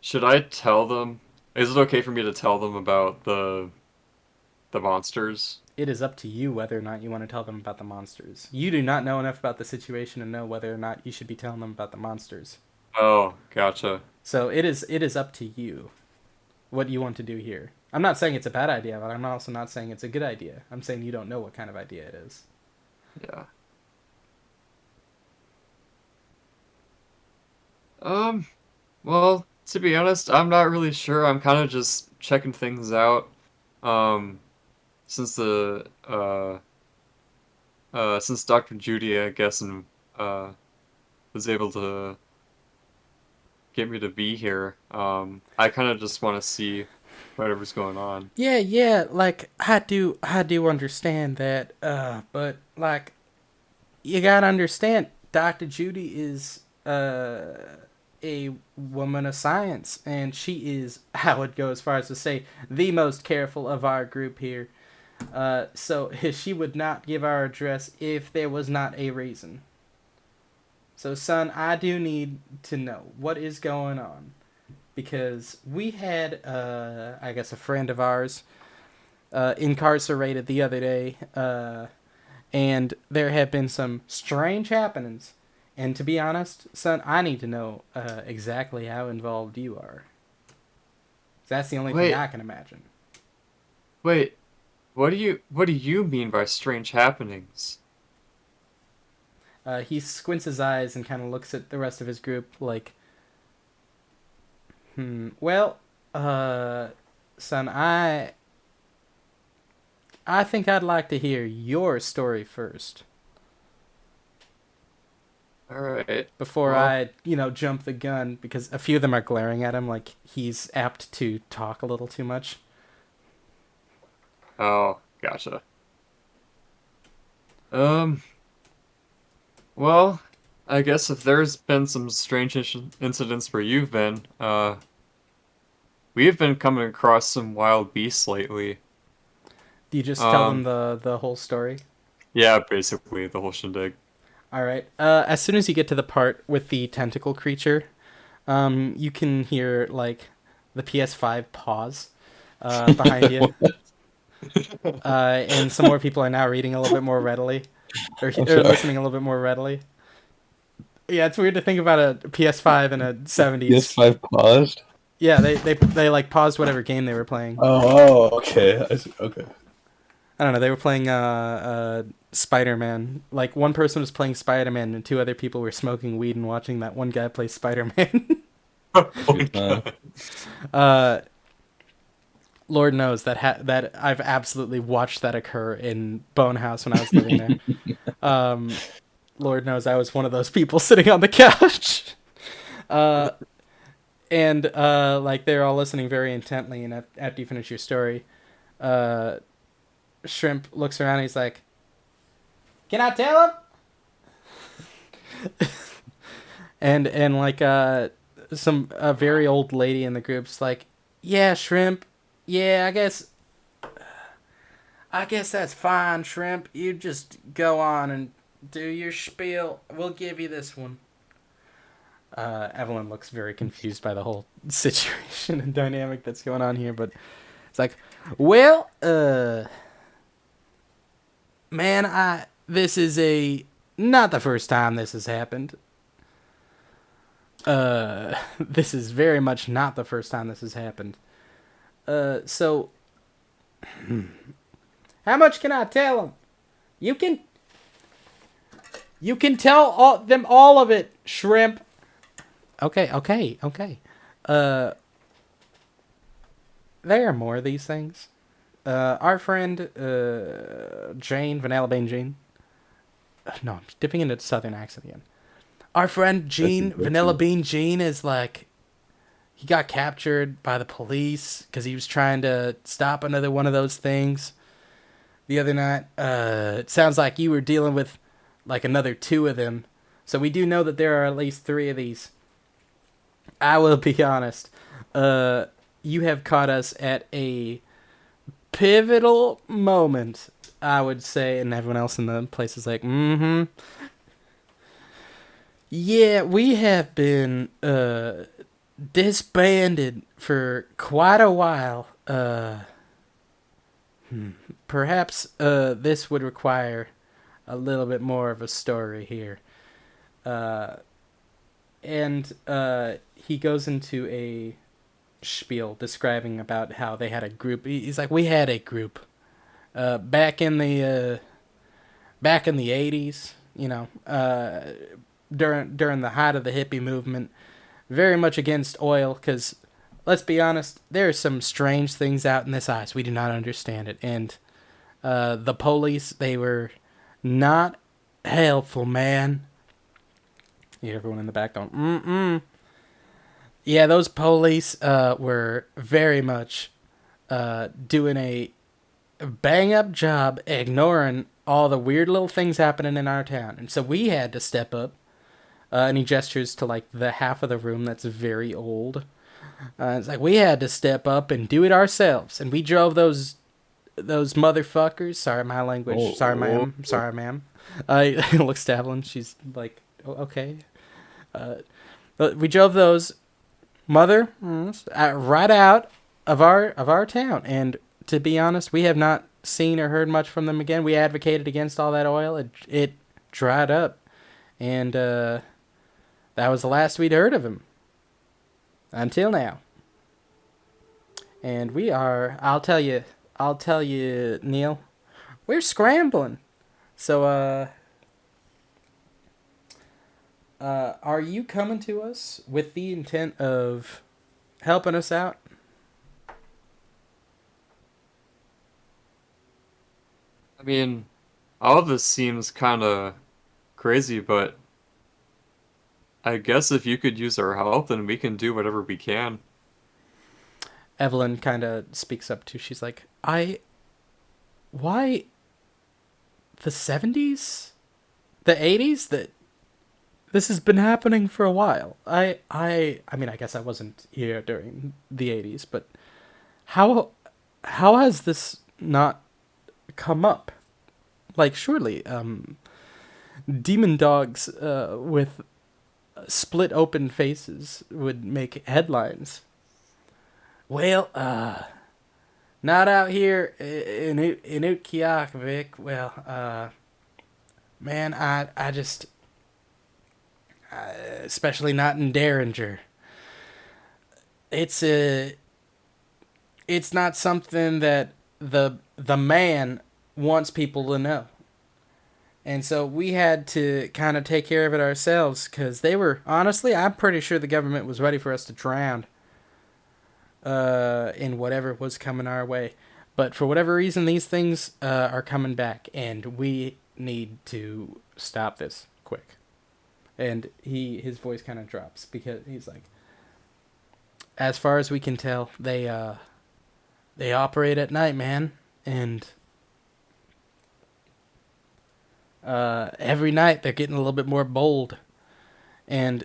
Should I tell them? Is it okay for me to tell them about the monsters? It is up to you whether or not you want to tell them about the monsters. You do not know enough about the situation to know whether or not you should be telling them about the monsters. Oh, gotcha. So it is up to you what you want to do here. I'm not saying it's a bad idea, but I'm also not saying it's a good idea. I'm saying you don't know what kind of idea it is. Yeah. Well, to be honest, I'm not really sure. I'm kind of just checking things out. Um, since since Dr. Judy, I guess, and was able to get me to be here. I kind of just want to see whatever's going on. Yeah, like I do understand that, but like you gotta understand, Dr. Judy is a woman of science, and she is, I would go as far as to say, the most careful of our group here. So she would not give our address if there was not a reason. So, son, I do need to know what is going on. Because we had, I guess, a friend of ours incarcerated the other day, and there have been some strange happenings. And to be honest, son, I need to know exactly how involved you are. That's the only thing I can imagine. Wait, what do you mean by strange happenings? He squints his eyes and kind of looks at the rest of his group like, well, son, I think I'd like to hear your story first. All right. Before Well, I, jump the gun, because a few of them are glaring at him like he's apt to talk a little too much. oh, gotcha. Um, well, I guess if there's been some strange incidents where you've been, we've been coming across some wild beasts lately. Do you just tell them Um, the whole story? yeah, basically the whole shindig. All right. As soon as you get to the part with the tentacle creature, you can hear like the PS5 pause behind you, and some more people are now reading a little bit more readily, I'm or sorry. listening a little bit more readily. Yeah, it's weird to think about a PS5 in a Yes, 70s. five paused. Yeah, they like paused whatever game they were playing. Okay. I see. Okay. I don't know. They were playing Spider-Man. Like one person was playing Spider-Man, and two other people were smoking weed and watching that one guy play Spider-Man. Oh my Uh, god. uh, Lord knows that I've absolutely watched that occur in Bone House when I was living there. Um, Lord knows I was one of those people sitting on the couch. Uh, and like they're all listening very intently. And after you finish your story, uh, Shrimp looks around and he's like, "Can I tell him?" And like some a very old lady in the group's like, "Yeah, Shrimp. Yeah, I guess that's fine, Shrimp. You just go on and do your spiel. We'll give you this one." Evelyn looks very confused by the whole situation and dynamic that's going on here, but it's like, well, man, this is not the first time this has happened. This is very much not the first time this has happened. So, how much can I tell them? You can, you can tell them all of it, Shrimp. Okay. Uh, there are more of these things. Our friend, Jane, Vanilla Bean Jane. No, I'm dipping into Southern accent again. Our friend Gene, Vanilla Bean Gene, is like, he got captured by the police because he was trying to stop another one of those things the other night. It sounds like you were dealing with like another two of them. So we do know that there are at least three of these. I will be honest. You have caught us at a pivotal moment, I would say, and everyone else in the place is like, mm-hmm. Yeah, we have been disbanded for quite a while. Perhaps this would require a little bit more of a story here. Uh, and he goes into a spiel describing about how they had a group. He's like, we had a group back in the 80s, during the height of the hippie movement, very much against oil because let's be honest, there are some strange things out in this ice. We do not understand it. And the police, they were not helpful, man. You hear everyone in the back going, mm-mm. Yeah, those police were very much doing a bang up job ignoring all the weird little things happening in our town. And so we had to step up. And he gestures to like the half of the room that's very old. It's like we had to step up and do it ourselves. And we drove those motherfuckers. Sorry, my language. Oh, Sorry, oh. ma'am. Sorry, ma'am. Looks to Evelyn. She's like, okay. But we drove those right out of our town. And to be honest, we have not seen or heard much from them again. We advocated against all that oil. It dried up, and that was the last we'd heard of him until now. And we are. I'll tell you, Neil. We're scrambling. So, are you coming to us with the intent of helping us out? I mean, all of this seems kind of crazy, but I guess if you could use our help, then we can do whatever we can. Evelyn kind of speaks up too. She's like, why the 70s, the 80s. That this has been happening for a while. I mean, I guess I wasn't here during the 80s, but how how has this not come up? Like, surely, demon dogs with split open faces would make headlines. Well, not out here in Utqiagvik. Well, man, I just, especially not in Derringer. It's a, it's not something that the man wants people to know. And so we had to kind of take care of it ourselves because they were, honestly, I'm pretty sure the government was ready for us to drown in whatever was coming our way. But for whatever reason, these things are coming back, and we need to stop this quick. And his voice kind of drops because he's like, as far as we can tell, they operate at night, man, and every night they're getting a little bit more bold. And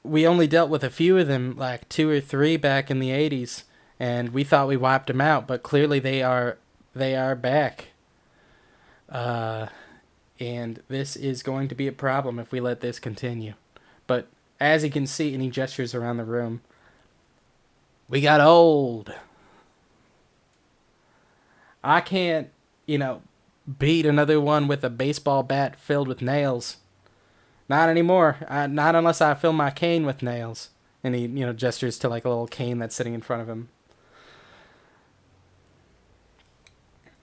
we only dealt with a few of them, like 2 or 3 back in the 80s, and we thought we wiped them out, but clearly they are back. And this is going to be a problem if we let this continue. But as you can see, and he gestures around the room, we got old. I can't, beat another one with a baseball bat filled with nails. Not anymore. Not unless I fill my cane with nails. And he, gestures to like a little cane that's sitting in front of him.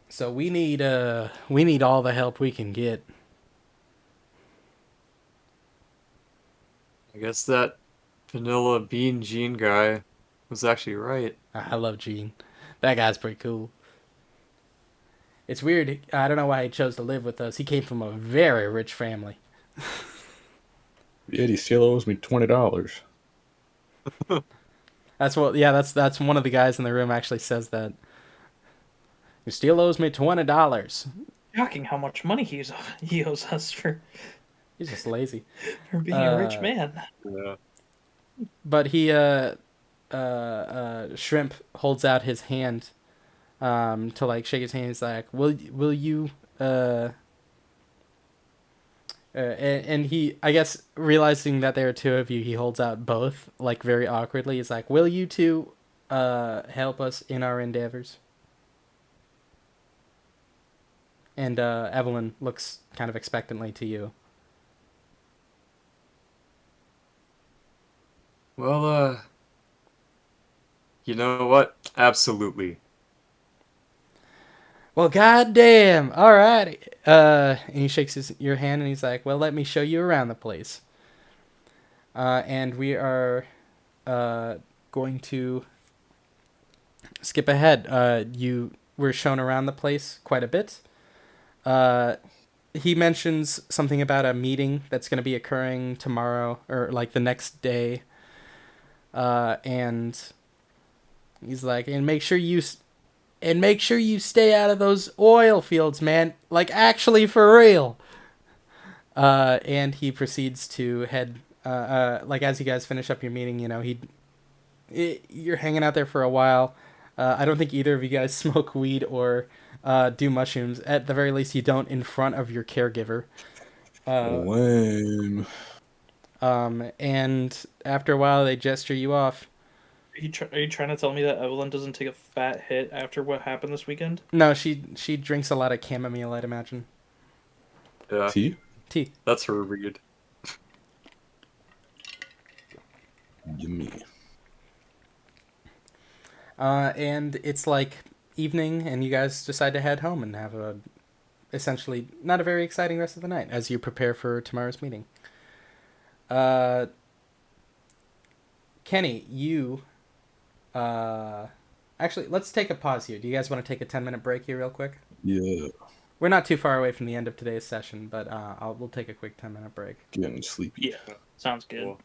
So we need all the help we can get. I guess that vanilla bean Gene guy was actually right. I love Gene. That guy's pretty cool. It's weird. I don't know why he chose to live with us. He came from a very rich family. Yet he still owes me $20. That's what. Yeah, that's one of the guys in the room actually says that. He still owes me $20. Shocking how much money he owes us for He's just lazy. being a rich man. Yeah. But he Shrimp holds out his hand to like shake his hand. He's like, will you and he, I guess, realizing that there are 2 of you, he holds out both, like, very awkwardly. He's like, will you 2 help us in our endeavors? And Evelyn looks kind of expectantly to you. Well, you know what? Absolutely. Well, goddamn. All right. And he shakes your hand and he's like, well, let me show you around the place. And we are going to skip ahead. You were shown around the place quite a bit. He mentions something about a meeting that's going to be occurring tomorrow or like the next day. And he's like, and make sure you stay out of those oil fields, man. Like, actually, for real. And he proceeds to head, like, as you guys finish up your meeting, you're hanging out there for a while. I don't think either of you guys smoke weed or do mushrooms. At the very least, you don't in front of your caregiver. Lame. And after a while, they gesture you off. Are you trying to tell me that Evelyn doesn't take a fat hit after what happened this weekend? No, she drinks a lot of chamomile, I'd imagine. Yeah. Tea? Tea. That's her read. Gimme. And it's like evening, and you guys decide to head home and have essentially not a very exciting rest of the night as you prepare for tomorrow's meeting. Kenny, you... actually, let's take a pause here. Do you guys want to take a 10-minute break here real quick? Yeah. We're not too far away from the end of today's session, but we'll take a quick 10-minute break. Getting sleepy. Yeah, sounds good. Cool.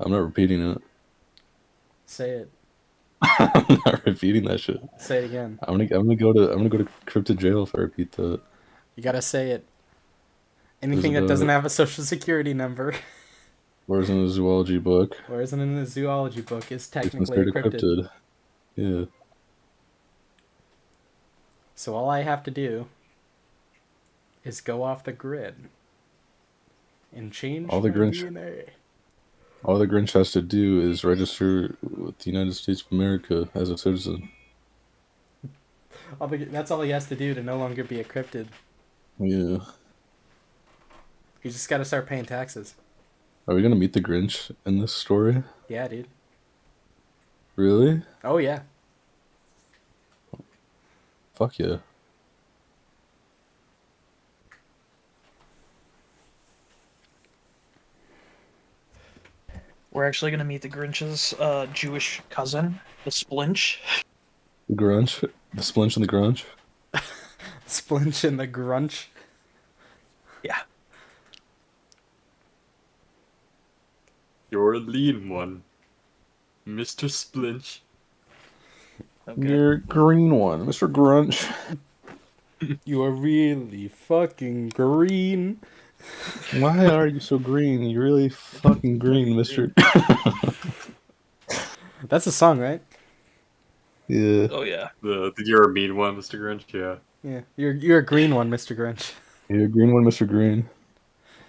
I'm not repeating it. Say it. I'm not repeating that shit. Say it again. I'm gonna go to cryptid jail if I repeat that. You gotta say it. Is Anything it that doesn't have a social security number or is it in a zoology book? or isn't in the zoology book is It's technically a considered a cryptid. cryptid. Yeah. So all I have to do is go off the grid and change All the my Grinch DNA. all the Grinch has to do is register with the United States of America as a citizen. That's all he has to do to no longer be a cryptid. Yeah. You just gotta start paying taxes. Are we gonna meet the Grinch in this story? Yeah, dude. Really? Oh, yeah. Fuck yeah. We're actually gonna meet the Grinch's Jewish cousin, the Splinch. The grunge, the splinch and the grunge. Splinch and the Grunch. Yeah. You're a lean one, Mr. Splinch. Okay. You're green one, Mr. Grunch. You are really fucking green. Why are you so green? You're really fucking green, Mr. That's a song, right? Yeah. Oh yeah. You're a mean one, Mr. Grinch. Yeah. Yeah. You're a green one, Mr. Grinch. You're a green one, Mr. Green.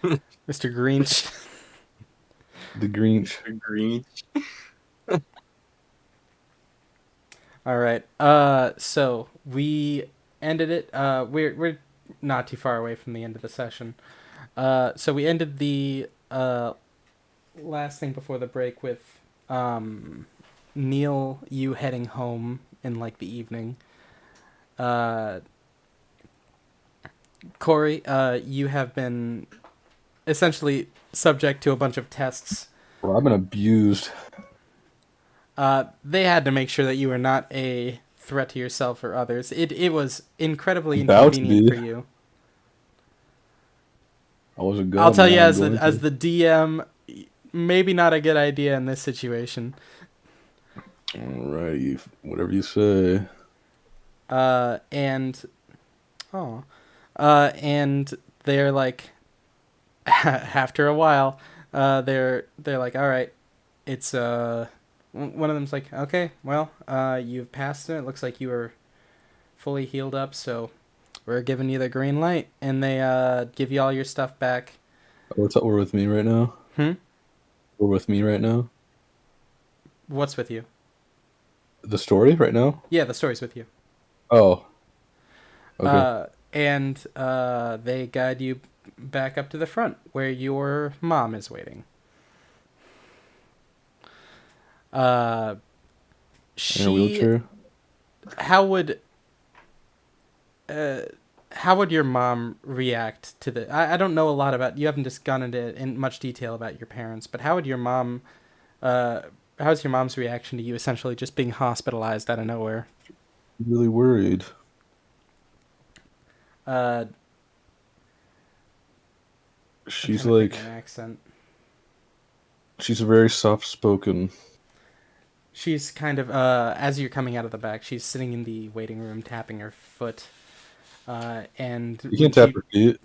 Mr. Grinch. The Grinch. Mr. Green. All right. So we ended it. We're not too far away from the end of the session. So we ended the last thing before the break with Neil, you heading home in like the evening. Corey, you have been essentially subject to a bunch of tests. Well, I've been abused. They had to make sure that you were not a threat to yourself or others. It was incredibly About to inconvenient be. for you. I was a god. I'll tell you now as I'm going as to. the DM, maybe not a good idea in this situation. Alright, whatever you say. And and they're like, after a while, they're like, all right, it's one of them's like, okay, well, you've passed it. It looks like you were fully healed up, so we're giving you the green light, and they give you all your stuff back. We're with me right now. We're with me right now. What's with you? The story right now. Yeah, the story's with you. Oh. Okay. And they guide you back up to the front where your mom is waiting. In a wheelchair. How would your mom react to the? I don't know a lot about. You haven't just gone into in much detail about your parents, but how would your mom? How's your mom's reaction to you essentially just being hospitalized out of nowhere? Really worried. She's I'm trying to think like, of an accent. she's very soft spoken. She's kind of as you're coming out of the back, she's sitting in the waiting room tapping her foot, and You can't tap her feet.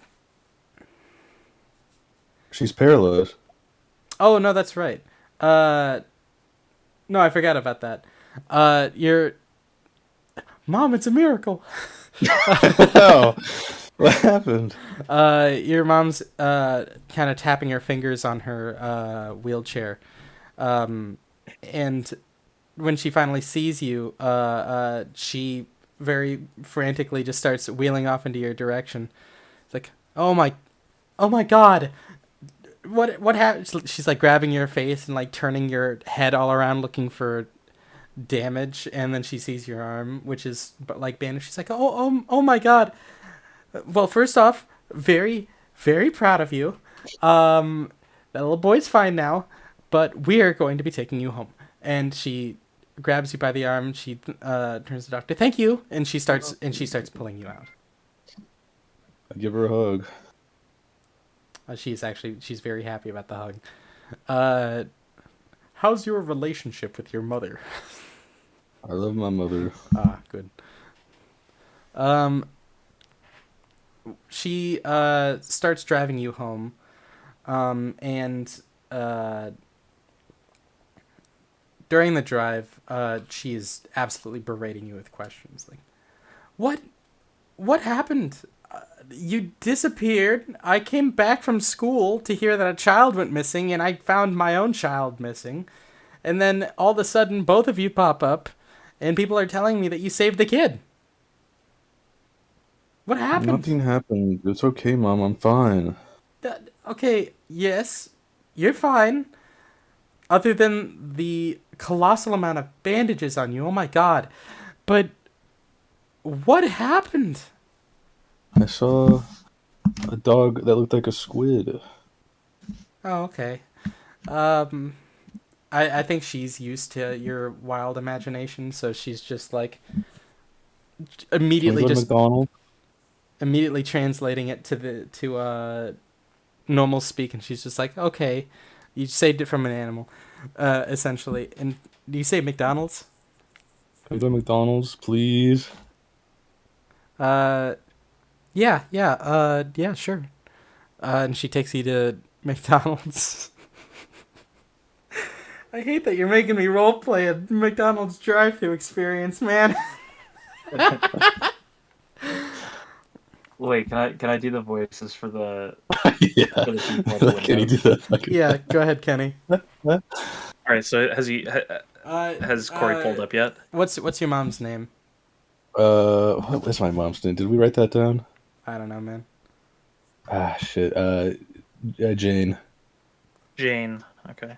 She's paralyzed. Oh no, that's right. No, I forgot about that. Your mom, it's a miracle. Oh, what happened? Your mom's kind of tapping her fingers on her wheelchair, and when she finally sees you, she very frantically just starts wheeling off into your direction. It's like, oh my God. What happened? She's like grabbing your face and like turning your head all around looking for damage, and then she sees your arm, which is like bandaged. She's like, oh my God. Well, first off, very very proud of you. That little boy's fine now, but we are going to be taking you home. And she grabs you by the arm. She turns to the doctor. Thank you, and she starts pulling you out. I give her a hug. She's very happy about the hug. How's your relationship with your mother? I love my mother. Good. She starts driving you home, and during the drive, she's absolutely berating you with questions like, what happened? You disappeared. I came back from school to hear that a child went missing, and I found my own child missing. And then all of a sudden, both of you pop up, and people are telling me that you saved the kid. What happened? Nothing happened. It's okay, Mom. I'm fine. Okay, yes, you're fine. Other than the colossal amount of bandages on you, oh my God. But what happened? I saw a dog that looked like a squid. Oh, okay. I think she's used to your wild imagination, so she's just like Can we immediately go to just McDonald's? immediately translating it to normal speak, and she's just like, okay, you saved it from an animal, essentially. And do you say McDonald's? Can we go to McDonald's, please? Uh, yeah, sure. And she takes you to McDonald's. I hate that you're making me roleplay a McDonald's drive-thru experience, man. Wait, can I do the voices for the Yeah. for the people at the Can you window? do that? Fucking Yeah, go ahead, Kenny. All right, so Uh, has Corey pulled up yet? what's your mom's name? What was my mom's name? Did we write that down? I don't know, man. Ah, shit. Jane. Jane. Okay.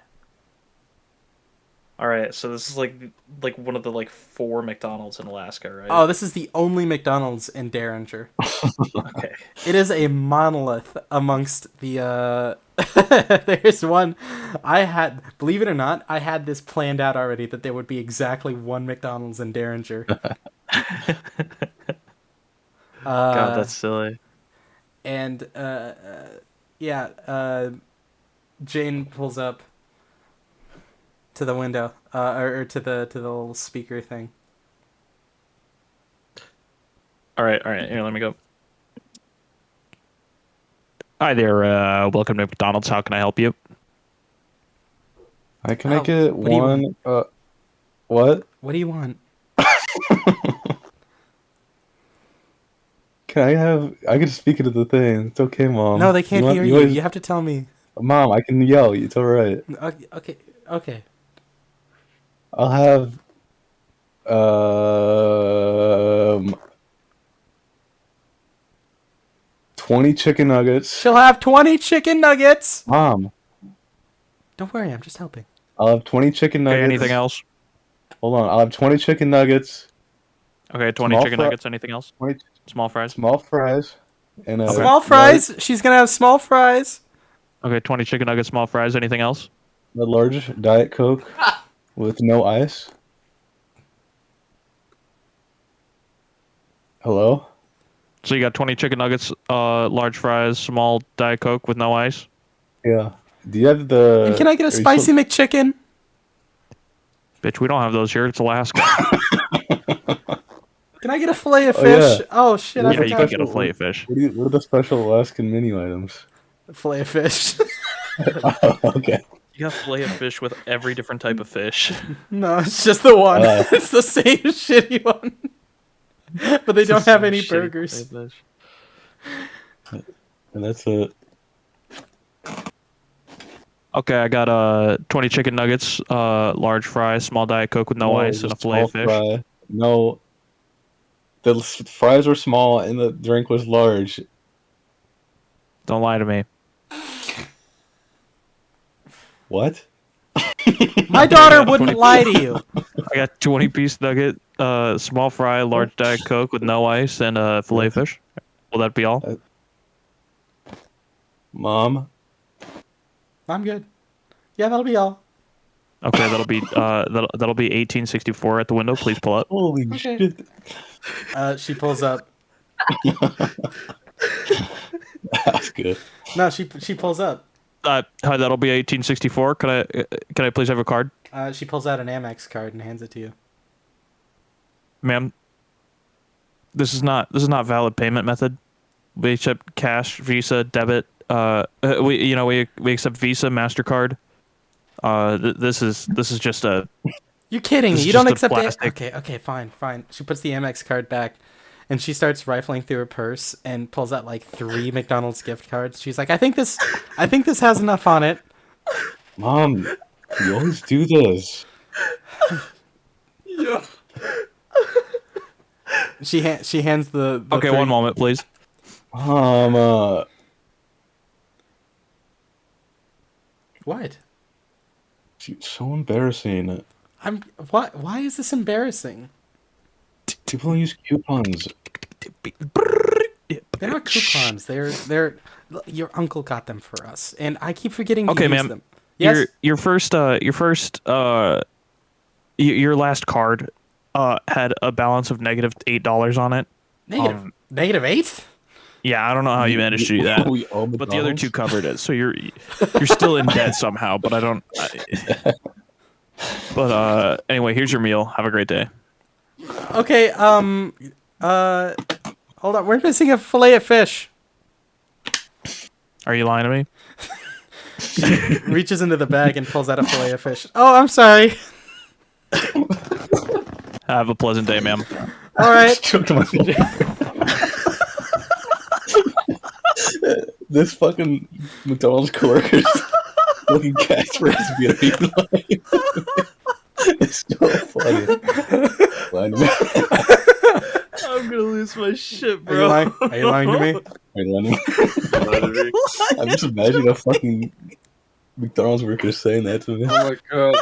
All right, so this is like one of the like 4 McDonald's in Alaska, right? Oh, this is the only McDonald's in Derringer. Okay. It is a monolith amongst the there's one I had, believe it or not, I had this planned out already that there would be exactly one McDonald's in Derringer. God, that's silly. And yeah, Jane pulls up to the window, or to the little speaker thing. All right, here, let me go. Hi there, welcome to McDonald's. How can I help you? Can I Oh, get what do you one? What? What do you want? Can I have? I can speak into the thing. It's okay, Mom. No, they can't hear you. always- You have to tell me. Mom, I can yell. It's all right. Okay. I'll have 20 chicken nuggets. She'll have 20 chicken nuggets. Mom, Don't worry, I'm just helping. I'll have 20 chicken nuggets. Okay, anything else? Hold on. I'll have 20 chicken nuggets, Okay, 20 Small chicken fry- nuggets. Anything else? 20 Small fries. small fries, and a Small fries. She's gonna have small fries. Okay, 20 chicken nuggets, small fries. Anything else? a large Diet Coke with no ice. Hello? So you got 20 chicken nuggets, large fries, small Diet Coke with no ice. Yeah. Do you have the... And can I get a are you spicy McChicken? Bitch, we don't have those here. It's Alaska. Can I get a fillet of Oh, fish? yeah. Oh shit, I Yeah, you forgot. can get a fillet of fish. What are the special Alaskan menu items? Fillet of fish. Oh, okay. You got fillet of fish with every different type of fish. No, it's just the one. Uh. It's the same shitty one. But they don't have any Shitty burgers. fillet of fish. And that's it. Okay, I got 20 chicken nuggets, large fries, small Diet Coke with no ice, and a just fillet of small fish. fry. No. The fries were small and the drink was large. Don't lie to me. What? My daughter wouldn't lie to you. I got 20-piece nugget, small fry, large Diet Coke with no ice, and a fillet of fish. Will that be all? Mom? I'm good. Yeah, that'll be all. Okay, that'll be that'll be 1864 at the window. Please pull up. Holy Okay. shit. She pulls up. That's good. No, she pulls up. Hi, that'll be 1864. Can I please have a card, She pulls out an Amex card and hands it to you. ma'am? This is not valid payment method. We accept cash, Visa, debit. We accept Visa, Mastercard. This is just a. You're kidding me. This is You don't just a accept it. plastic. Okay, fine. She puts the Amex card back and she starts rifling through her purse and pulls out like 3 McDonald's gift cards. She's like, I think this has enough on it. Mom, you always do this. Yeah. She hands the Okay, 3 one moment, please. Mom, What? it's so embarrassing. Why is this embarrassing? People don't use coupons. They're not coupons. They're your uncle got them for us, and I keep forgetting to Okay, use ma'am. them. Yes. Your last card had a balance of -$8 on it. -8. Yeah, I don't know how you managed to do that, We all but the other two McDonald's? covered it. So you're still in debt somehow. But anyway, here's your meal. Have a great day. Okay. Hold on. We're missing a fillet of fish. Are you lying to me? Reaches into the bag and pulls out a fillet of fish. Oh, I'm sorry. Have a pleasant day, ma'am. All right. Choked on This fucking McDonald's coworker's looking catchphrase beauty line. It's so funny. I'm gonna lose my shit, Are you lying? Are you lying to me? I'm just imagining a fucking McDonald's worker saying that to me. Oh my god.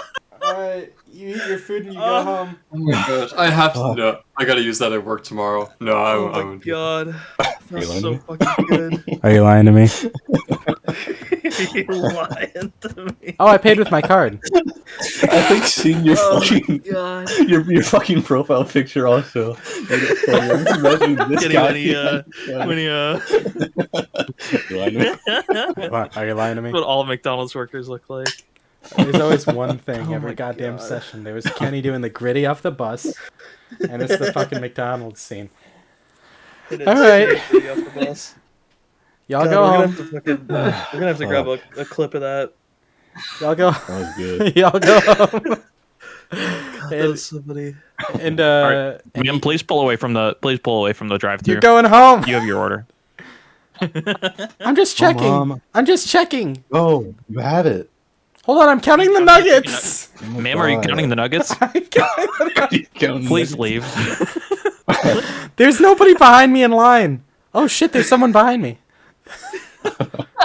All right. You eat your food and you go home. Oh my gosh. I have to. No, I gotta use that at work tomorrow. No, I Oh won't. I my won't. god, that's lying to so me? fucking good. Are you lying to me? You're lying to me. Oh, I paid with my card. I think seeing your Oh fucking god. your fucking profile picture also. Like, it's funny. I'm just imagining this Getting guy. when he What? Are you lying to me? what all McDonald's workers look like. There's always one thing Oh every my goddamn God. session. There was Kenny doing the gritty off the bus, and it's the fucking McDonald's scene. All right. Y'all go home. We're gonna have to grab a clip of that. Y'all go. That was good. Y'all go home. And, Somebody. and Ma'am, please pull away from the drive-thru. you're going home. You have your order. I'm just checking. Mom. I'm just checking. Oh, you had it. Hold on, I'm counting the nuggets. Oh my Ma'am, are you God. counting the nuggets? I'm counting the nuggets. Counting Please nuggets. leave. There's nobody behind me in line. Oh shit, there's someone behind me.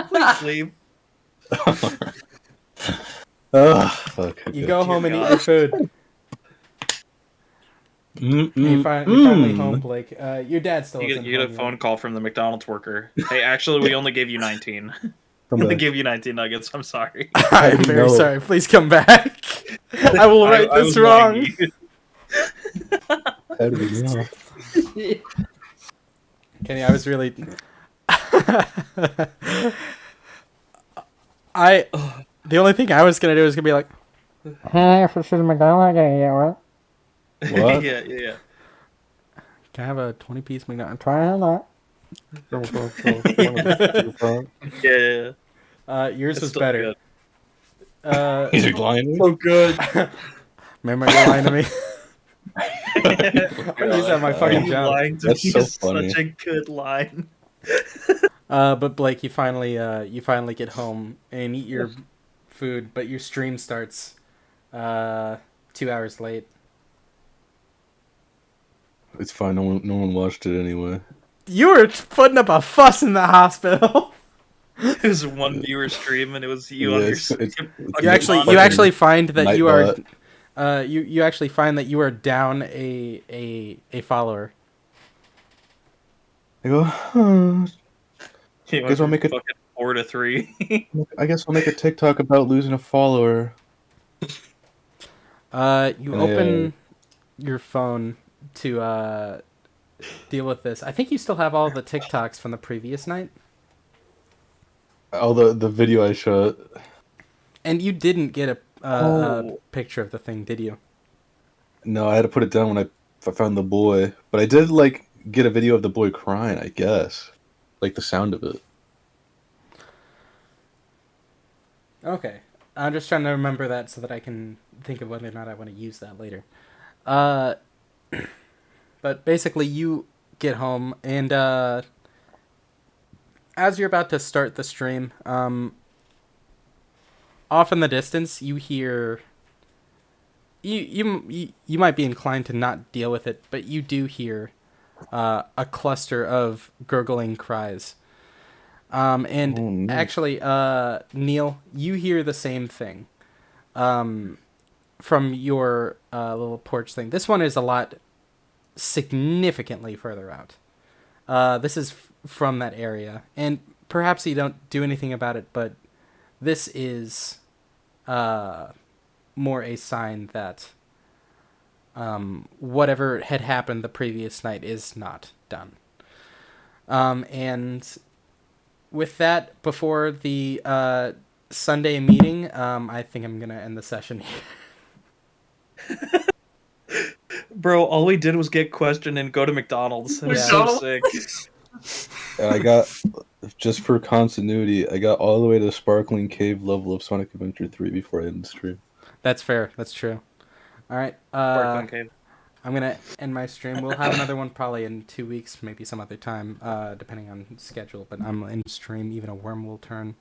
Please leave. Oh, fuck. You go home and eat your food. Mm, You're mm, finally mm. home, Blake. Your dad still You isn't get a home phone yet. call from the McDonald's worker. Hey, actually, we only gave you 19. Come We only back. gave you 19 nuggets. I'm sorry. I'm very No. sorry. Please come back. I will right I this was lying wrong. to you. How did we know? Kenny, I was really. The only thing I was gonna do was gonna be like, "Hey, for sure, McDonald's, yeah, what? What? Yeah. Can I have a 20-piece McDonald's? Try that. Yeah. Yours It's was still better. good. He's lying. So good. Remember you're lying to me. I use that in my fucking You job. lying to That's me so is funny. such a good line. But Blake, you finally get home and eat your food, but your stream starts 2 hours late. It's fine. No one watched it anyway. You were putting up a fuss in the hospital. It was one viewer stream, and it was you Yeah, on your. it's- it's- You actually Fucking find that you are Nightbot. you actually find that you are down a follower. I go. You Guess I'll make it- fucking 4 to 3. I guess I'll make a TikTok about losing a follower. You And open your phone to deal with this. I think you still have all the TikToks from the previous night. Oh, the video I shot. And you didn't get a Oh. picture of the thing, did you? No, I had to put it down when I found the boy. But I did like get a video of the boy crying. I guess, like the sound of it. Okay. I'm just trying to remember that so that I can think of whether or not I want to use that later. But basically, you get home, and as you're about to start the stream, off in the distance, you hear... You might be inclined to not deal with it, but you do hear a cluster of gurgling cries. And Oh, no. actually, Neil, you hear the same thing from your little porch thing. This one is a lot significantly further out. This is from that area, and perhaps you don't do anything about it, but this is more a sign that whatever had happened the previous night is not done. And with that, before the Sunday meeting, I think I'm gonna end the session here. Bro, all we did was get questioned and go to McDonald's. It was Yeah. so sick. And I got, just for continuity, I got all the way to the Sparkling Cave level of Sonic Adventure 3 before I ended the stream. That's fair. That's true. All right. Sparkling Cave. I'm gonna end my stream. We'll have another one probably in 2 weeks, maybe some other time, depending on schedule. But I'm in stream. Even a worm will turn.